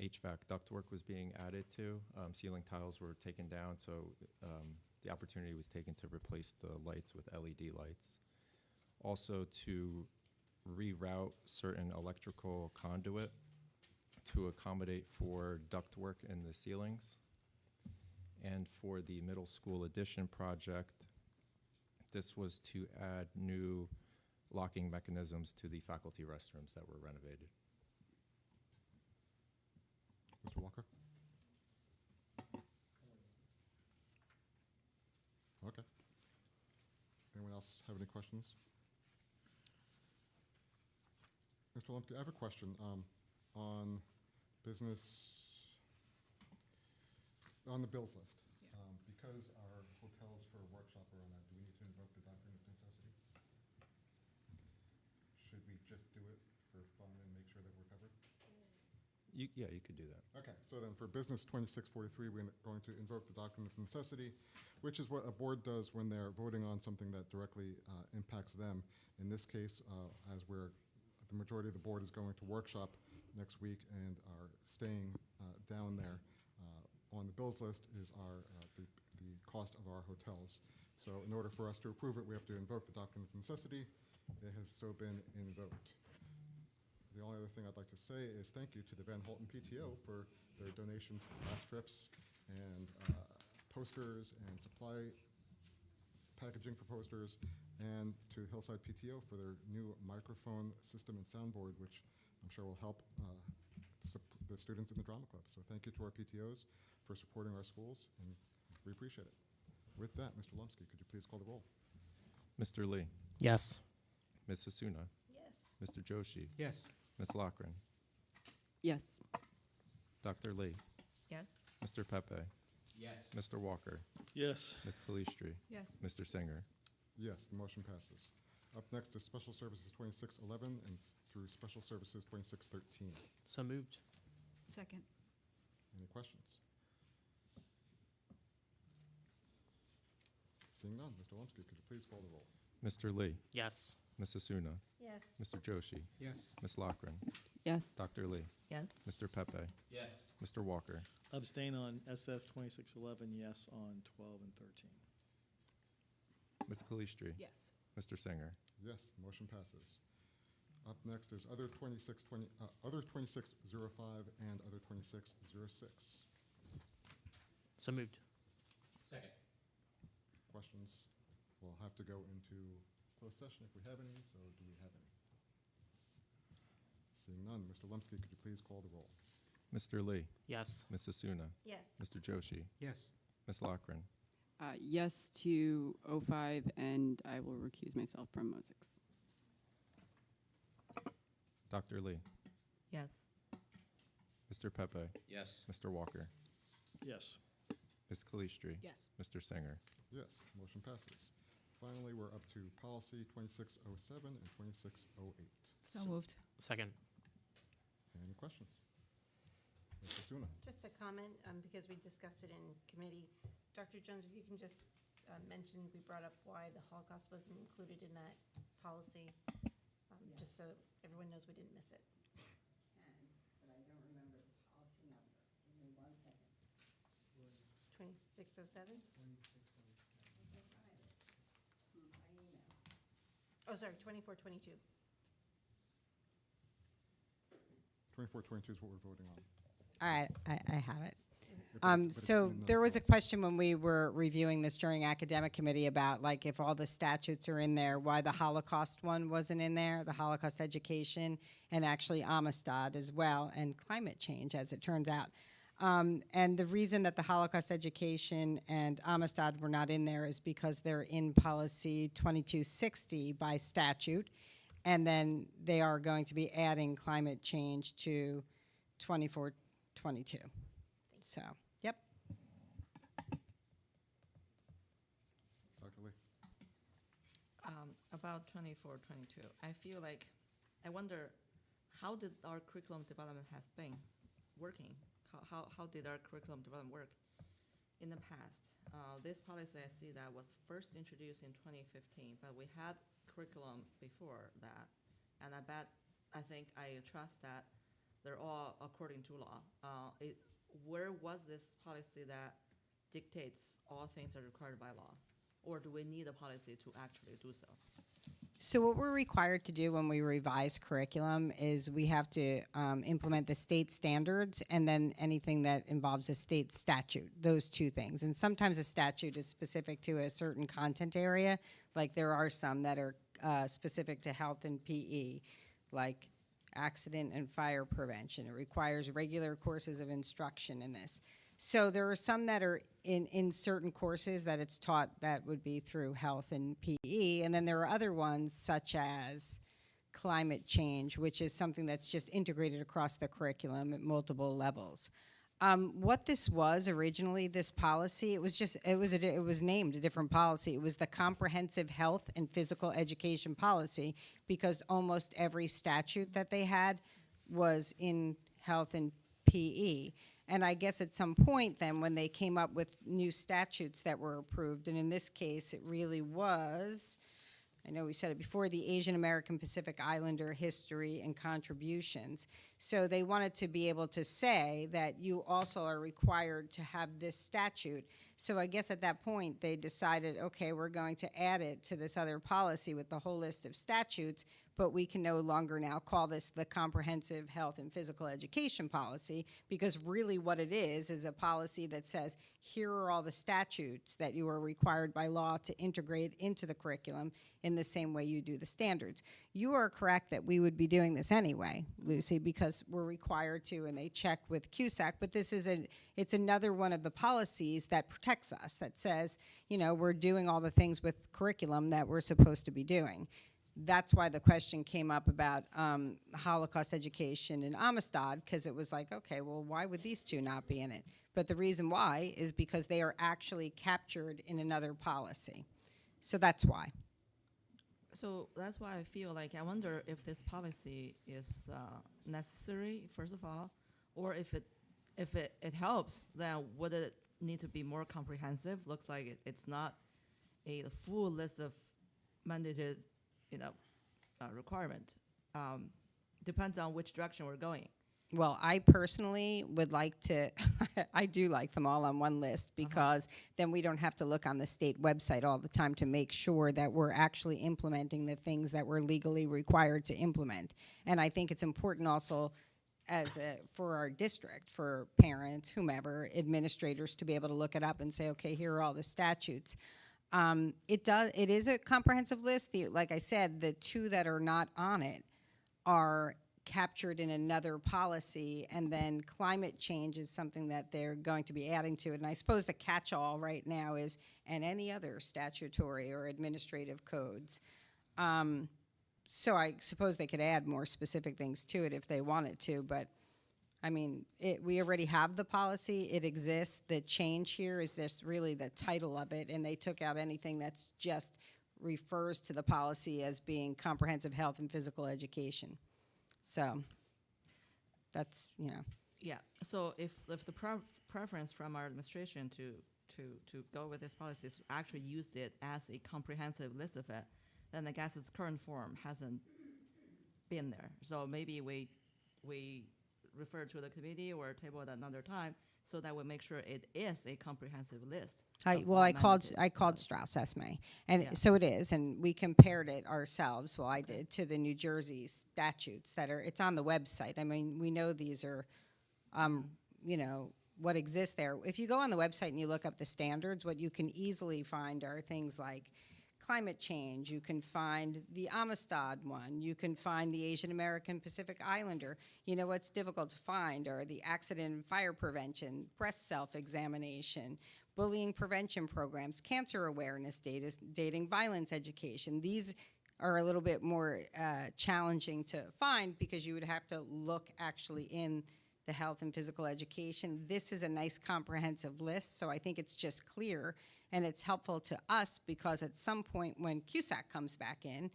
HVAC ductwork was being added to. Ceiling tiles were taken down, so the opportunity was taken to replace the lights with LED lights. Also to reroute certain electrical conduit to accommodate for ductwork in the ceilings. And for the middle school addition project, this was to add new locking mechanisms to the faculty restrooms that were renovated. Mr. Walker? Okay. Anyone else have any questions? Mr. Lumpke, I have a question on on the bills list. Because our hotels for a workshop are on that, do we need to invoke the doctrine of necessity? Should we just do it for fun and make sure that we're covered? Yeah, you could do that. Okay, so then for Business 2643, we're going to invoke the doctrine of necessity, which is what a board does when they're voting on something that directly impacts them. In this case, as the majority of the board is going to workshop next week and are staying down there, on the bills list is the cost of our hotels. So in order for us to approve it, we have to invoke the doctrine of necessity. It has so been invoked. The only other thing I'd like to say is thank you to the Van Holten PTO for their donations for class trips and posters and supply packaging for posters, and to Hillside PTO for their new microphone system and soundboard, which I'm sure will help the students in the drama club. So thank you to our PTOs for supporting our schools, and we appreciate it. With that, Mr. Lumsky, could you please call the roll? Mr. Lee. Yes. Ms. Hasuna. Yes. Mr. Joshi. Yes. Ms. Lochran. Yes. Dr. Lee. Yes. Mr. Pepe. Yes. Mr. Walker. Yes. Ms. Calistri. Yes. Mr. Singer. Yes, the motion passes. Up next is Special Services 2611 and through Special Services 2613. So moved. Second. Any questions? Seeing none, Mr. Lumsky, could you please call the roll? Mr. Lee. Yes. Ms. Hasuna. Yes. Mr. Joshi. Yes. Ms. Lochran. Yes. Dr. Lee. Yes. Mr. Pepe. Yes. Mr. Walker. Abstain on SS 2611, yes on 12 and 13. Ms. Calistri. Yes. Mr. Singer. Yes, the motion passes. Up next is other 2605 and other 2606. So moved. Second. Questions? We'll have to go into closed session if we have any, so do we have any? Seeing none, Mr. Lumsky, could you please call the roll? Mr. Lee. Yes. Ms. Hasuna. Yes. Mr. Joshi. Yes. Ms. Lochran. Yes to 05, and I will recuse myself from 06. Dr. Lee. Yes. Mr. Pepe. Yes. Mr. Walker. Yes. Ms. Calistri. Yes. Mr. Singer. Yes, motion passes. Finally, we're up to policy 2607 and 2608. So moved. Second. Any questions? Ms. Hasuna? Just a comment, because we discussed it in committee. Dr. Jones, if you can just mention, we brought up why the Holocaust wasn't included in that policy, just so everyone knows we didn't miss it. But I don't remember the policy number. Give me 1 second. 2607? 2607. Oh, sorry, 2422. 2422 is what we're voting on. All right, I have it. But it's So in the there was a policy. question when we were reviewing this during academic committee about like if all the statutes are in there, why the Holocaust one wasn't in there, the Holocaust education, and actually Amistad as well, and climate change, as it turns out. And the reason that the Holocaust education and Amistad were not in there is because they're in policy 2260 by statute, and then they are going to be adding climate change to 2422. So, yep. Dr. Lee. About 24, 22, I feel like, I wonder, how did our curriculum development has been working? How did our curriculum development work in the past? This policy, I see that was first introduced in 2015, but we had curriculum before that, and I think I trust that they're all according to law. Where was this policy that dictates all things are required by law? Or do we need a policy to actually do so? So what we're required to do when we revise curriculum is we have to implement the state standards and then anything that involves a state statute, those two things. And sometimes a statute is specific to a certain content area, like there are some that are specific to health and PE, like accident and fire prevention. It requires regular courses of instruction in this. So there are some that are in certain courses that it's taught that would be through health and PE, and then there are other ones such as climate change, which is something that's just integrated across the curriculum at multiple levels. What this was originally, this policy, it was named a different policy. It was the Comprehensive Health and Physical Education Policy, because almost every statute that they had was in health and PE. And I guess at some point then when they came up with new statutes that were approved, and in this case it really was, I know we said it before, the Asian American Pacific Islander history and contributions. So they wanted to be able to say that you also are required to have this statute. So I guess at that point they decided, okay, we're going to add it to this other policy with the whole list of statutes, but we can no longer now call this the Comprehensive Health and Physical Education Policy, because really what it is a policy that says, here are all the statutes that you are required by law to integrate into the curriculum in the same way you do the standards. You are correct that we would be doing this anyway, Lucy, because we're required to, and they check with CUSAC, but this is it's another one of the policies that protects us, that says, you know, we're doing all the things with curriculum that we're supposed to be doing. That's why the question came up about Holocaust education in Amistad, because it was like, okay, well, why would these two not be in it? But the reason why is because they are actually captured in another policy. So that's why. So that's why I feel like I wonder if this policy is necessary, first of all, or if it helps, then would it need to be more comprehensive? Looks like it's not a full list of mandated, requirement. Depends on which direction we're going. Well, I personally would like to, I do like them all on one list, because then we don't have to look on the state website all the time to make sure that we're actually implementing the things that we're legally required to implement. And I think it's important also for our district, for parents, whomever, administrators, to be able to look it up and say, okay, here are all the statutes. It is a comprehensive list. Like I said, the two that are not on it are captured in another policy, and then climate change is something that they're going to be adding to it. And I suppose the catch-all right now is, and any other statutory or administrative codes. So I suppose they could add more specific things to it if they wanted to, but I mean, we already have the policy, it exists. The change here is just really the title of it, and they took out anything that's just refers to the policy as being comprehensive health and physical education. So that's, Yeah. So if the preference from our administration to go with this policy is to actually use it as a comprehensive list of it, then I guess its current form hasn't been there. So maybe we refer to the committee or table at another time, so that we make sure it is a comprehensive list. I called Strauss Esme, and so it is, and we compared it ourselves. Well, I did, to the New Jersey statutes that are. It's on the website. I mean, we know these are, what exists there. If you go on the website and you look up the standards, what you can easily find are things like climate change. You can find the Amistad one. You can find the Asian American Pacific Islander. You know what's difficult to find are the accident and fire prevention, breast self-examination, bullying prevention programs, cancer awareness, dating violence education. These are a little bit more challenging to find because you would have to look actually in the health and physical education. This is a nice comprehensive list, so I think it's just clear, and it's helpful to us because at some point when CUSAC comes back in,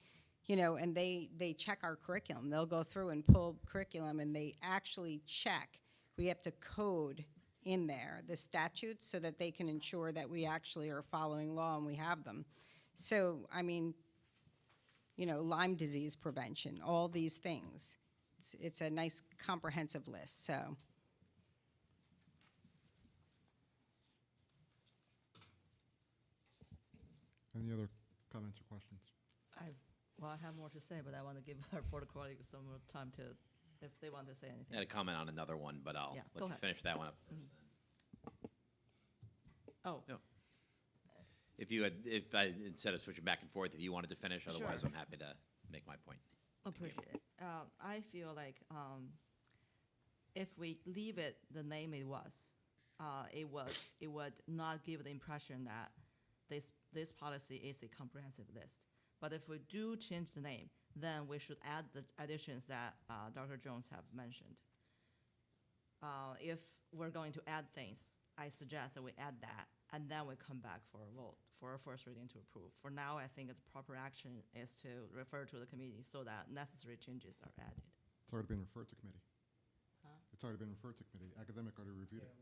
you know, and they check our curriculum, they'll go through and pull curriculum and they actually check. We have to code in there the statutes so that they can ensure that we actually are following law and we have them. So, I mean, you know, Lyme disease prevention, all these things. It's a nice comprehensive list, so. Any other comments or questions? Well, I have more to say, but I want to give our board colleagues some more time to, if they want to say anything. I had a comment on another one, but I'll Yeah, let go you ahead. finish that one up. Oh. No. If I, instead of switching back and forth, if you wanted to finish, otherwise Sure. I'm happy to make my point. Appreciate it. I feel like if we leave it the name it was, it would not give the impression that this policy is a comprehensive list. But if we do change the name, then we should add the additions that Dr. Jones have mentioned. If we're going to add things, I suggest that we add that, and then we come back for a vote, for a first reading to approve. For now, I think it's proper action is to refer to the committee so that necessary changes are added. It's already been referred to committee. Huh? It's already been referred to committee. Academic already reviewed it.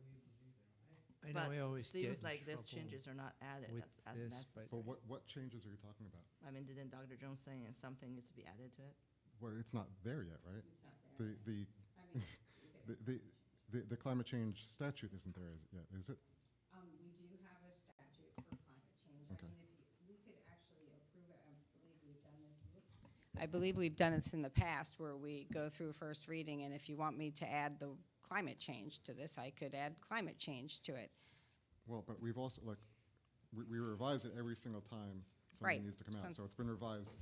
I know But I always get seems in like these trouble changes are not added with as this, necessary. But what changes are you talking about? I mean, didn't Dr. Jones say something needs to be added to it? Well, it's not there yet, right? It's not there. The, the climate change statute isn't there yet, is it? We do have a statute for climate change. I Okay. mean, if we could actually approve it, I believe we've done this. I believe we've done this in the past where we go through first reading, and if you want me to add the climate change to this, I could add climate change to it. Well, but we've also, like, we revise it every single time Right. something needs to come out. So it's been revised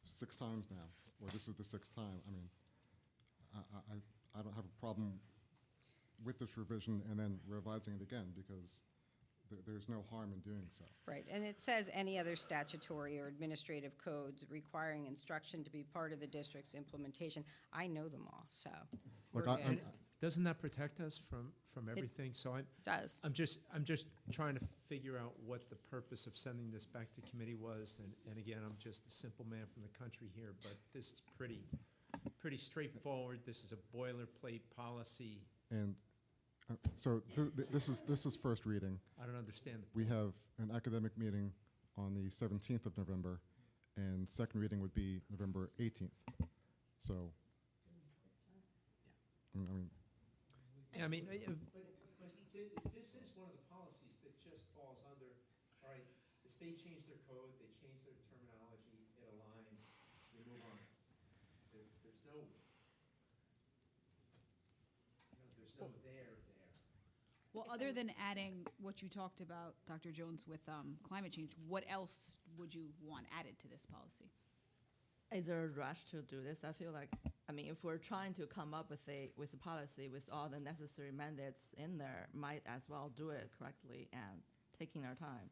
6 times now, or this is the 6th time. I mean, I don't have a problem with this revision and then revising it again because there's no harm in doing so. Right, and it says any other statutory or administrative codes requiring instruction to be part of the district's implementation. I know them all, so we're Like, good. Doesn't that protect us from everything? So Does. I'm just trying to figure out what the purpose of sending this back to committee was. And again, I'm just a simple man from the country here, but this is pretty straightforward. This is a boilerplate policy. And so this is first reading. I don't understand. We have an academic meeting on the 17th of November, and second reading would be November 18th. So, I mean, Yeah, I mean, but this is one of the policies that just falls under, all right, the state changed their code, they changed their terminology, it aligns, we move on. There's no there. Well, other than adding what you talked about, Dr. Jones, with climate change, what else would you want added to this policy? Is there a rush to do this? I feel like, I mean, if we're trying to come up with a policy with all the necessary mandates in there, might as well do it correctly and taking our time.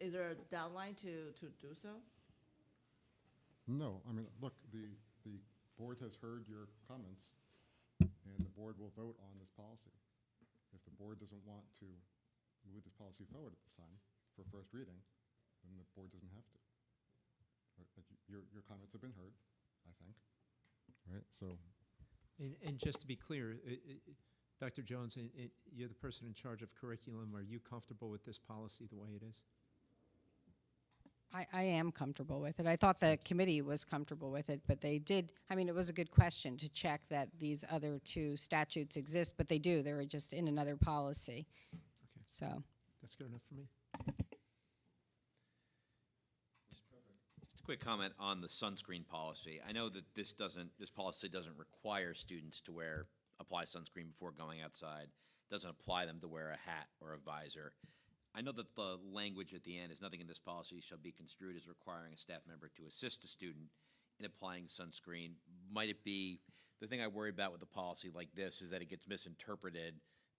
Is there a deadline to do so? no, I mean, look, the board has heard your comments, and the board will vote on this policy. If the board doesn't want to move this policy forward at this time for first reading, then the board doesn't have to. Right? Like your comments have been heard, I think, right? So, And just to be clear, Dr. Jones, you're the person in charge of curriculum. Are you comfortable with this policy the way it is? I am comfortable with it. I thought the committee was comfortable with it, but they did, I mean, it was a good question to check that these other 2 statutes exist, but they do. They're just in another policy. Okay. So, That's good enough for me. Just a quick comment on the sunscreen policy. I know that this policy doesn't require students to apply sunscreen before going outside. Doesn't apply them to wear a hat or a visor. I know that the language at the end is nothing in this policy shall be construed as requiring a staff member to assist a student in applying sunscreen. Might it be, the thing I worry about with a policy like this is that it gets misinterpreted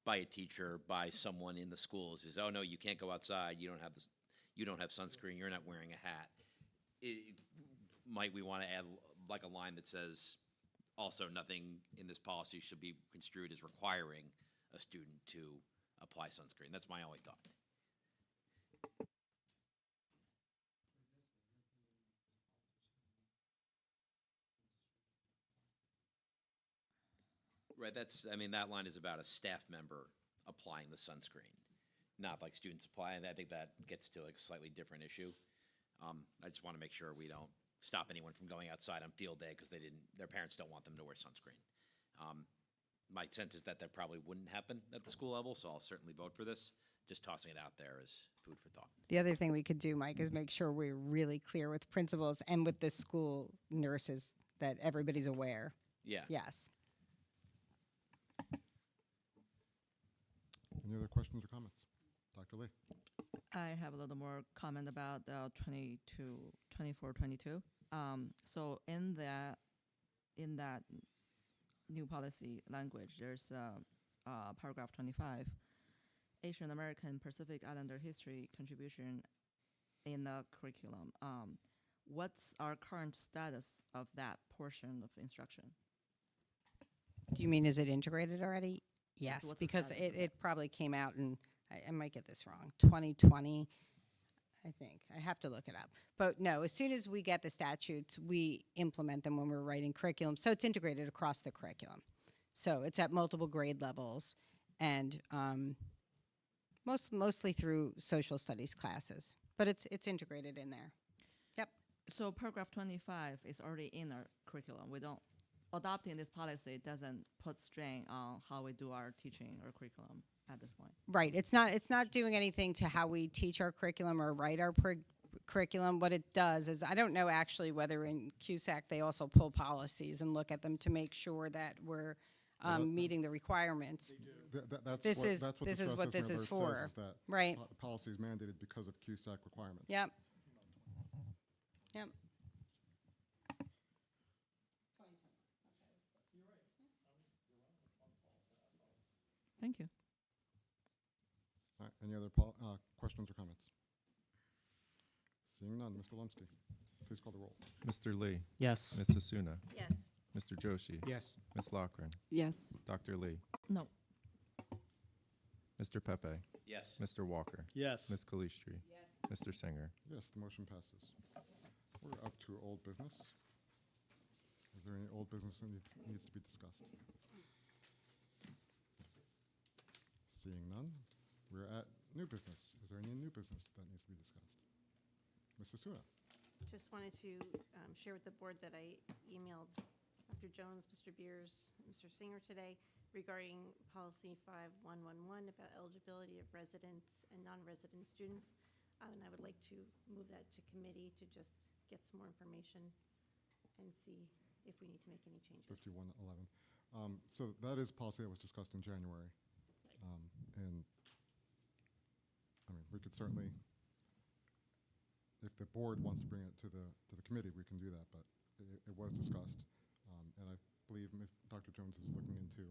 by a teacher, by someone in the schools, is, oh no, you can't go outside, you don't have this, you don't have sunscreen, you're not wearing a hat. Might we want to add like a line that says, also nothing in this policy should be construed as requiring a student to apply sunscreen? That's my only thought. Right, that's, I mean, that line is about a staff member applying the sunscreen, not like students apply, and I think that gets to like a slightly different issue. I just want to make sure we don't stop anyone from going outside on field day because their parents don't want them to wear sunscreen. My sense is that that probably wouldn't happen at the school level, so I'll certainly vote for this. Just tossing it out there as food for thought. The other thing we could do, Mike, is make sure we're really clear with principals and with the school nurses that everybody's aware. Yeah. Yes. Any other questions or comments? Dr. Lee? I have a little more comment about 24-22. So in that new policy language, there's paragraph 25, Asian American Pacific Islander history contribution in the curriculum. What's our current status of that portion of instruction? Do you mean, is it integrated already? Yes, what's the because status of it probably came out in, I might get this wrong, 2020, I think. I have to look it up. But no, as soon as we get the statutes, we implement them when we're writing curriculum. So it's integrated across the curriculum. So it's at multiple grade levels and mostly through social studies classes. But it's integrated in there. Yep. So paragraph 25 is already in our curriculum. We don't, adopting this policy doesn't put strain on how we do our teaching or curriculum at this point. Right. It's not doing anything to how we teach our curriculum or write our curriculum. What it does is, I don't know actually whether in CUSAC they also pull policies and look at them to make sure that we're meeting the requirements. This is what this is for. Right. Policy is mandated because of CUSAC requirements. Yep. Yep. Thank you. All right, any other questions or comments? Seeing none, Mr. Lumsky, please call the roll. Mr. Lee? Yes. Ms. Hasuna? Yes. Mr. Joshi? Yes. Ms. Loughran? Yes. Dr. Lee? No. Mr. Pepe? Yes. Mr. Walker? Yes. Ms. Kalistri? Yes. Mr. Singer? Yes, the motion passes. We're up to old business. Is there any old business that needs to be discussed? Seeing none, we're at new business. Is there any new business that needs to be discussed? Ms. Hasuna? Just wanted to share with the board that I emailed Dr. Jones, Mr. Beers, Mr. Singer today regarding policy 5111 about eligibility of residents and non-resident students. And I would like to move that to committee to just get some more information and see if we need to make any changes. 5111. So that is policy that was discussed in January. And I mean, we could certainly, if the board wants to bring it to the committee, we can do that, but it was discussed. And I believe Dr. Jones is looking into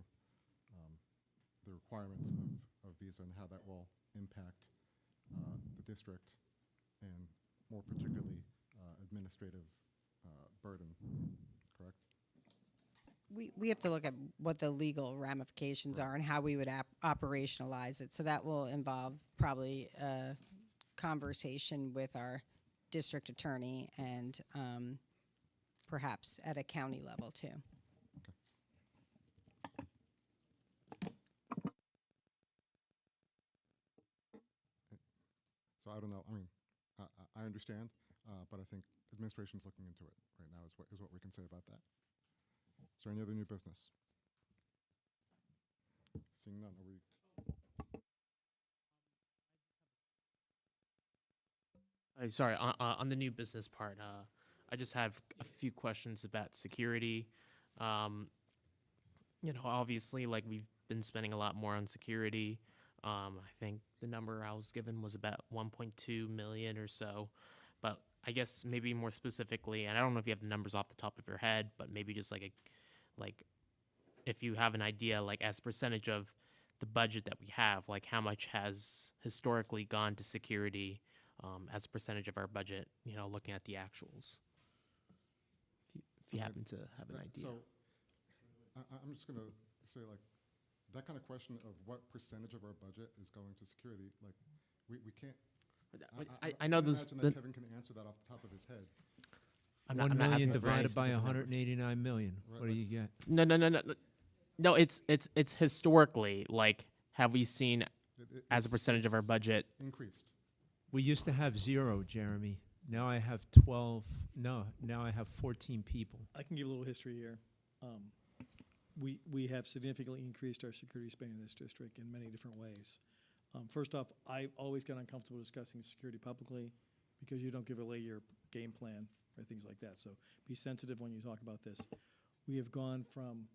the requirements of visa and how that will impact the district and more particularly administrative burden, correct? We have to look at what the legal ramifications are and how we would operationalize it. So that will involve probably a conversation with our district attorney and perhaps at a county level too. So I don't know. I mean, I understand, but I think administration's looking into it right now is what we can say about that. Is there any other new business? Seeing none, are we? Sorry, on the new business part, I just have a few questions about security. Obviously, like we've been spending a lot more on security. I think the number I was given was about 1.2 million or so. But I guess maybe more specifically, and I don't know if you have the numbers off the top of your head, but maybe just like if you have an idea, like as a percentage of the budget that we have, like how much has historically gone to security as a percentage of our budget, looking at the actuals. If you happen to have an idea. So I'm just going to say, like, that kind of question of what percentage of our budget is going to security, like, we can't. I know can't this. imagine that Kevin can answer that off the top of his head. I'm 1 not million asking for any divided by specific number. 189 million. Right, What do you get? No, it's historically, like, have we seen as a It's percentage of our budget? increased. We used to have 0, Jeremy. Now I have 12. No, now I have 14 people. I can give a little history here. We have significantly increased our security spending in this district in many different ways. First off, I always get uncomfortable discussing security publicly because you don't give away your game plan or things like that. So be sensitive when you talk about this. We have gone from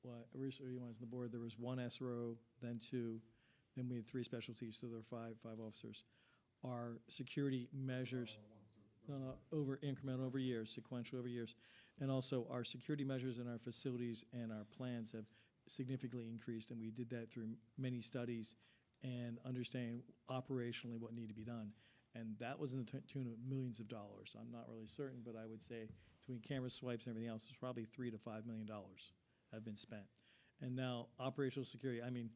what originally was on the board, there was 1 SRO, then 2, then we had 3 specialties, so there were 5 officers. Our security measures, over incremental over years, sequential over years, and also our security measures in our facilities and our plans have significantly increased, and we did that through many studies and understanding operationally what needed to be done. And that was in the tune of millions of dollars. I'm not really certain, but I would say between camera swipes and everything else, it's probably $3 to $5 million have been spent. And now operational security, I mean,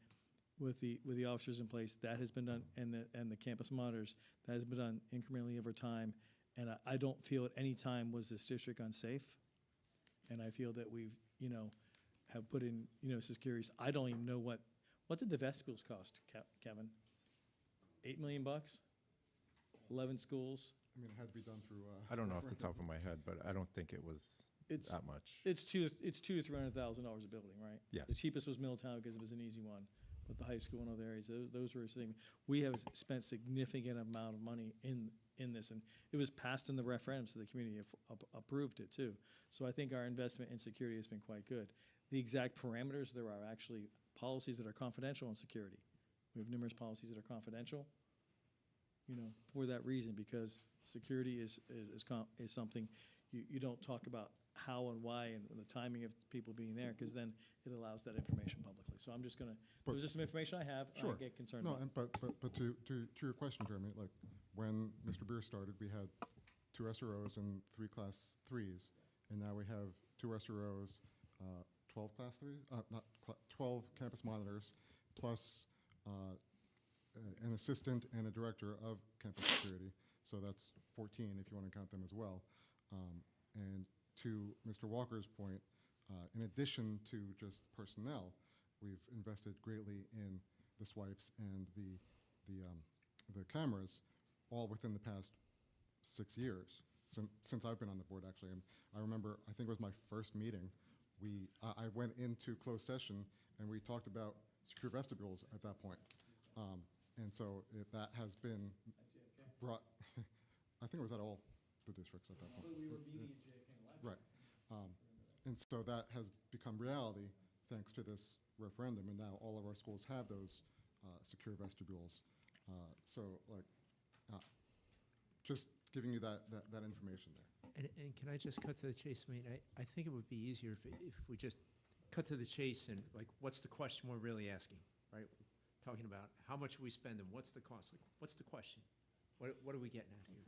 with the officers in place, that has been done, and the campus monitors, that has been done incrementally over time. And I don't feel at any time was this district unsafe. And I feel that we've, have put in, securities. I don't even know what did the vestibules cost, Kevin? $8 million? 11 schools? I mean, it had to be done through. I don't know off the top of my head, but I don't think it was that much. It's $200,000 to $300,000 a building, right? Yes. The cheapest was Middletown because it was an easy one, but the high school and other areas, those were things. We have spent significant amount of money in this, and it was passed in the referendum, so the community approved it too. So I think our investment in security has been quite good. The exact parameters, there are actually policies that are confidential on security. We have numerous policies that are confidential, for that reason, because security is something you don't talk about how and why and the timing of people being there, because then it allows that information publicly. So I'm just going to, it was just some information I have. Sure. I get concerned No, about. but to your question, Jeremy, like when Mr. Beer started, we had 2 SROs and 3 class 3s, and now we have 2 SROs, 12 class 3s, 12 campus monitors, plus an assistant and a director of campus security. So that's 14 if you want to count them as well. And to Mr. Walker's point, in addition to just personnel, we've invested greatly in the swipes and the cameras, all within the past 6 years. Since I've been on the board, actually, and I remember, I think it was my first meeting. I went into closed session and we talked about secure vestibules at that point. And so that has been brought, I think it was at all the districts at that point. We were meeting at JFK Right. And so that has become reality thanks to this referendum, and now all of our schools have those secure vestibules. So, like, just giving you that information there. And can I just cut to the chase? I mean, I think it would be easier if we just cut to the chase and, like, what's the question we're really asking, right? Talking about how much we spend and what's the cost. Like, what's the question? What are we getting at here?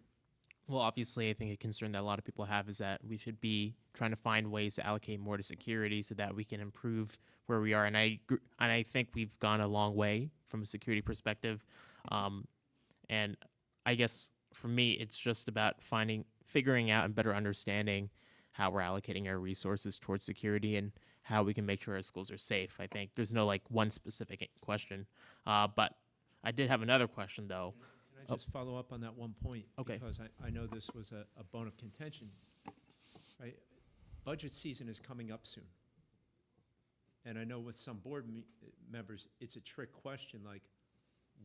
Well, obviously, I think a concern that a lot of people have is that we should be trying to find ways to allocate more to security so that we can improve where we are. And I think we've gone a long way from a security perspective. And I guess for me, it's just about figuring out and better understanding how we're allocating our resources towards security and how we can make sure our schools are safe. I think there's no one specific question. But I did have another question, though. Can I just follow up on that one point? Okay. Because I know this was a bone of contention. Right? Budget season is coming up soon. And I know with some board members, it's a trick question, like,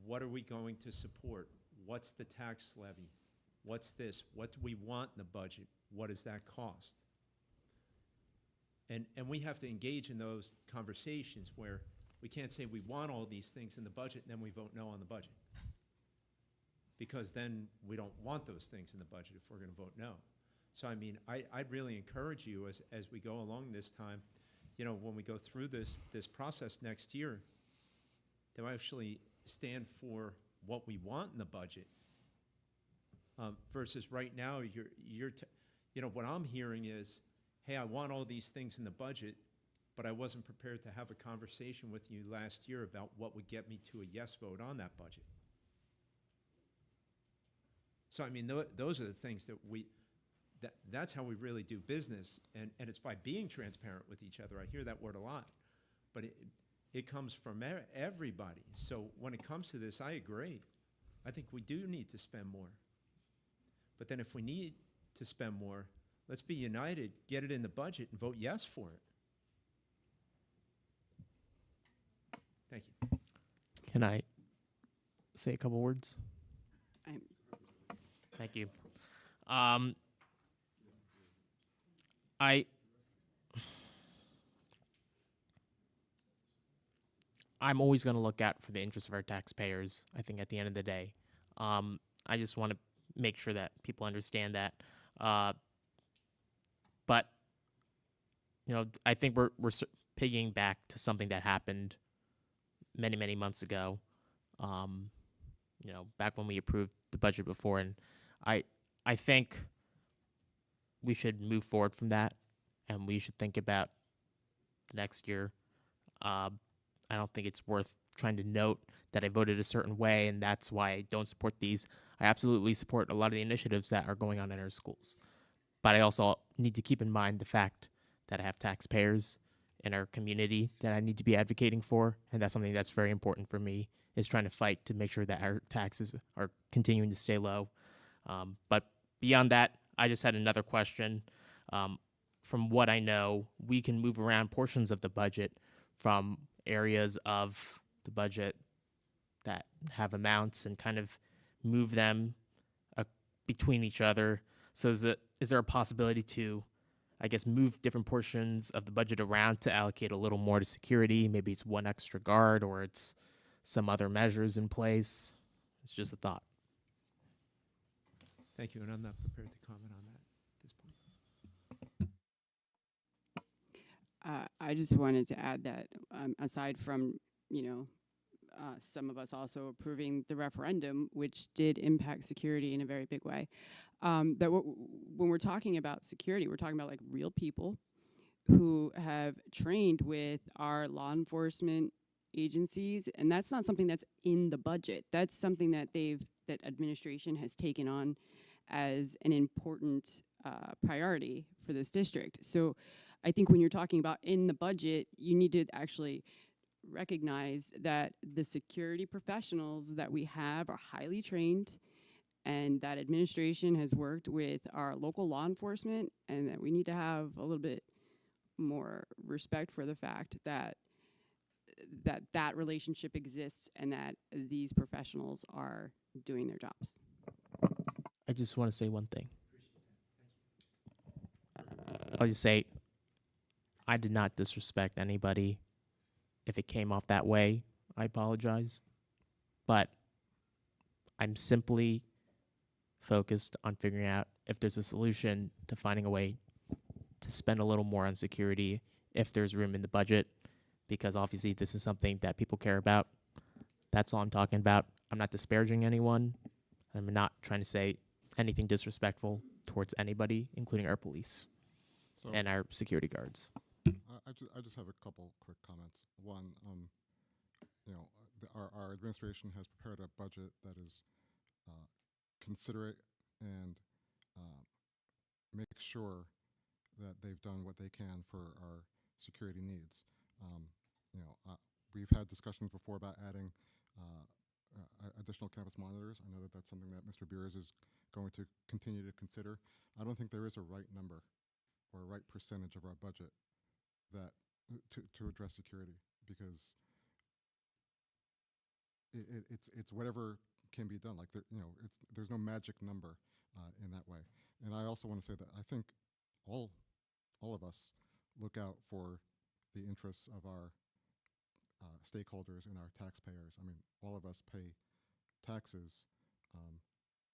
what are we going to support? What's the tax levy? What's this? What do we want in the budget? What does that cost? And we have to engage in those conversations where We can't say we want all these things in the budget and then we vote no on the budget. Because then we don't want those things in the budget if we're going to vote no. So I mean, I'd really encourage you as we go along this time, you know, when we go through this process next year, to actually stand for what we want in the budget, versus right now you know, what I'm hearing is, hey, I want all these things in the budget, but I wasn't prepared to have a conversation with you last year about what would get me to a yes vote on that budget. So I mean, those are the things that that's how we really do business, and it's by being transparent with each other. I hear that word a lot, but it comes from everybody. So when it comes to this, I agree. I think we do need to spend more. But then if we need to spend more, let's be united, get it in the budget, and vote yes for it. Thank you. Can I say a couple words? Thank you. I'm always going to look out for the interests of our taxpayers, I think, at the end of the day. I just want to make sure that people understand that. But, you know, I think we're pigging back to something that happened many, many months ago, you know, back when we approved the budget before. And I think we should move forward from that, and we should think about the next year. I don't think it's worth trying to note that I voted a certain way and that's why I don't support these. I absolutely support a lot of the initiatives that are going on in our schools. But I also need to keep in mind the fact that I have taxpayers in our community that I need to be advocating for, and that's something that's very important for me, is trying to fight to make sure that our taxes are continuing to stay low. But beyond that, I just had another question. From what I know, we can move around portions of the budget from areas of the budget that have amounts and kind of move them between each other. So is there a possibility to, I guess, move different portions of the budget around to allocate a little more to security? Maybe it's one extra guard or it's some other measures in place. It's just a thought. Thank you, and I'm not prepared to comment on that at this point. I just wanted to add that aside from, you know, some of us also approving the referendum, which did impact security in a very big way, that when we're talking about security, we're talking about like real people who have trained with our law enforcement agencies, and that's not something that's in the budget. That's something that that administration has taken on as an important priority for this district. So I think when you're talking about in the budget, you need to actually recognize that the security professionals that we have are highly trained, and that administration has worked with our local law enforcement, and that we need to have a little bit more respect for the fact that that relationship exists and that these professionals are doing their jobs. I just want to say one thing. I'll just say, I did not disrespect anybody. If it came off that way, I apologize. But I'm simply focused on figuring out if there's a solution to finding a way to spend a little more on security if there's room in the budget, because obviously this is something that people care about. That's all I'm talking about. I'm not disparaging anyone. I'm not trying to say anything disrespectful towards anybody, including our police and our security guards. I just have a couple quick comments. One, you know, our administration has prepared a budget that is considerate and makes sure that they've done what they can for our security needs. You know, we've had discussions before about adding additional campus monitors. I know that that's something that Mr. Beers is going to continue to consider. I don't think there is a right number or a right percentage of our budget that to address security, because it's whatever can be done. Like you know, there's no magic number in that way. And I also want to say that I think all of us look out for the interests of our stakeholders and our taxpayers. I mean, all of us pay taxes,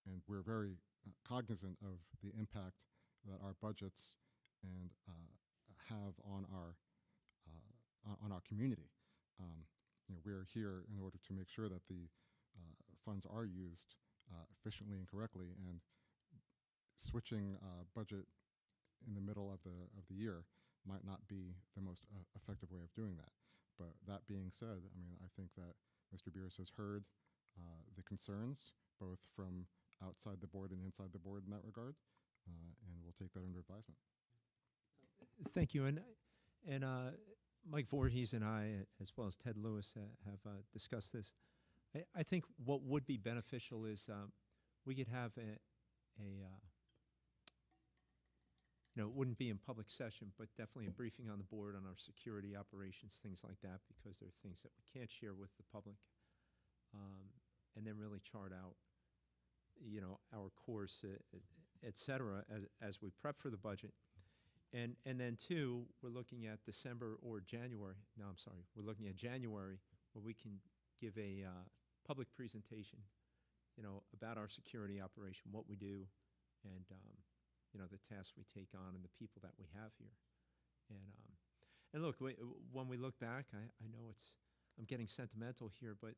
and we're very cognizant of the impact that our budgets and have on our community. We're here in order to make sure that the funds are used efficiently and correctly, and switching budget in the middle of the year might not be the most effective way of doing that. But that being said, I mean, I think that Mr. Beers has heard the concerns, both from outside the board and inside the board in that regard, and we'll take that under advisement. Thank you. And Mike Voorhees and I, as well as Ted Lewis, have discussed this. I think what would be beneficial is we could have it wouldn't be in public session, but definitely a briefing on the board on our security operations, things like that, because there are things that we can't share with the public. And then really chart out, our course, et cetera, as we prep for the budget. And then two, we're looking at December or January. No, I'm sorry. We're looking at January, where we can give a public presentation, about our security operation, what we do, and the tasks we take on and the people that we have here. And look, when we look back, I know I'm getting sentimental here, but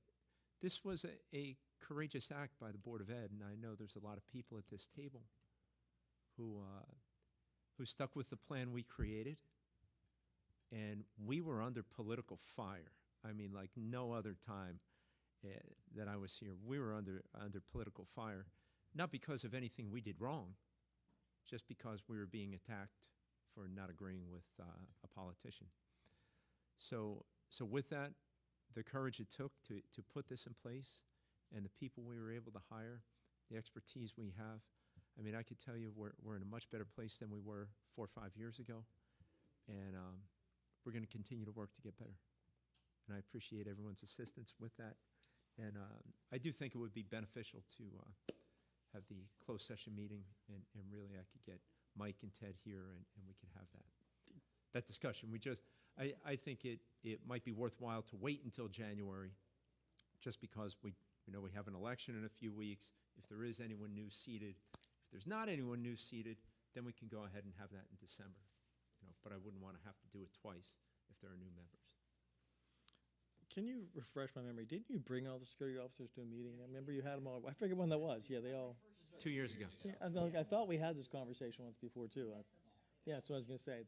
this was a courageous act by the Board of Ed, and I know there's a lot of people at this table who stuck with the plan we created, and we were under political fire. I mean, like no other time that I was here. We were under political fire, not because of anything we did wrong, just because we were being attacked for not agreeing with a politician. So with that, the courage it took to put this in place, and the people we were able to hire, the expertise we have, I mean, I could tell you we're in a much better place than we were 4 or 5 years ago, and we're going to continue to work to get better. And I appreciate everyone's assistance with that. And I do think it would be beneficial to have the closed session meeting, and really I could get Mike and Ted here, and we could have that discussion. I think it might be worthwhile to wait until January, just because we know we have an election in a few weeks. If there is anyone new seated, if there's not anyone new seated, then we can go ahead and have that in December. But I wouldn't want to have to do it twice if there are new members. Can you refresh my memory? Didn't you bring all the security officers to a meeting? I remember you had them all. I forget when that was. Yeah, they all. 2 years ago. I thought we had this conversation once before too. Yeah, that's what I was going to say.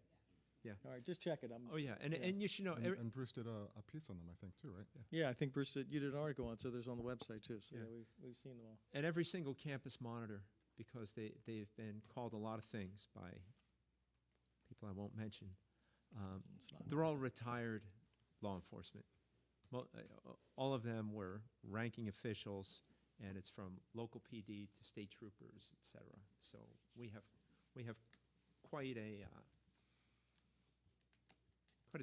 Yeah. All right, just check it. Oh yeah, and you should know. And Bruce did a piece on them, I think, too, right? Yeah, I think Bruce you did an article on, so there's on the website too. So yeah, we've seen them all. And every single campus monitor, because they've been called a lot of things by people I won't mention. They're all retired law enforcement. Well, all of them were ranking officials, and it's from local PD to state troopers, et cetera. So we have quite a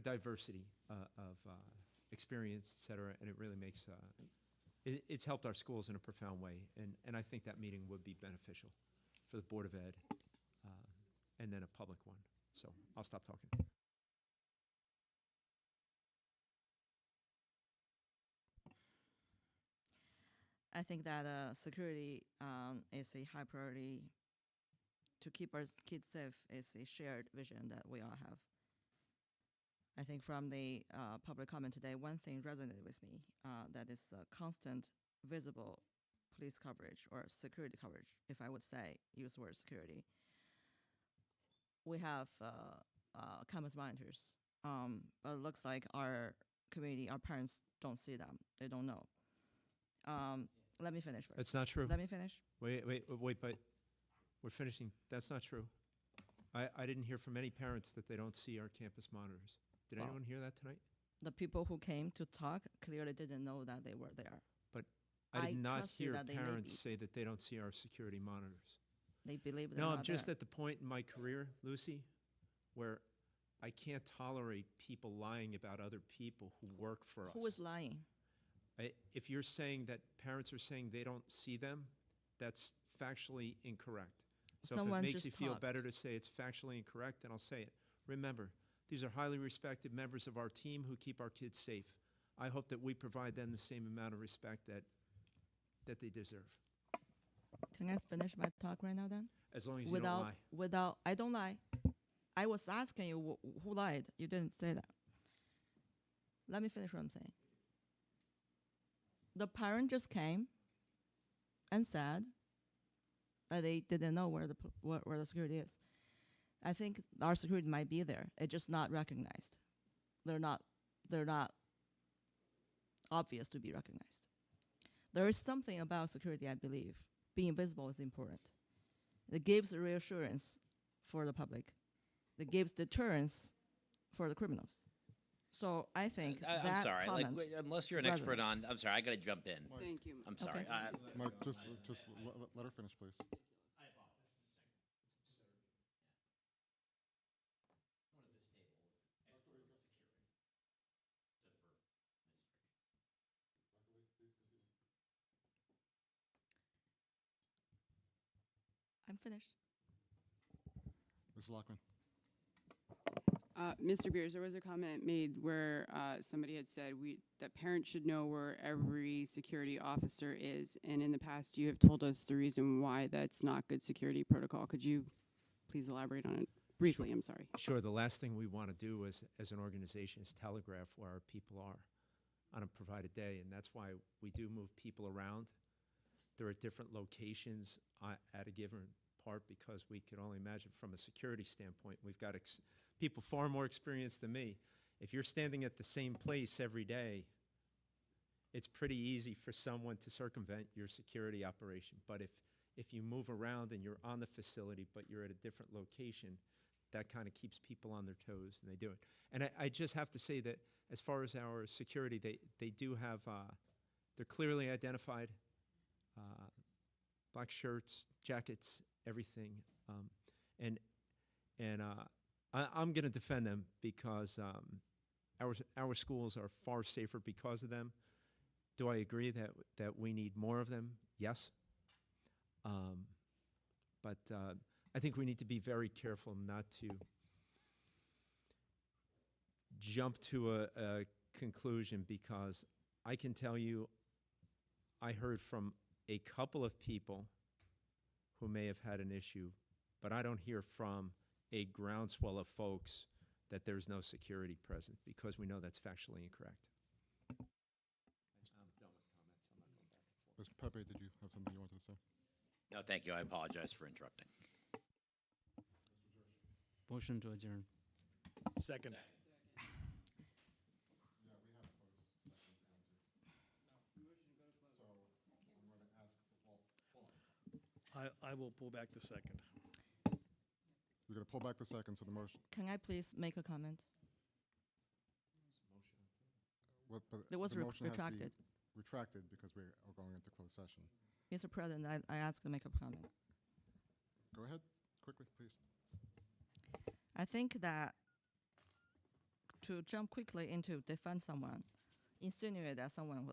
diversity of experience, et cetera, and it really makes it's helped our schools in a profound way, and I think that meeting would be beneficial for the Board of Ed, and then a public one. So I'll stop talking. I think that security is a high priority. To keep our kids safe is a shared vision that we all have. I think from the public comment today, one thing resonated with me, that is constant, visible police coverage or security coverage, if I would say, use the word security. We have campus monitors, but it looks like our community, our parents don't see them. They don't know. Let me finish first. That's not true. Let me finish. Wait, but we're finishing. That's not true. I didn't hear from any parents that they don't see our campus monitors. Did anyone hear that tonight? The people who came to talk clearly didn't know that they were there. But I did not trust you hear that they may parents be. say that they don't see our security monitors. They believe they're No, I'm not just there. at the point in my career, Lucy, where I can't tolerate people lying about other people who work for us. Who is lying? If you're saying that parents are saying they don't see them, that's factually incorrect. So Someone if it makes just you feel talked. better to say it's factually incorrect, then I'll say it. Remember, these are highly respected members of our team who keep our kids safe. I hope that we provide them the same amount of respect that they deserve. Can I finish my talk right now then? As long as you don't lie. Without, I don't lie. I was asking you who lied. You didn't say that. Let me finish what I'm saying. The parent just came and said that they didn't know where the security is. I think our security might be there. It's just not recognized. They're not obvious to be recognized. There is something about security, I believe. Being visible is important. It gives reassurance for the public. It gives deterrence for the criminals. So I think I'm that sorry. comment Unless you're an expert on, resonates. I'm sorry. I got to jump in. Thank you. I'm sorry. Mark, just let her finish, please. I'm finished. Mrs. Lockman. Mr. Beers, there was a comment made where somebody had said that parents should know where every security officer is, and in the past you have told us the reason why that's not good security protocol. Could you please elaborate on it briefly? Sure. I'm sorry. Sure. The last thing we want to do as an organization is telegraph where our people are on a provided day, and that's why we do move people around. There are different locations at a given part because we could only imagine from a security standpoint. We've got people far more experienced than me. If you're standing at the same place every day, it's pretty easy for someone to circumvent your security operation. But if you move around and you're on the facility, but you're at a different location, that kind of keeps people on their toes, and they do it. And I just have to say that as far as our security, they do have, they're clearly identified, black shirts, jackets, everything. I'm going to defend them because our schools are far safer because of them. Do I agree that we need more of them? Yes. But I think we need to be very careful not to jump to a conclusion, because I can tell you I heard from a couple of people who may have had an issue, but I don't hear from a groundswell of folks that there's no security present, because we know that's factually incorrect. I'm done with comments. I'm not going back and forth. Mr. Pepe, did you have something you wanted to say? No, thank you. I apologize for interrupting. Motion to adjourn. Second. I will pull back the second. You're going to pull back the second, so the motion. Can I please make a comment? It was the motion has to be retracted. retracted because we are going into closed session. Mr. President, I asked to make a comment. Go ahead, quickly, please. I think that to jump quickly into defend someone, insinuate that someone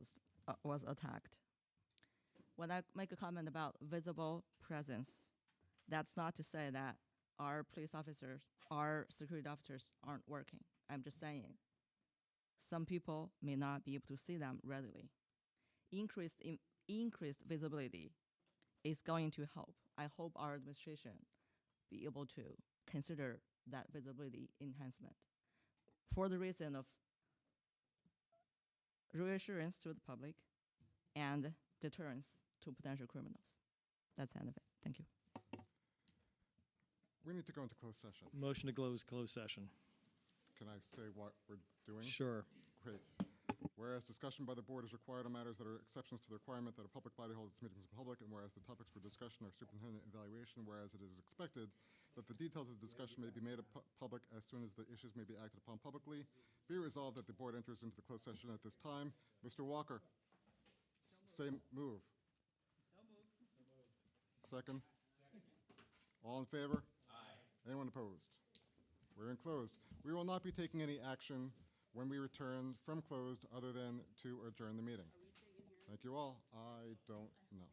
was attacked. When I make a comment about visible presence, that's not to say that our police officers, our security officers aren't working. I'm just saying some people may not be able to see them readily. Increased visibility is going to help. I hope our administration be able to consider that visibility enhancement for the reason of reassurance to the public and deterrence to potential criminals. That's the end of it. Thank you. We need to go into closed session. Motion to close closed session. Can I say what we're doing? Sure. Great. Whereas discussion by the board is required on matters that are exceptions to the requirement that a public body hold its meetings in public, and whereas the topics for discussion are superintendent evaluation, whereas it is expected that the details of the discussion may be made public as soon as the issues may be acted upon publicly, be resolved that the board enters into the closed session at this time. Mr. Walker, say move. So moved. Second? All in favor? Aye. Anyone opposed? We're in closed. We will not be taking any action when we return from closed other than to adjourn the meeting. Thank you all. I don't know.